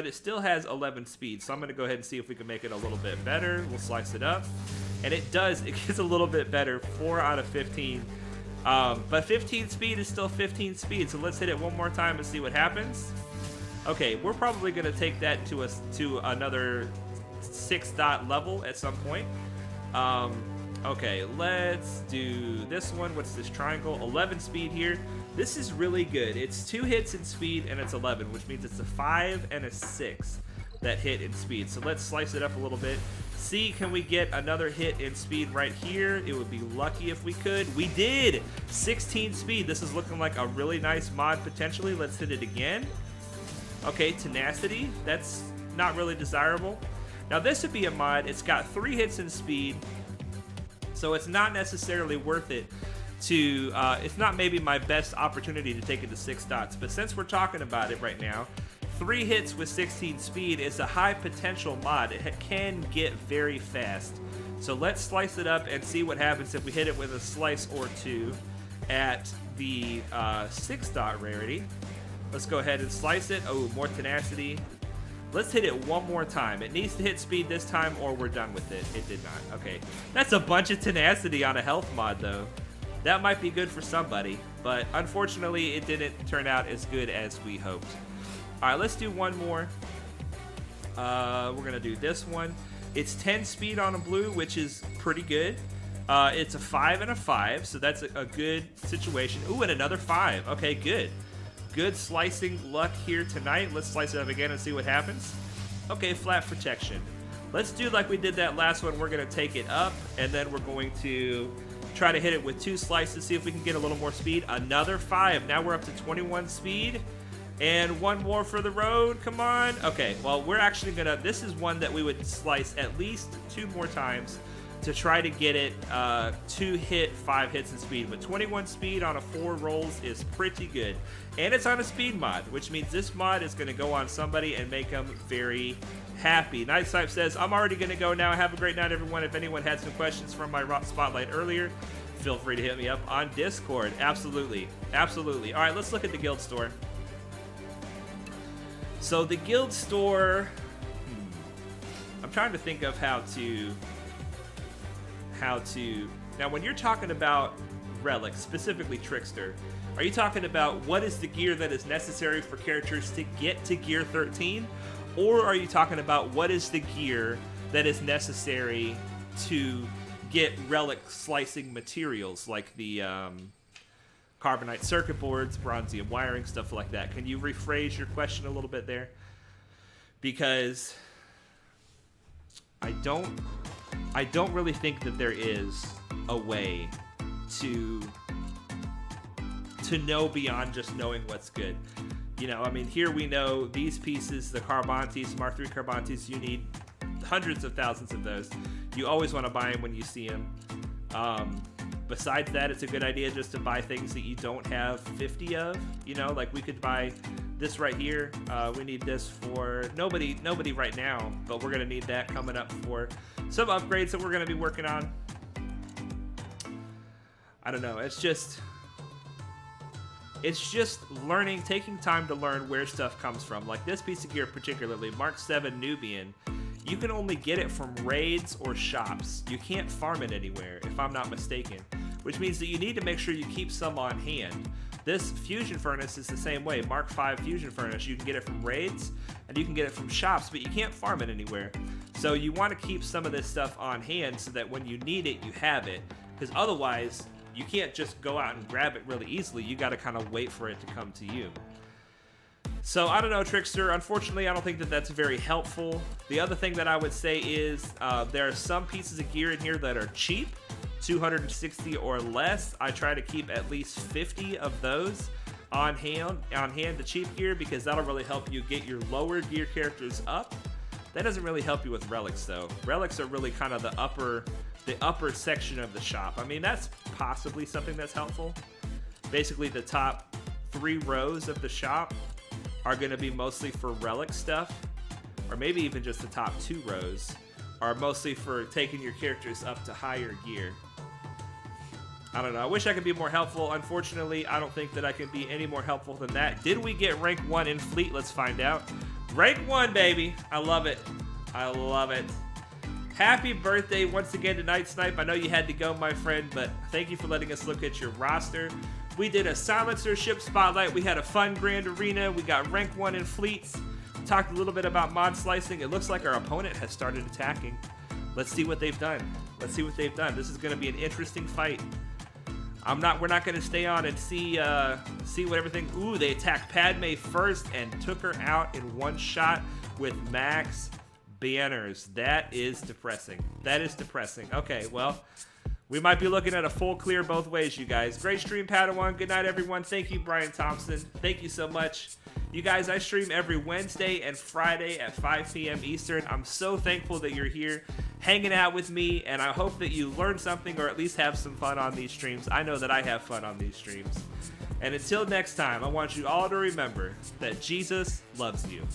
it still has 11 speed. So I'm going to go ahead and see if we can make it a little bit better. We'll slice it up. And it does. It gets a little bit better. 4 out of 15. But 15 speed is still 15 speed. So let's hit it one more time and see what happens. Okay, we're probably going to take that to another 6 dot level at some point. Okay, let's do this one. What's this triangle? 11 speed here. This is really good. It's 2 hits in speed and it's 11, which means it's a 5 and a 6 that hit in speed. So let's slice it up a little bit. See, can we get another hit in speed right here? It would be lucky if we could. We did! 16 speed. This is looking like a really nice mod potentially. Let's hit it again. Okay, tenacity. That's not really desirable. Now this would be a mod. It's got 3 hits in speed, so it's not necessarily worth it to, it's not maybe my best opportunity to take it to 6 dots, but since we're talking about it right now, 3 hits with 16 speed is a high potential mod. It can get very fast. So let's slice it up and see what happens if we hit it with a slice or two at the 6 dot rarity. Let's go ahead and slice it. Oh, more tenacity. Let's hit it one more time. It needs to hit speed this time or we're done with it. It did not. Okay. That's a bunch of tenacity on a health mod though. That might be good for somebody, but unfortunately it didn't turn out as good as we hoped. All right, let's do one more. We're gonna do this one. It's 10 speed on a blue, which is pretty good. It's a 5 and a 5, so that's a good situation. Ooh, and another 5. Okay, good. Good slicing luck here tonight. Let's slice it up again and see what happens. Okay, flat protection. Let's do like we did that last one. We're gonna take it up, and then we're going to try to hit it with 2 slices, see if we can get a little more speed. Another 5. Now we're up to 21 speed. And one more for the road. Come on. Okay, well, we're actually gonna, this is one that we would slice at least 2 more times to try to get it to hit 5 hits in speed. But 21 speed on a 4 rolls is pretty good. And it's on a speed mod, which means this mod is gonna go on somebody and make them very happy. Nightsnipe says, I'm already gonna go now. Have a great night, everyone. If anyone had some questions from my spotlight earlier, feel free to hit me up on Discord. Absolutely, absolutely. All right, let's look at the guild store. So the guild store, I'm trying to think of how to how to... Now, when you're talking about relics, specifically Trickster, are you talking about what is the gear that is necessary for characters to get to gear 13? Or are you talking about what is the gear that is necessary to get relic slicing materials like the carbonite circuit boards, bronzium wiring, stuff like that? Can you rephrase your question a little bit there? Because I don't really think that there is a way to know beyond just knowing what's good. You know, I mean, here we know these pieces, the Carbantes, Mark III Carbantes, you need hundreds of thousands of those. You always want to buy them when you see them. Besides that, it's a good idea just to buy things that you don't have 50 of. You know, like we could buy this right here. We need this for nobody right now, but we're going to need that coming up for some upgrades that we're going to be working on. I don't know. It's just learning, taking time to learn where stuff comes from. Like this piece of gear particularly, Mark 7 Nubian, you can only get it from raids or shops. You can't farm it anywhere, if I'm not mistaken, which means that you need to make sure you keep some on hand. This fusion furnace is the same way. Mark 5 fusion furnace, you can get it from raids and you can get it from shops, but you can't farm it anywhere. So you want to keep some of this stuff on hand so that when you need it, you have it, because otherwise you can't just go out and grab it really easily. You got to kind of wait for it to come to you. So I don't know, Trickster. Unfortunately, I don't think that that's very helpful. The other thing that I would say is there are some pieces of gear in here that are cheap, 260 or less. I try to keep at least 50 of those on hand, the cheap gear, because that'll really help you get your lower gear characters up. That doesn't really help you with relics, though. Relics are really kind of the upper section of the shop. I mean, that's possibly something that's helpful. Basically, the top 3 rows of the shop are going to be mostly for relic stuff, or maybe even just the top 2 rows are mostly for taking your characters up to higher gear. I don't know. I wish I could be more helpful. Unfortunately, I don't think that I can be any more helpful than that. Did we get rank 1 in fleet? Let's find out. Rank 1, baby. I love it. I love it. Happy birthday once again to Nightsnipe. I know you had to go, my friend, but thank you for letting us look at your roster. We did a silencer ship spotlight. We had a fun grand arena. We got rank 1 in fleets. Talked a little bit about mod slicing. It looks like our opponent has started attacking. Let's see what they've done. Let's see what they've done. This is going to be an interesting fight. We're not going to stay on and see what everything. Ooh, they attacked Padme first and took her out in one shot with max banners. That is depressing. That is depressing. Okay, well, we might be looking at a full clear both ways, you guys. Great stream, Padawan. Good night, everyone. Thank you, Brian Thompson. Thank you so much. You guys, I stream every Wednesday and Friday at 5 p.m. Eastern. I'm so thankful that you're here hanging out with me, and I hope that you learn something or at least have some fun on these streams. I know that I have fun on these streams. And until next time, I want you all to remember that Jesus loves you.